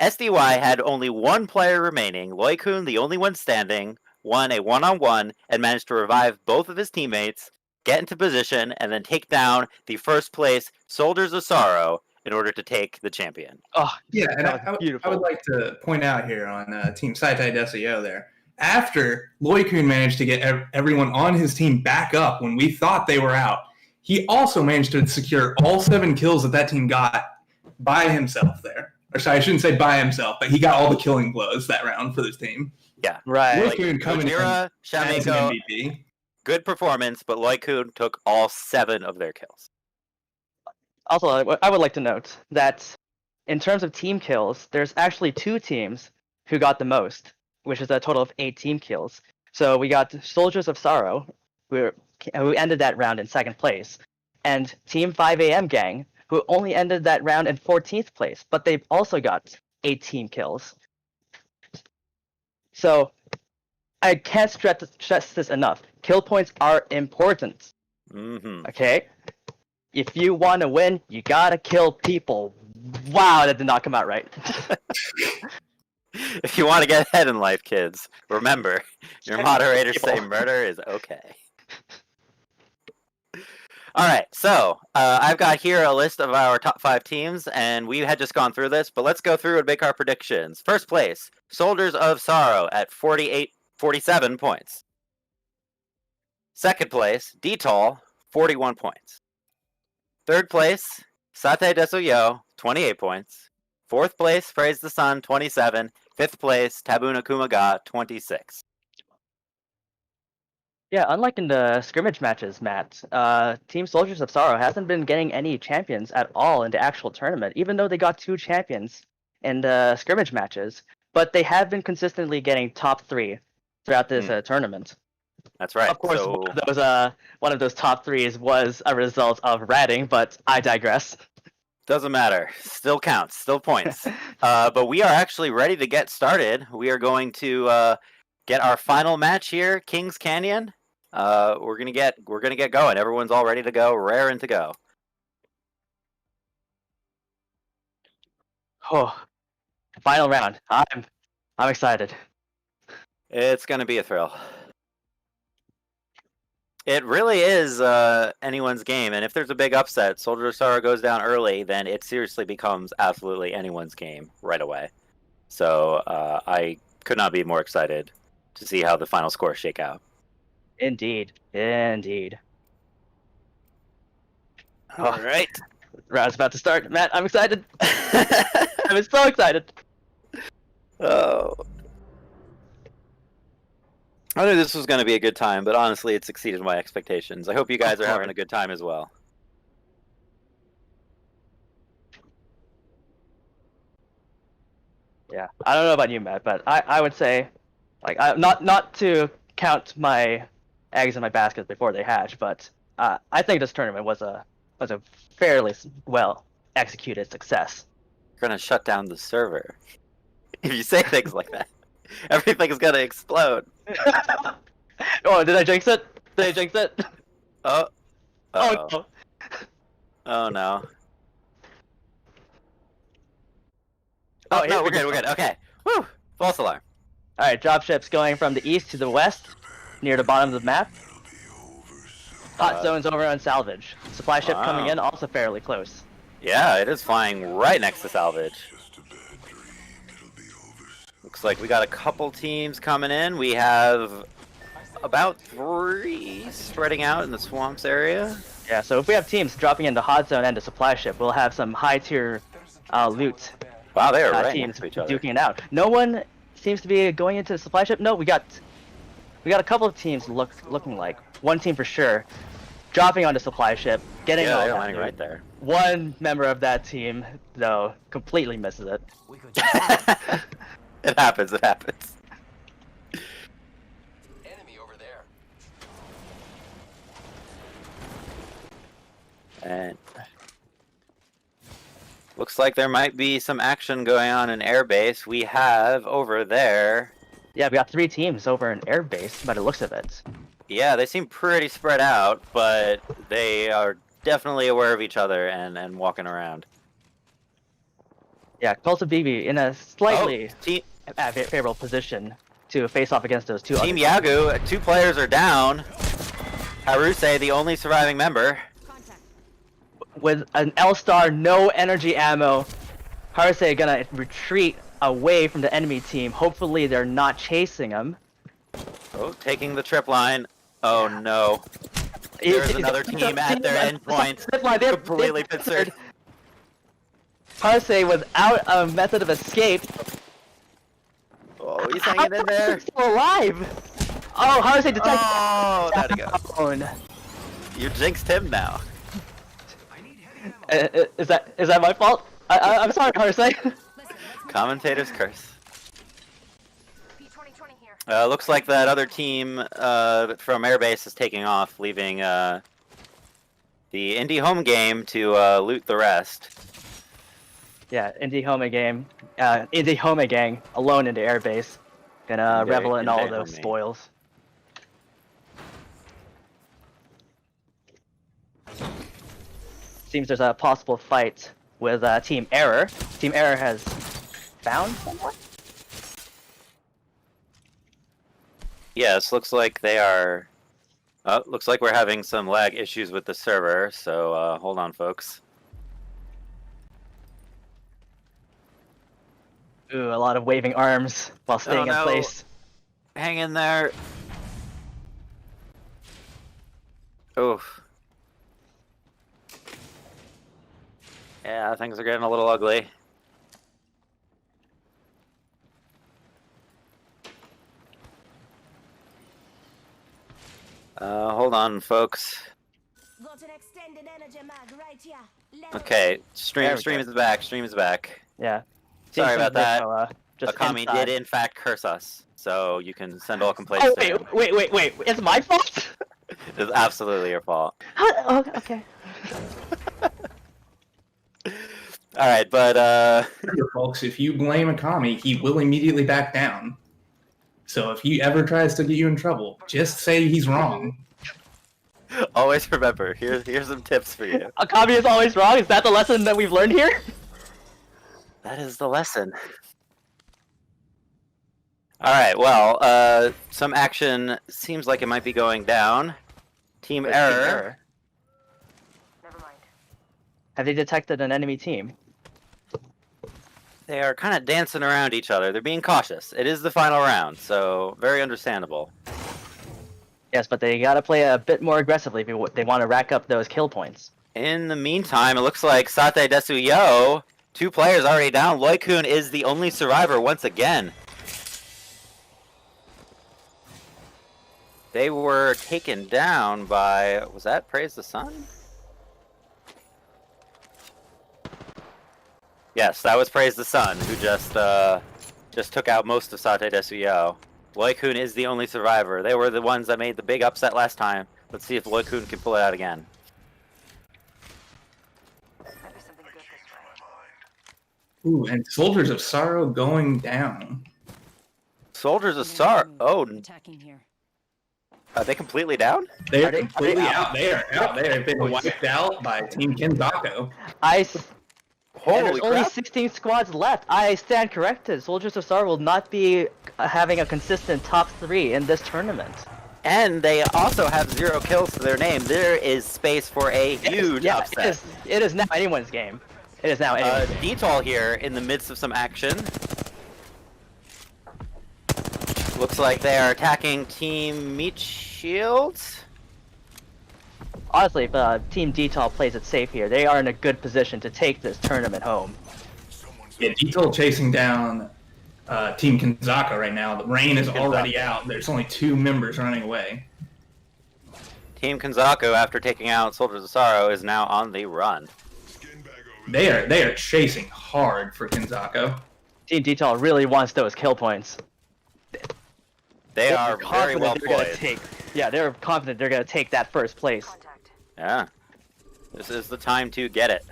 SDY had only one player remaining. Loikun, the only one standing, won a one-on-one and managed to revive both of his teammates, get into position, and then take down the first place Soldiers of Sorrow in order to take the champion. Oh, Yeah, and beautiful. I would like to point out here on Team Saitai Desio there, after Loikun managed to get everyone on his team back up when we thought they were out, he also managed to secure all 7 kills that team got by himself there. Or sorry, I shouldn't say by himself, but he got all the killing blows that round for this team. Yeah. Right. Loikun coming in Gojira, as an Shamiko, MVP. good performance, but Loikun took all 7 of their kills. Also, I would like to note that in terms of team kills, there's actually 2 teams who got the most, which is a total of 8 team kills. So we got Soldiers of Sorrow, who ended that round in 2nd place, and Team 5am Gang, who only ended that round in 14th place, but they've also got 8 team kills. So I can't stress this enough. Kill points are important. Mm-hmm. Okay? If you want to win, you gotta kill people. Wow, that did not come out right. If you want to get ahead in life, kids, remember, your moderators say murder is okay. All right, so I've got here a list of our top 5 teams, and we had just gone through this, but let's go through and make our predictions. First place, Soldiers of Sorrow at 47 points. Second place, Detol, 41 points. Third place, Sate Desuyo, 28 points. Fourth place, Praise the Sun, 27. Fifth place, Tabuna Kumaga, 26. Yeah, unlike in the scrimmage matches, Matt, Team Soldiers of Sorrow hasn't been getting any champions at all in the actual tournament, even though they got 2 champions in the scrimmage matches. But they have been consistently getting top 3 throughout this tournament. That's right. Of course, so... one of those top 3s was a result of ratting, but I digress. Doesn't matter. Still counts. Still points. But we are actually ready to get started. We are going to get our final match here, Kings Canyon. We're gonna get going. Everyone's all ready to go, raring to go. Oh, final round. I'm excited. It's gonna be a thrill. It really is anyone's game, and if there's a big upset, Soldier of Sorrow goes down early, then it seriously becomes absolutely anyone's game right away. So I could not be more excited to see how the final scores shake out. Indeed. All right. Round's about to start. Matt, I'm excited. I'm so excited. Oh. I knew this was going to be a good time, but honestly, it's exceeded my expectations. I hope you guys are having a good time as well. Yeah, I don't know about you, Matt, but I would say, like, not to count my eggs in my basket before they hatch, but I think this tournament was a fairly well executed success. You're going to shut down the server if you say things like that. Everything's going to explode. Oh, did I jinx it? Oh. Oh no. Oh no. Oh no, we're good. Okay. Woo! False alarm. All right, dropships going from the east to the west, near the bottom of the map. Hot zone's over on salvage. Supply ship coming in, also fairly close. Yeah, it is flying right next to salvage. Looks like we got a couple teams coming in. We have about 3 spreading out in the swamps area. Yeah, so if we have teams dropping into hot zone and the supply ship, we'll have some high tier loot. Wow, they are right teams next to each other. duking it out. No one seems to be going into the supply ship. No, we got a couple of teams looking like one team for sure dropping onto supply ship, getting yeah, all they're that landing loot. right there. One member of that team, though, completely misses it. We could It happens. It happens. enemy over there. And looks like there might be some action going on in airbase. We have over there. Yeah, we got 3 teams over in airbase by the looks of it. Yeah, they seem pretty spread out, but they are definitely aware of each other and walking around. Yeah, Cult of BB in a slightly Team favorable position to face off against those 2 Team other teams. Yagu, 2 players are down. Haruse, the only surviving member. With an L-Star, no energy ammo, Harsei gonna retreat away from the enemy team. Hopefully they're not chasing him. Oh, taking the trip line. Oh no. There's another team at their endpoint. Completely pincered. Harsei was out of method of escape. Oh, he's hanging in there. He's still alive. Oh, Harsei detected. Oh, there you go. Down. You jinxed him now. Is that my fault? I'm sorry, Harsei. Commentator's curse. P2020 here. Looks like that other team from Airbase is taking off, leaving the indie home game to loot the rest. Yeah, Indie Home gang alone into airbase, gonna revel in all those spoils. Seems there's a possible fight with Team Error. Team Error has found someone? Yes, looks like they are. Oh, looks like we're having some lag issues with the server, so hold on, folks. Ooh, a lot of waving arms while staying in place. Hang in there. Oof. Yeah, things are getting a little ugly. Hold on, folks. Got an extended energy mag right here. Okay, stream is back. Stream is back. Yeah. Sorry about that. Just Akami inside. did in fact curse us, so you can send all complaints. Oh to him. wait! It's my fault. It's absolutely your fault. Oh, okay. All right, but Remember, folks, if you blame Akami, he will immediately back down. So if he ever tries to get you in trouble, just say he's wrong. always remember, here's some tips for you. Akami is always wrong. Is that the lesson that we've learned here? That is the lesson. All right, well, some action seems like it might be going down. Team Error. Never mind. Have they detected an enemy team? They are kind of dancing around each other. They're being cautious. It is the final round, so very understandable. Yes, but they gotta play a bit more aggressively if they want to rack up those kill points. In the meantime, it looks like Sate Desuyo, 2 players already down. Loikun is the only survivor once again. They were taken down by, was that Praise the Sun? Yes, that was Praise the Sun, who just took out most of Sate Desuyo. Loikun is the only survivor. They were the ones that made the big upset last time. Let's see if Loikun can pull it out again. Might be something good this way. Ooh, and Soldiers of Sorrow going down. Soldiers of Sorrow. Oh, Attacking here. are they completely down? They Are are they completely out? out. They are out. They have been wiped out by Team Kenzoku. And Holy there's only crap! 16 squads left. I stand corrected. Soldiers of Sorrow will not be having a consistent top 3 in this tournament. And they also have 0 kills to their name. There is space for a huge upset. It is now anyone's game. It is now anyone's game. Detoll here in the midst of some action. Looks like they are attacking Team Meat Shields. Honestly, if Team Detail plays it safe here, they are in a good position to take this tournament home. Yeah, Detail chasing down Team Kenzoku right now. The rain is already out. There's only 2 members running away. Team Kenzoku, after taking out Soldiers of Sorrow, is now on the run. They are chasing hard for Kenzoku. Team Detail really wants those kill points. They are very confident well they're gonna poised. they're confident they're gonna take that first place. Contact. Yeah. This is the time to get it.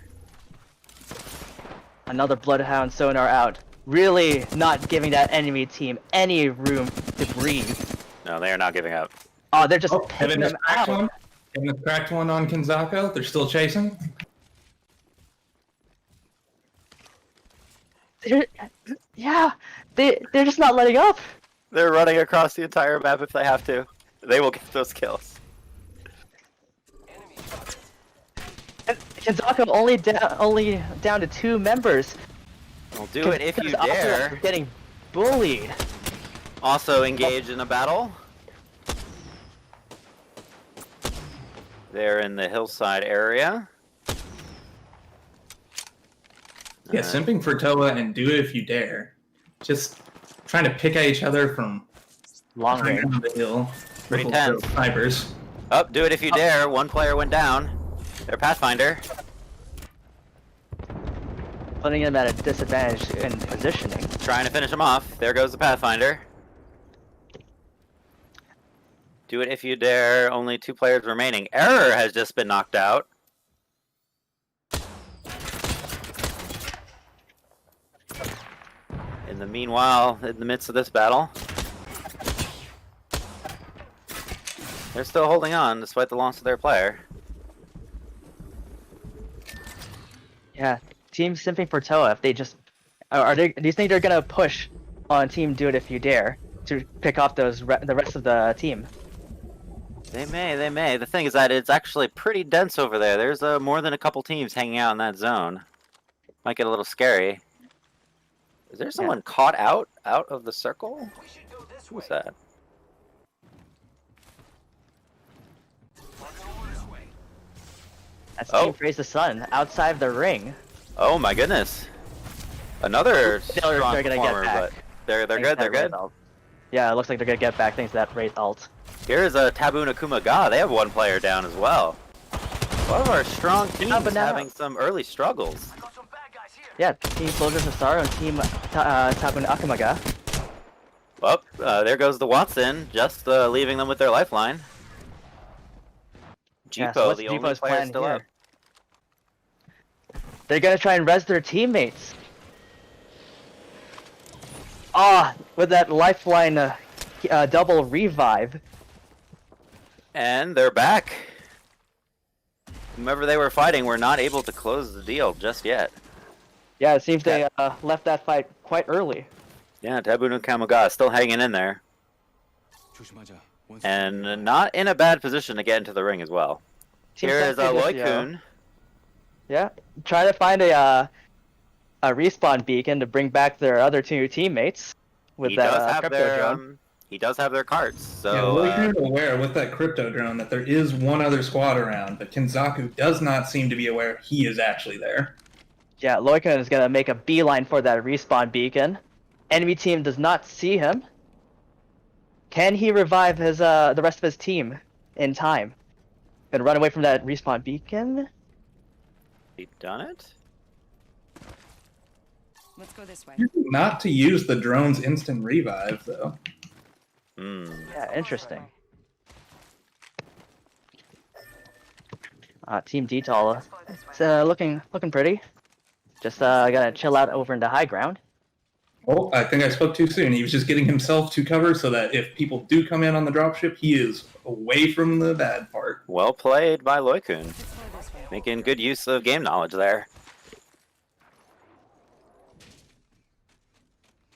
Another Bloodhound sonar out. Really not giving that enemy team any room to breathe. No, they are not giving up. Oh, they're just Kevin picking has them cracked out. one. Kevin has cracked one on Kenzoku. They're still chasing. Yeah, they're just not letting up. They're running across the entire map if they have to. They will get those kills. And Kenzoku only down to 2 members. Well, do it if you Kenzoku dare. Getting bullied. Also engage in a battle. They're in the hillside area. Yeah, simping for Toa and do it if you dare. Just trying to pick at each other from Long range. around the hill. Pretty With tense. little snipers. Oh, do it if you dare. One player went down. Their Pathfinder. Putting him at a disadvantage in positioning. Trying to finish him off. There goes the Pathfinder. Do it if you dare. Only 2 players remaining. Error has just been knocked out. In the meanwhile, in the midst of this battle, they're still holding on despite the loss of their player. Yeah, Team simping for Toa. If they just are they? Do you think they're gonna push on Team Do It If You Dare to pick off the rest of the team? They may, they may. The thing is that it's actually pretty dense over there. There's more than a couple teams hanging out in that zone. Might get a little scary. Is there someone caught out of the circle? Who's that? That's Oh. Team Praise the Sun outside of the ring. Oh my goodness! Another strong They're gonna performer, get back. but they're Thanks good. to They're that Wraith good. ult. Yeah, it looks like they're gonna get back thanks to that Wraith ult. Here's a Tabuna Kumaga. They have 1 player down as well. A lot of our strong teams but now- having some early struggles. Got some bad guys here. Yeah, Team Soldiers of Sorrow and Team Tabun Akumaga. Well, there goes the Watson, just leaving them with their lifeline. Yeah, Jipo, so what's the only Jipo's player plan still here? up. They're gonna try and res their teammates. Ah, with that lifeline double revive. And they're back. Whomever they were fighting were not able to close the deal just yet. Yeah, it seems they left that fight quite early. Yeah, Tabuna Kamaga still hanging in there. And not in a bad position to get into the ring as well. Team Here is Sensei just, Loikun. Yeah, try to find a respawn beacon to bring back their other 2 teammates with He that does have crypto their drone. he does have their carts. Yeah, So Loikun aware with that crypto drone that there is one other squad around, but Kenzoku does not seem to be aware he is actually there. Yeah, Loikun is gonna make a beeline for that respawn beacon. Enemy team does not see him. Can he revive his the rest of his team in time? Gonna run away from that respawn beacon. he done it? Let's go this way. Not to use the drone's instant revive, though. Hmm. Yeah, interesting. Team Detail, it's looking pretty. Just gotta chill out over in the high ground. Oh, I think I spoke too soon. He was just getting himself to cover so that if people do come in on the dropship, he is away from the bad part. Well played by Loikun. Let's go this way. Making good use of game knowledge there.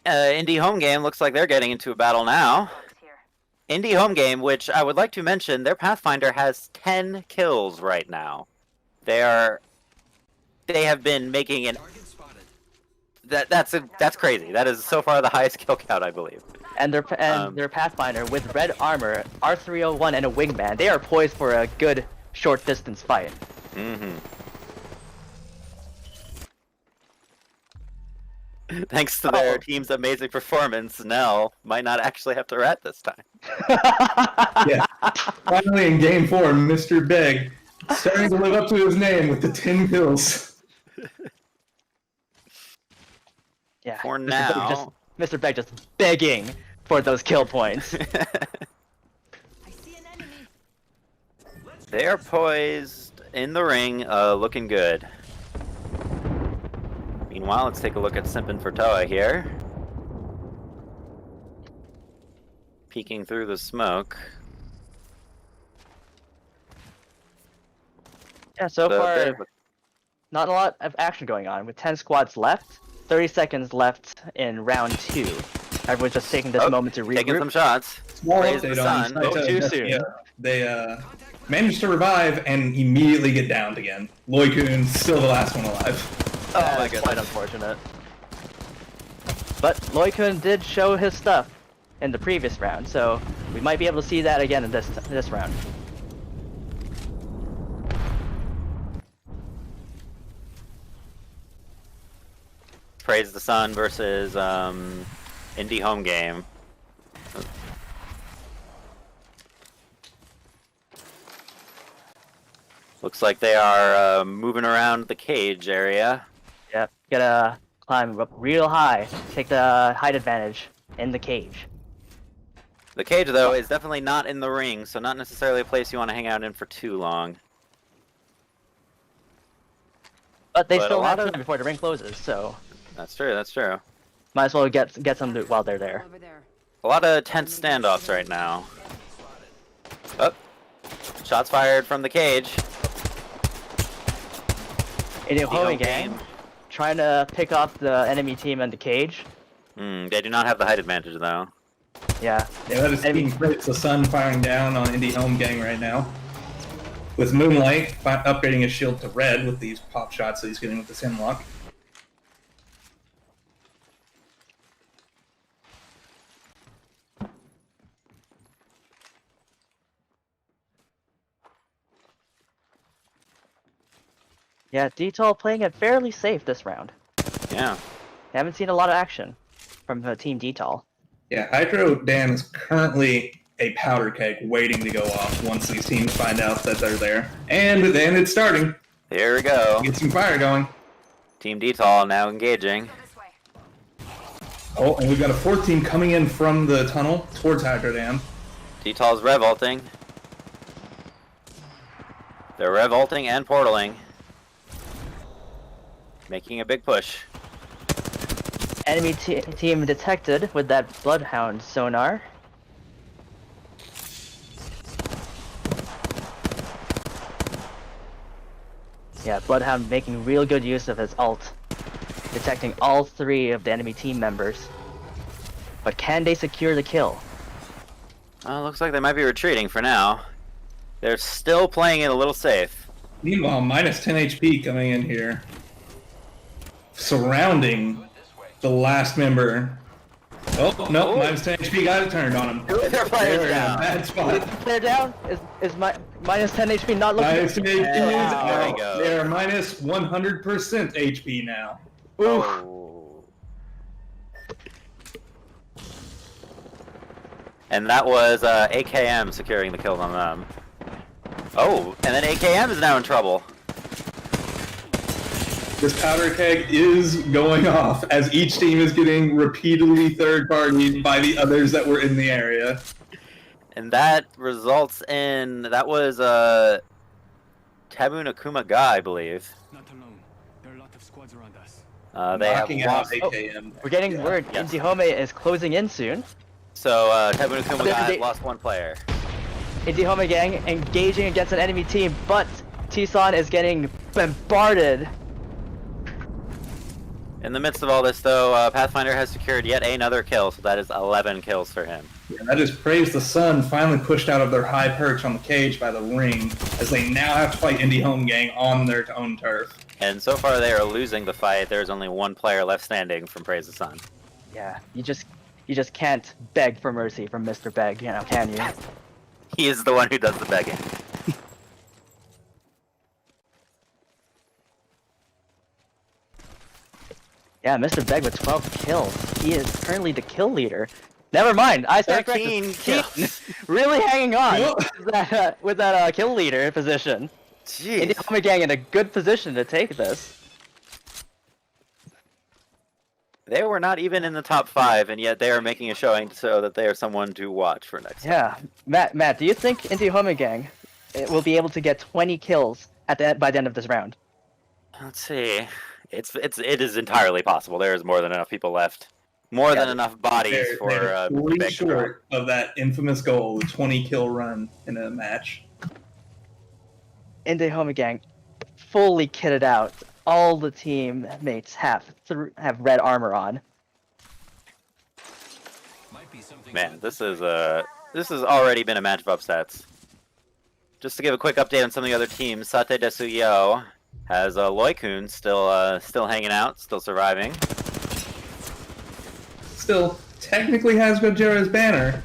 Indie Home Game looks like they're getting into a battle now. Here. Indie Home Game, which I would like to mention, their Pathfinder has 10 kills right now. They have been making an that's crazy. That is so far the highest kill count, I believe. And their Pathfinder with red armor, R301, and a wingman. They are poised for a good short distance fight. Mm-hmm. Thanks to their team's amazing performance, Nell might not actually have to rat this time. Yeah. Finally, in game 4, Mr. Big starting to live up to his name with the 10 kills. Yeah. For Mr. now. Mr. Begg just begging for those kill points. I see an enemy. They are poised in the ring, looking good. Meanwhile, let's take a look at Simpin for Toa here. Peeking through the smoke. Yeah, so So a far, bit of a- not a lot of action going on. With 10 squads left, 30 seconds left in round 2. Everyone's just taking this moment to taking some regroup. shots. Small Praise the update sun. on Spoke too soon. Yeah, they managed to revive and immediately get downed again. Loy-kun still the last one alive. Oh my That's quite goodness. unfortunate. But Loy-kun did show his stuff in the previous round, so we might be able to see that again in this round. Praise the Sun versus Indie Home Game. Looks like they are moving around the cage area. Yep, gotta climb up real high, take the height advantage in the cage. The cage, though, is definitely not in the ring, so not necessarily a place you want to hang out in for too long. But they But a still have lot of- time before the ring closes, so That's true, that's true. might as well get some loot while they're there. Over there. A lot of tense standoffs right now. Oh, shots fired from the cage. Indie Indie Home Home Gang Game. trying to pick off the enemy team in the cage. They do not have the height advantage, though. Yeah, Yeah, that is being Praise the Sun firing down on Indie Home Gang right now. With Moonlight upgrading his shield to red with these pop shots that he's getting with this Hemlock. yeah, Detail playing it fairly safe this round. Yeah. Haven't seen a lot of action from Team Detail. Yeah, Hydro Dam is currently a powder keg waiting to go off once these teams find out that they're there. And then it's starting. Here we go. Get some fire going. Team Detail now engaging. Go this way. Oh, and we've got a fourth team coming in from the tunnel towards Hydro Dam. Detail's revolting. They're revolting and portaling. Making a big push. Enemy team detected with that Bloodhound sonar. Yeah, Bloodhound making real good use of his ult, detecting all 3 of the enemy team members. But can they secure the kill? Looks like they might be retreating for now. They're still playing it a little safe. Meanwhile, minus 10 HP coming in here. Surrounding the last member. Oh, no, minus 10 HP got it turned on him. Their players They're in a down. bad spot. Player down? Is minus 10 HP not looking Minus 10 HP is There we out. go. They are minus 100% HP now. Oof. Oh. And that was AKM securing the kills on them. Oh, and then AKM is now in trouble. This powder keg is going off as each team is getting repeatedly third-partied by the others that were in the area. And that results in, that was Tabu Nakuma Ga, I believe. Not alone. There are a lot of squads around us. They have Knocking out lost. AKM. We're getting word Yes. Indie is closing in soon. So Tabu Nakuma Ga They- has lost one player. Indie Home Gang engaging against an enemy team, but T-Son is getting bombarded. In the midst of all this, though, Pathfinder has secured yet another kill, so that is 11 kills for him. Yeah, that is Praise the Sun finally pushed out of their high perch on the cage by the ring, as they now have to fight Indie Home Gang on their own turf. And so far, they are losing the fight. There's only one player left standing from Praise the Sun. Yeah, you just can't beg for mercy from Mr. Beg, you know, can you? He is the one who does the begging. Yeah, Mr. Beg with 12 kills. He is currently the kill leader. Never mind, I stand 13 corrected. kills. Really hanging on Yep. with that kill leader position. Jeez. Indie Home Gang in a good position to take this. They were not even in the top 5, and yet they are making a showing so that they are someone to watch for next time. Yeah, Matt, do you think Indie Home Gang will be able to get 20 kills by the end of this round? Let's see. It is entirely possible. There is more than enough people left. More than enough bodies They're for 3 big short of that infamous goal, the 20 kill run in a match. Indie Home Gang, fully kitted out. All the teammates have red armor on. Man, this has already been a match of upsets. Just to give a quick update on some of the other teams, Sate Desuyo has Loikun still hanging out, still surviving. Still, technically has Gojira's banner.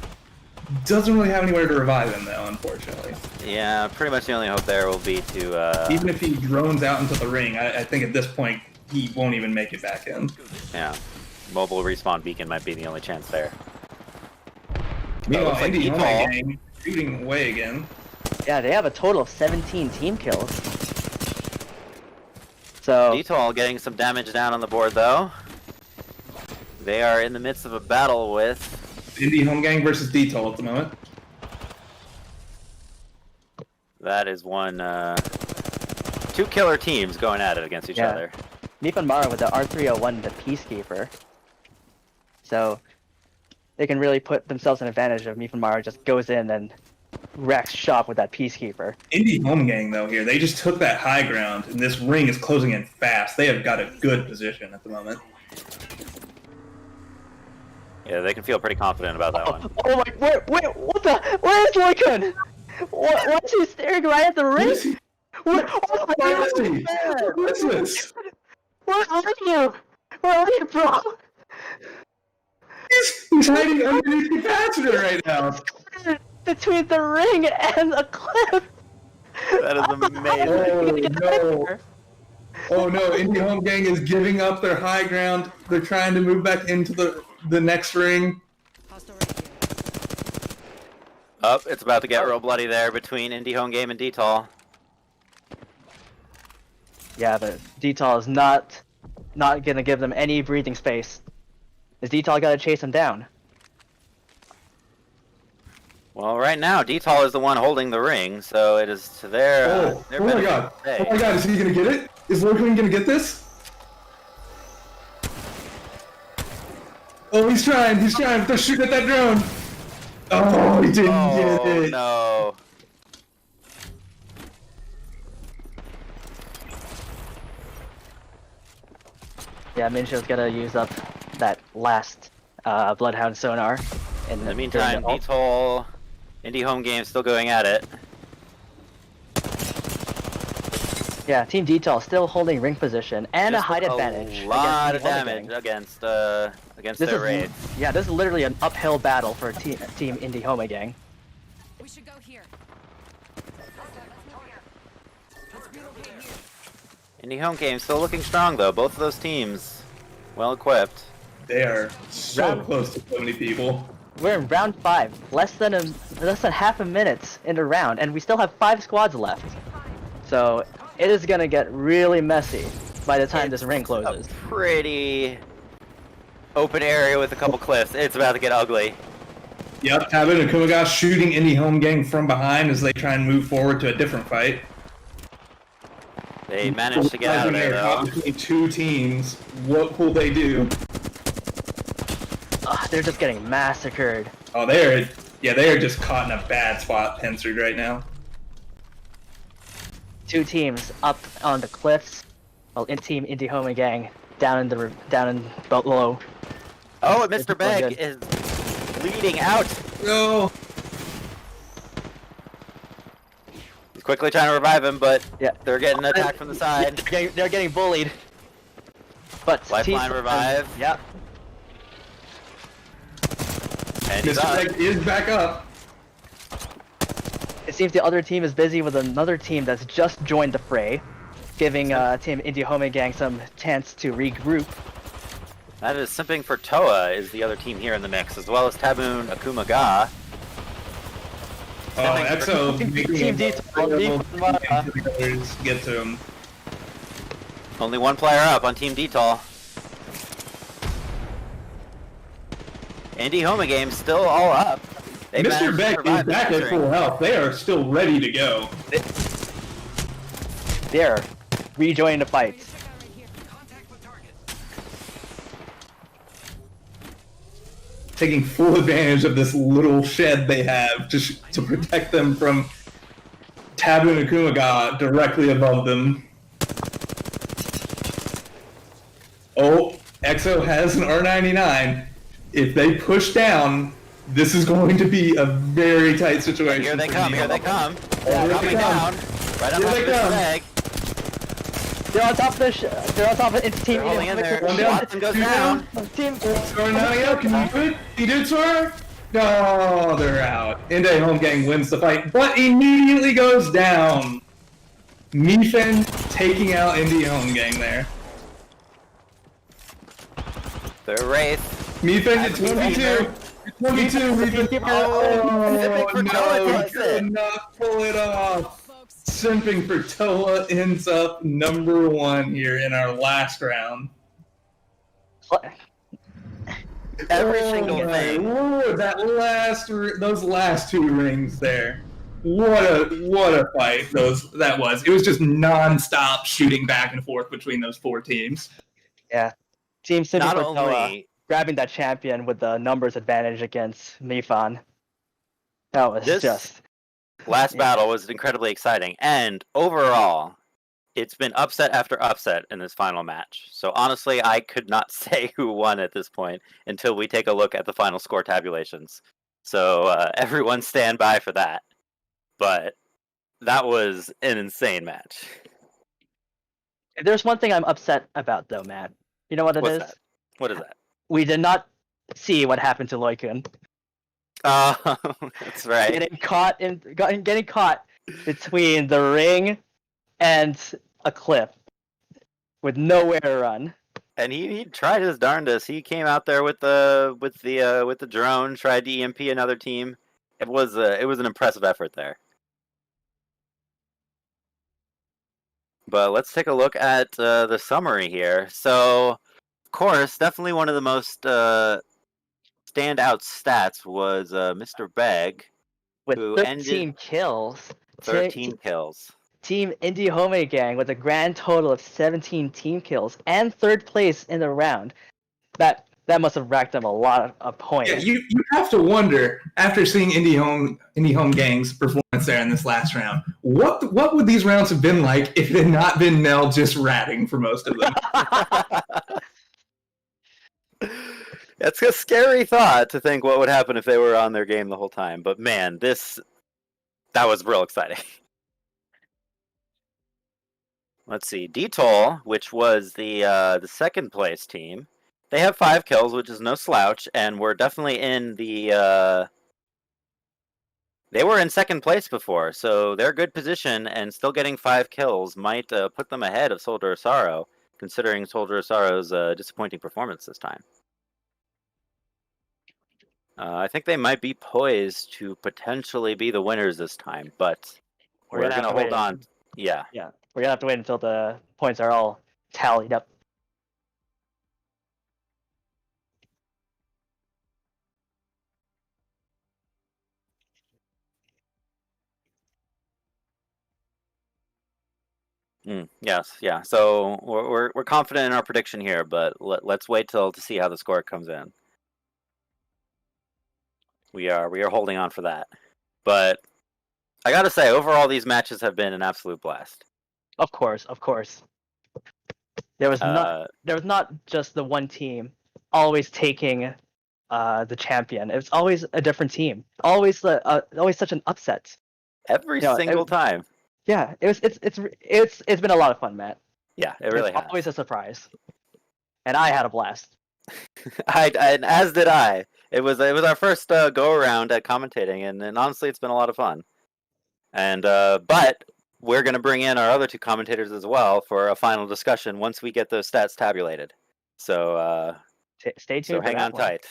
Doesn't really have anywhere to revive him, though, unfortunately. Yeah, pretty much the only hope there will be to... Even if he drones out into the ring, I think at this point, he won't even make it back in. Yeah, mobile respawn beacon might be the only chance there. Meanwhile, looks like Indie Home Default. Gang shooting away again. Yeah, they have a total of 17 team kills. So Detool getting some damage down on the board, though. They are in the midst of a battle with... Indie Home Gang versus Detool at the moment. That is one... 2 killer teams going at it against each other. Nippon Mara with the R301, the Peacekeeper. So they can really put themselves in advantage of Nippon Mara just goes in and wrecks shop with that Peacekeeper. Indie Home Gang, though, here, they just took that high ground, and this ring is closing in fast. They have got a good position at the moment. Yeah, they can feel pretty confident about that one. Oh my, wait, what the, where is Loikun? What's he staring right at the ring? What, oh my God, What is this? where are you? Where are you, bro? He's hiding underneath the capacitor right now. Between the ring and the cliff. That is amazing. Oh no! Oh no! Indie Home Gang is giving up their high ground. They're trying to move back into the next ring. Oh, it's about to get real bloody there between Indie Home Game and Detool. Yeah, but Detool is not gonna give them any breathing space. Is Detool gotta chase him down? Well, right now, Detool is the one holding the ring, so it is to their Oh my god! benefit. Oh my god! Is he gonna get it? Is Loikun gonna get this? Oh, he's trying! He's trying! They're shooting at that drone! Oh, he didn't get it! No. Yeah, Minshow's gotta use up that last Bloodhound sonar. In the meantime, Detool, Indie Home Game still going at it. Yeah, Team Detool still holding ring position and a height advantage. A lot of against damage against This their is raids. yeah, this is literally an uphill battle for Team Indie Home Gang. We should go here. Indie Home Game still looking strong though. Both of those teams well equipped. They are so close to so many people. We're in round 5, less than half a minute in the round, and we still have 5 squads left. So it is gonna get really messy by the time this ring closes. A pretty open area with a couple cliffs. It's about to get ugly. Yep, Tabin and Kumaga shooting Indie Home Gang from behind as they try and move forward to a different fight. They managed to get out of there though. Between 2 teams, what will they do? They're just getting massacred. Oh, they are just caught in a bad spot, Pensard, right now. 2 teams up on the cliffs, while Team Indie Home Gang down in below. Oh, and Mr. It's Beg good. is bleeding out. No. He's quickly trying to revive him, but Yeah. they're getting attacked from the side. They're getting bullied. But Lifeline revive. Yep. And he's Mr. on. Beg is back up. It seems the other team is busy with another team that's just joined the fray, giving Team Indie Home Gang some chance to regroup. That is Simping for Toa is the other team here in the mix, as well as Taboon Akumaga. Oh, EXO making Team it Detool, get to him. Only one player up on Team Detool. Indie Homa Games still all up. They managed Mr. to Beck survive is this back at injury. full health. They are still ready to go. They're rejoining the fight. Contact with target. Taking full advantage of this little shed they have to protect them from Tabu and Akumaga directly above them. Oh, EXO has an R99. If they push down, this is going to be a very tight situation. Here they for come, Indie here they Homa. come. Here they Coming come. down. Right on Here top they of this come. leg. They're on top of the. They're on top of its team. They're holding in there. One down. Watson goes Two down. Team. Sora Nanio, can you do it? You did, Sora? No, they're out. Indie Home Gang wins the fight, but immediately goes down. Mifen taking out Indie Home Gang there. The Wraith. Mifen to 22. 22, Mifen. Oh, for no, Toa he takes could it. not pull it off. Folks. Simping for Toa ends up number 1 here in our last round. Every single my thing. Lord, those last 2 rings there. What a fight that was. It was just non-stop shooting back and forth between those 4 teams. Yeah. Team Super Not Fortoa only grabbing that champion with the numbers advantage against Mifan. That was This- just. last Yeah. battle was incredibly exciting, and overall, it's been upset after upset in this final match. So honestly, I could not say who won at this point until we take a look at the final score tabulations. So everyone stand by for that. But that was an insane match. There's one thing I'm upset about, though, Matt. You know what it is? What's that? What is that? We did not see what happened to Loikun. Oh, that's right. Getting caught between the ring and a cliff with nowhere to run. And he tried his darndest. He came out there with the drone, tried to EMP another team. It was an impressive effort there. But let's take a look at the summary here. So, of course, definitely one of the most standout stats was Mr. Begg, With who 13 kills. 13 kills. Team Indie Home Gang with a grand total of 17 team kills and 3rd place in the round. That must have racked up a lot of points. Yeah, you have to wonder, after seeing Indie Home Gang's performance there in this last round, what would these rounds have been like if it had not been Mel just ratting for most of them? It's a scary thought to think what would happen if they were on their game the whole time. But man, that was real exciting. Let's see, D-Toll, which was the 2nd place team. They have 5 kills, which is no slouch, and we're definitely in the. They were in 2nd place before, so their good position and still getting 5 kills might put them ahead of Soldier of Sorrow, considering Soldier of Sorrow's disappointing performance this time. I think they might be poised to potentially be the winners this time, but we're gonna have gonna to hold wait. on. Yeah. Yeah, we're gonna have to wait until the points are all tallied up. Yes, yeah. So we're confident in our prediction here, but let's wait to see how the score comes in. We are holding on for that, but I gotta say, overall, these matches have been an absolute blast. Of course. There was not just the one team always taking the champion. It was always a different team. Always such an upset. Every Yeah, single time. Yeah, it's been a lot of fun, Matt. Yeah, it really It's has. always a surprise, and I had a blast. And as did I. It was our first go around at commentating, and honestly, it's been a lot of fun. And but we're gonna bring in our other 2 commentators as well for a final discussion once we get those stats tabulated. So Stay tuned. so for hang that on one. tight.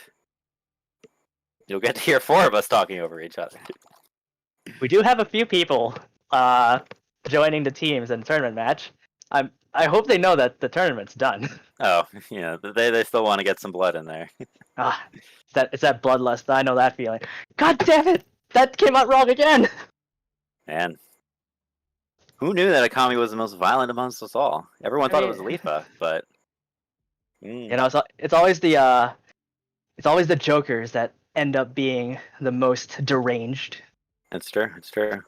You'll get to hear 4 of us talking over each other. We do have a few people joining the teams in the tournament match. I'm I hope they know that the tournament's done. Oh, yeah, they still want to get some blood in there. It's that bloodlust. I know that feeling. God damn it! That came out wrong again. Man, who knew that Akami was the most violent amongst us all? Everyone thought it was Leafa, but you know, it's always the jokers that end up being the most deranged. It's true. It's true.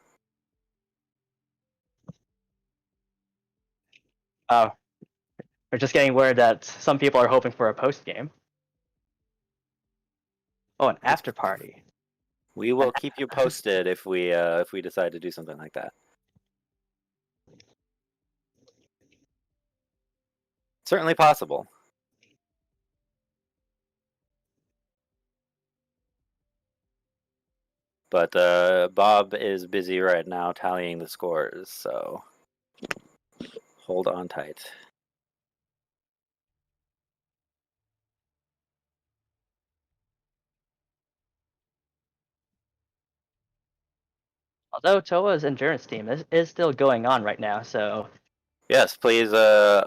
Oh, we're just getting word that some people are hoping for a post game. Oh, an after party. We will keep you posted if we decide to do something like that. Certainly possible. But Bob is busy right now tallying the scores, so hold on tight. Although Toa's endurance team is still going on right now, so Yes, please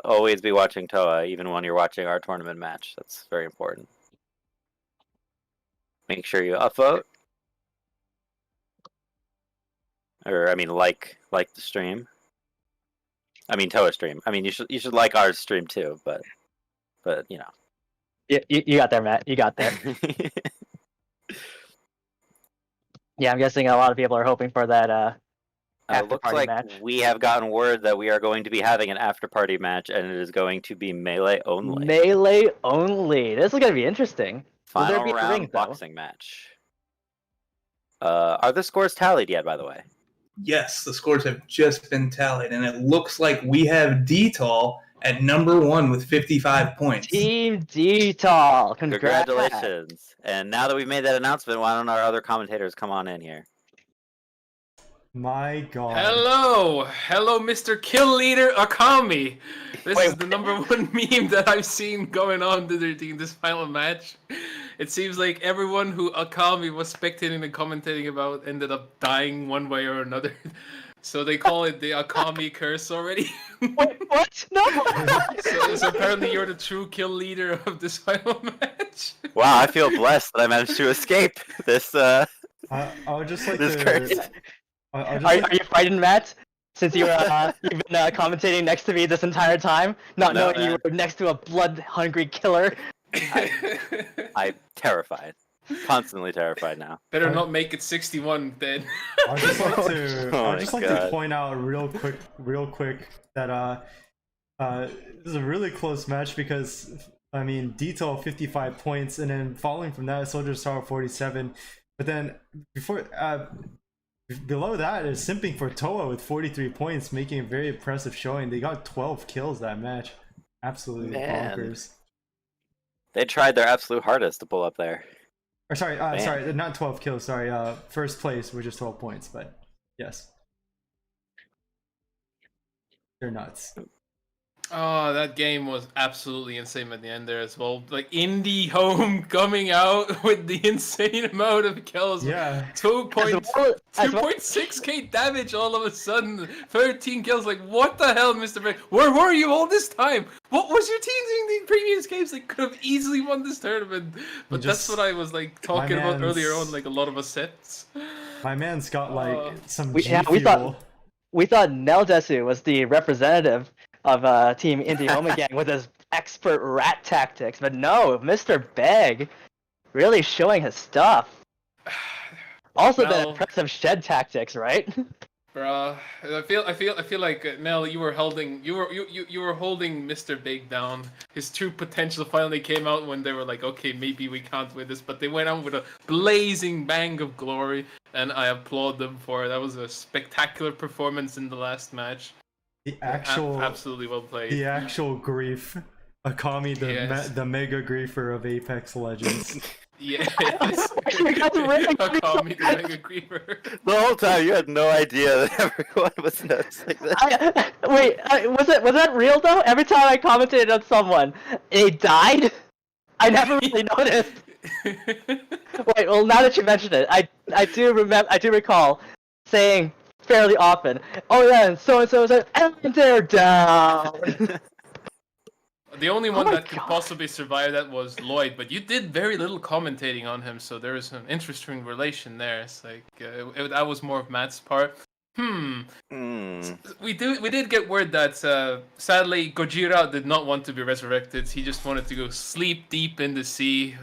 always be watching Toa, even when you're watching our tournament match. That's very important. Make sure you upvote. Or I mean like the stream. I mean Toa stream. I mean you should like our stream too, but you know. You got there, Matt. You got there. Yeah, I'm guessing a lot of people are hoping for that after looks party like match. we have gotten word that we are going to be having an after party match, and it is going to be melee only. Melee only. This is gonna be interesting. Will there Final be a round ring, though? boxing match. Are the scores tallied yet, by the way? Yes, the scores have just been tallied, and it looks like we have D-Tall at number 1 with 55 points. Team D-Tall. Congratulations. And now that we've made that announcement, why don't our other commentators come on in here? My God. Hello, Mr. Kill Leader Akami. This is the #1 meme that I've seen going on during this final match. It seems like everyone who Akami was spectating and commentating about ended up dying one way or another. So they call it the Akami curse already. Wait, what? No. So apparently you're the true kill leader of this final match. Wow, I feel blessed that I managed to escape this. I would just like this to. curse. Are you frightened, Matt? Since you've been commentating next to me this entire time, not knowing you were next to a blood-hungry killer. I'm terrified. Constantly terrified now. Better not make it 61 then. I'd just like to. Oh I'd just like to point out real quick that this is a really close match because I mean Detail 55 points and then following from that Soldier Star 47, but then below that is Simping for Toa with 43 points, making a very impressive showing. They got 12 kills that match. Absolutely bonkers. They tried their absolute hardest to pull up there. Or sorry, not 12 kills. Sorry, first place, which is 12 points. But yes, they're nuts. Oh, that game was absolutely insane at the end there as well. Like Indie Home coming out with the insane amount of kills. Yeah. 2.6k damage all of a sudden. 13 kills. Like, what the hell, Mr. Beck? Where were you all this time? What was your team doing in the previous games? They could have easily won this tournament. But that's what I was like talking about earlier on, like a lot of us sets. My man's got like some we thought Neldesu was the representative of Team Indie Home again with his expert rat tactics, but no, Mr. Beg really showing his stuff. Also the impressive shed tactics, right? Bruh, I feel like Nell, you were holding Mr. Big down. His true potential finally came out when they were like, okay, maybe we can't win this, but they went out with a blazing bang of glory, and I applaud them for it. That was a spectacular performance in the last match. The actual absolutely well played. The actual grief. Akami, the mega griefer of Apex Legends. Yes. Akami, the mega griefer. The whole time you had no idea that everyone was noticing this. Wait, was that real though? Every time I commented on someone, they died. I never really noticed. Wait, well now that you mentioned it, I do recall saying fairly often. Oh yeah, and so is like, and they're down. The only one my that could God. possibly survive that was Lloyd, but you did very little commentating on him, so there is an interesting relation there. It's like that was more of Matt's part. We did get word that sadly Gojira did not want to be resurrected. He just wanted to go sleep deep in the sea.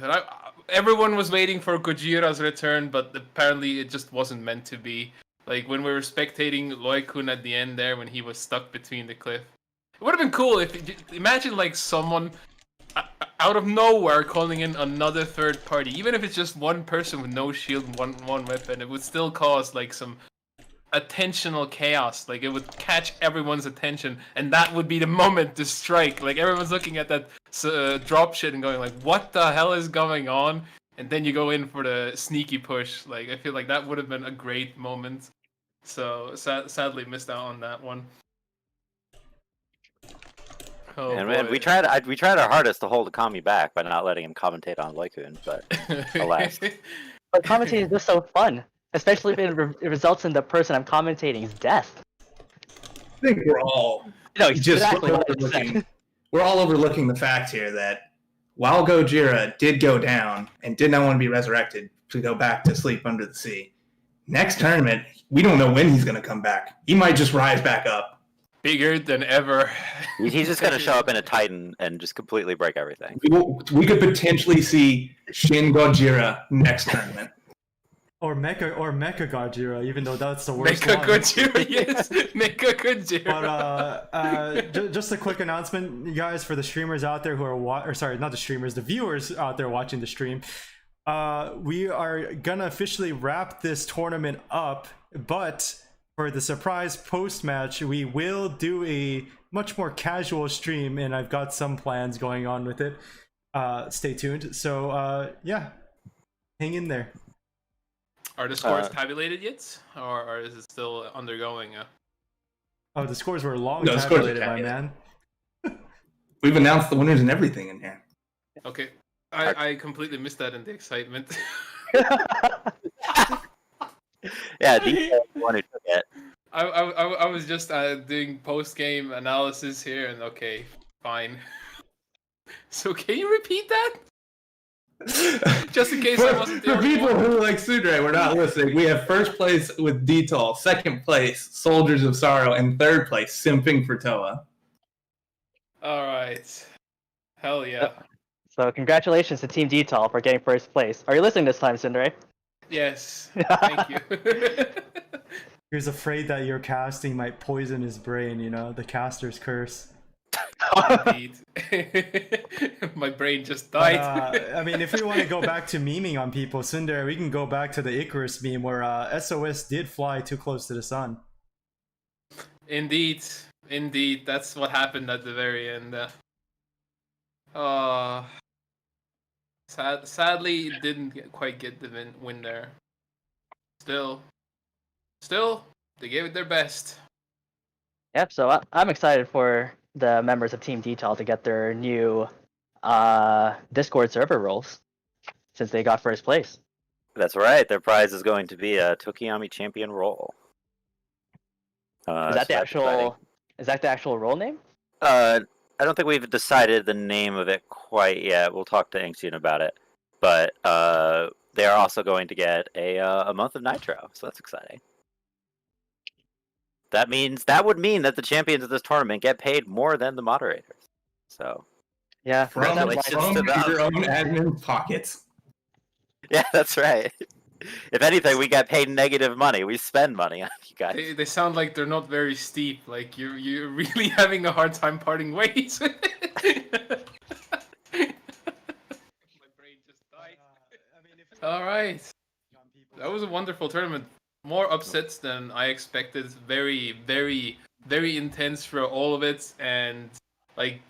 Everyone was waiting for Gojira's return, but apparently it just wasn't meant to be. Like when we were spectating Lloyd-kun at the end there, when he was stuck between the cliff. It would have been cool if imagine like someone out of nowhere calling in another third party, even if it's just one person with no shield and one weapon. It would still cause like some attentional chaos. Like it would catch everyone's attention, and that would be the moment to strike. Like everyone's looking at that drop shit and going like, "What the hell is going on?" And then you go in for the sneaky push. Like I feel like that would have been a great moment. So sadly missed out on that one. Oh, and we tried our hardest to hold Akami back by not letting him commentate on Loikun, but alas. But commentating is just so fun, especially if it results in the person I'm commentating's death. I think we're all No, just exactly what I overlooking. said. We're all overlooking the fact here that while Gojira did go down and did not want to be resurrected to go back to sleep under the sea, next tournament we don't know when he's going to come back. He might just rise back up. Bigger than ever. He's just gonna show up in a Titan and just completely break everything. We could potentially see Shin Gojira next tournament. Or Mecha Gojira, even though that's the worst Mecha one. Gojira, yes. Mecha Gojira. But just a quick announcement, you guys, for the streamers out there who are not the streamers, the viewers out there watching the stream. We are gonna officially wrap this tournament up, but for the surprise post-match, we will do a much more casual stream, and I've got some plans going on with it. Stay tuned. So, yeah, hang in there. Are the scores tabulated yet? Or is it still undergoing? Oh, the scores were long No, the scores are tabulated, my tabulated. man. We've announced the winners and everything in here. Okay. I completely missed that in the excitement. Yeah, the one who took it. I was just doing post-game analysis here, and okay, fine. So can you repeat that? Just in case I wasn't the For only people one. who like Sudre, we're not listening. We have first place with Detol, second place Soldiers of Sorrow, and third place Simping for Toa. Alright. Hell yeah. So congratulations to Team Detol for getting first place. Are you listening this time, Sindre? Yes. Thank you. He was afraid that your casting might poison his brain, you know, the caster's curse. Indeed. My brain just died. I mean, if we want to go back to memeing on people, Sundar, we can go back to the Icarus meme where SOS did fly too close to the sun. Indeed. That's what happened at the very end. Sadly, it didn't quite get the win there. Still, they gave it their best. Yep, so I'm excited for the members of Team Detail to get their new Discord server roles since they got first place. That's right. Their prize is going to be a Tokiyami champion role. Is that the actual role name? I don't think we've decided the name of it quite yet. We'll talk to Inksoon about it. But they are also going to get a month of Nitro, so that's exciting. That would mean that the champions of this tournament get paid more than the moderators. So Yeah, From to your own admin pockets. yeah, that's right. If anything, we get paid negative money. We spend money on you guys. They sound like they're not very steep. Like you're really having a hard time parting ways. My brain just died. All right, that was a wonderful tournament. More upsets than I expected. Very, very, very intense for all of it, and like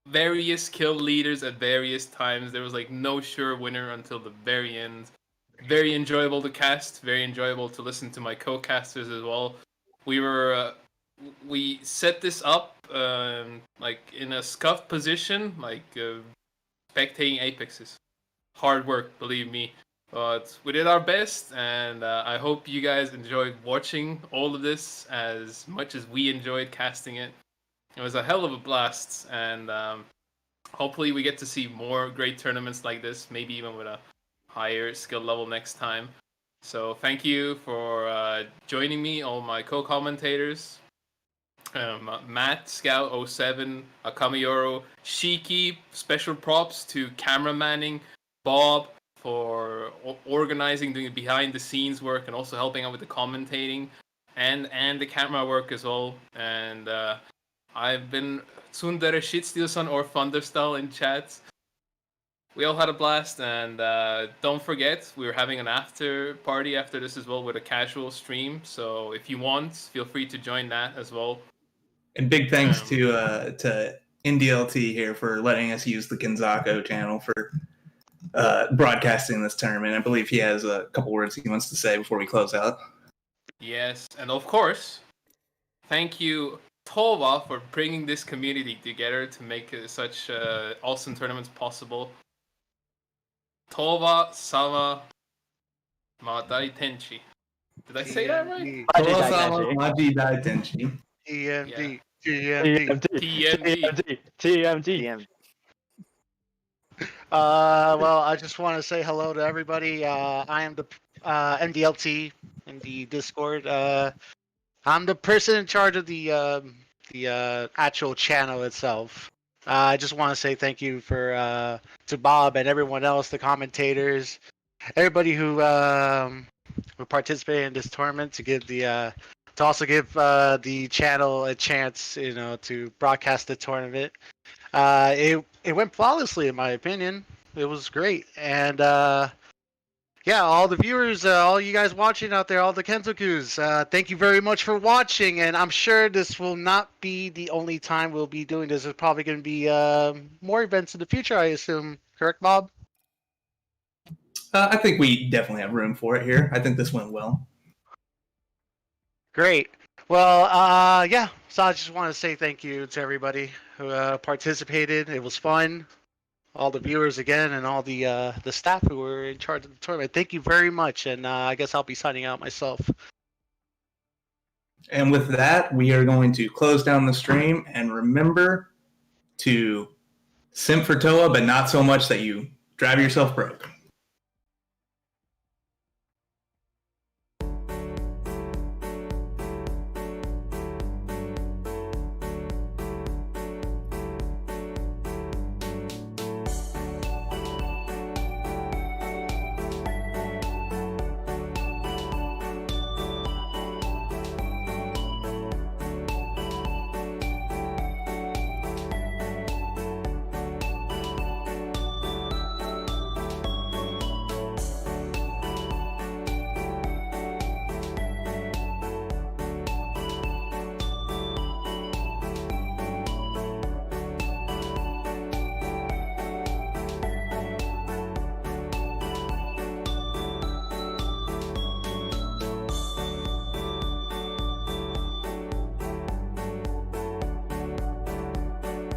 various kill leaders at various times. There was like no sure winner until the very end. Very enjoyable to cast. Very enjoyable to listen to my co-casters as well. We set this up like in a scuffed position, like spectating Apexes. Hard work, believe me. But we did our best, and I hope you guys enjoyed watching all of this as much as we enjoyed casting it. It was a hell of a blast, and hopefully we get to see more great tournaments like this, maybe even with a higher skill level next time. So thank you for joining me, all my co-commentators. Matt, Scout 07, Akamayoro, Shiki, special props to cameramanning, Bob for organizing, doing behind the scenes work, and also helping out with the commentating and the camera work as well. And I've been Tsundere Shitsteel-san or Thunderstyle in chat. We all had a blast, and don't forget, we're having an after party after this as well with a casual stream. So if you want, feel free to join that as well. And big thanks to NDLT here for letting us use the Kenzoku channel for broadcasting this tournament. I believe he has a couple words he wants to say before we close out. Yes, and of course, thank you, Tova, for bringing this community together to make such awesome tournaments possible. Tova Sama Madai Tenchi. Did I say that right? Maji Dai Tenchi. TMD. TMD. Well, I just want to say hello to everybody. I am the MDLT in the Discord. I'm the person in charge of the actual channel itself. I just want to say thank you to Bob and everyone else, the commentators, everybody who participated in this tournament to also give the channel a chance, to broadcast the tournament. It went flawlessly, in my opinion. It was great, and yeah, all the viewers, all you guys watching out there, all the Kenzokus, thank you very much for watching. And I'm sure this will not be the only time we'll be doing this. There's probably going to be more events in the future, I assume. Correct, Bob? I think we definitely have room for it here. I think this went well. Great. Well, yeah. So I just want to say thank you to everybody who participated. It was fun. All the viewers again, and all the staff who were in charge of the tournament. Thank you very much, and I guess I'll be signing out myself. And with that, we are going to close down the stream, and remember to simp for Toa, but not so much that you drive yourself broke.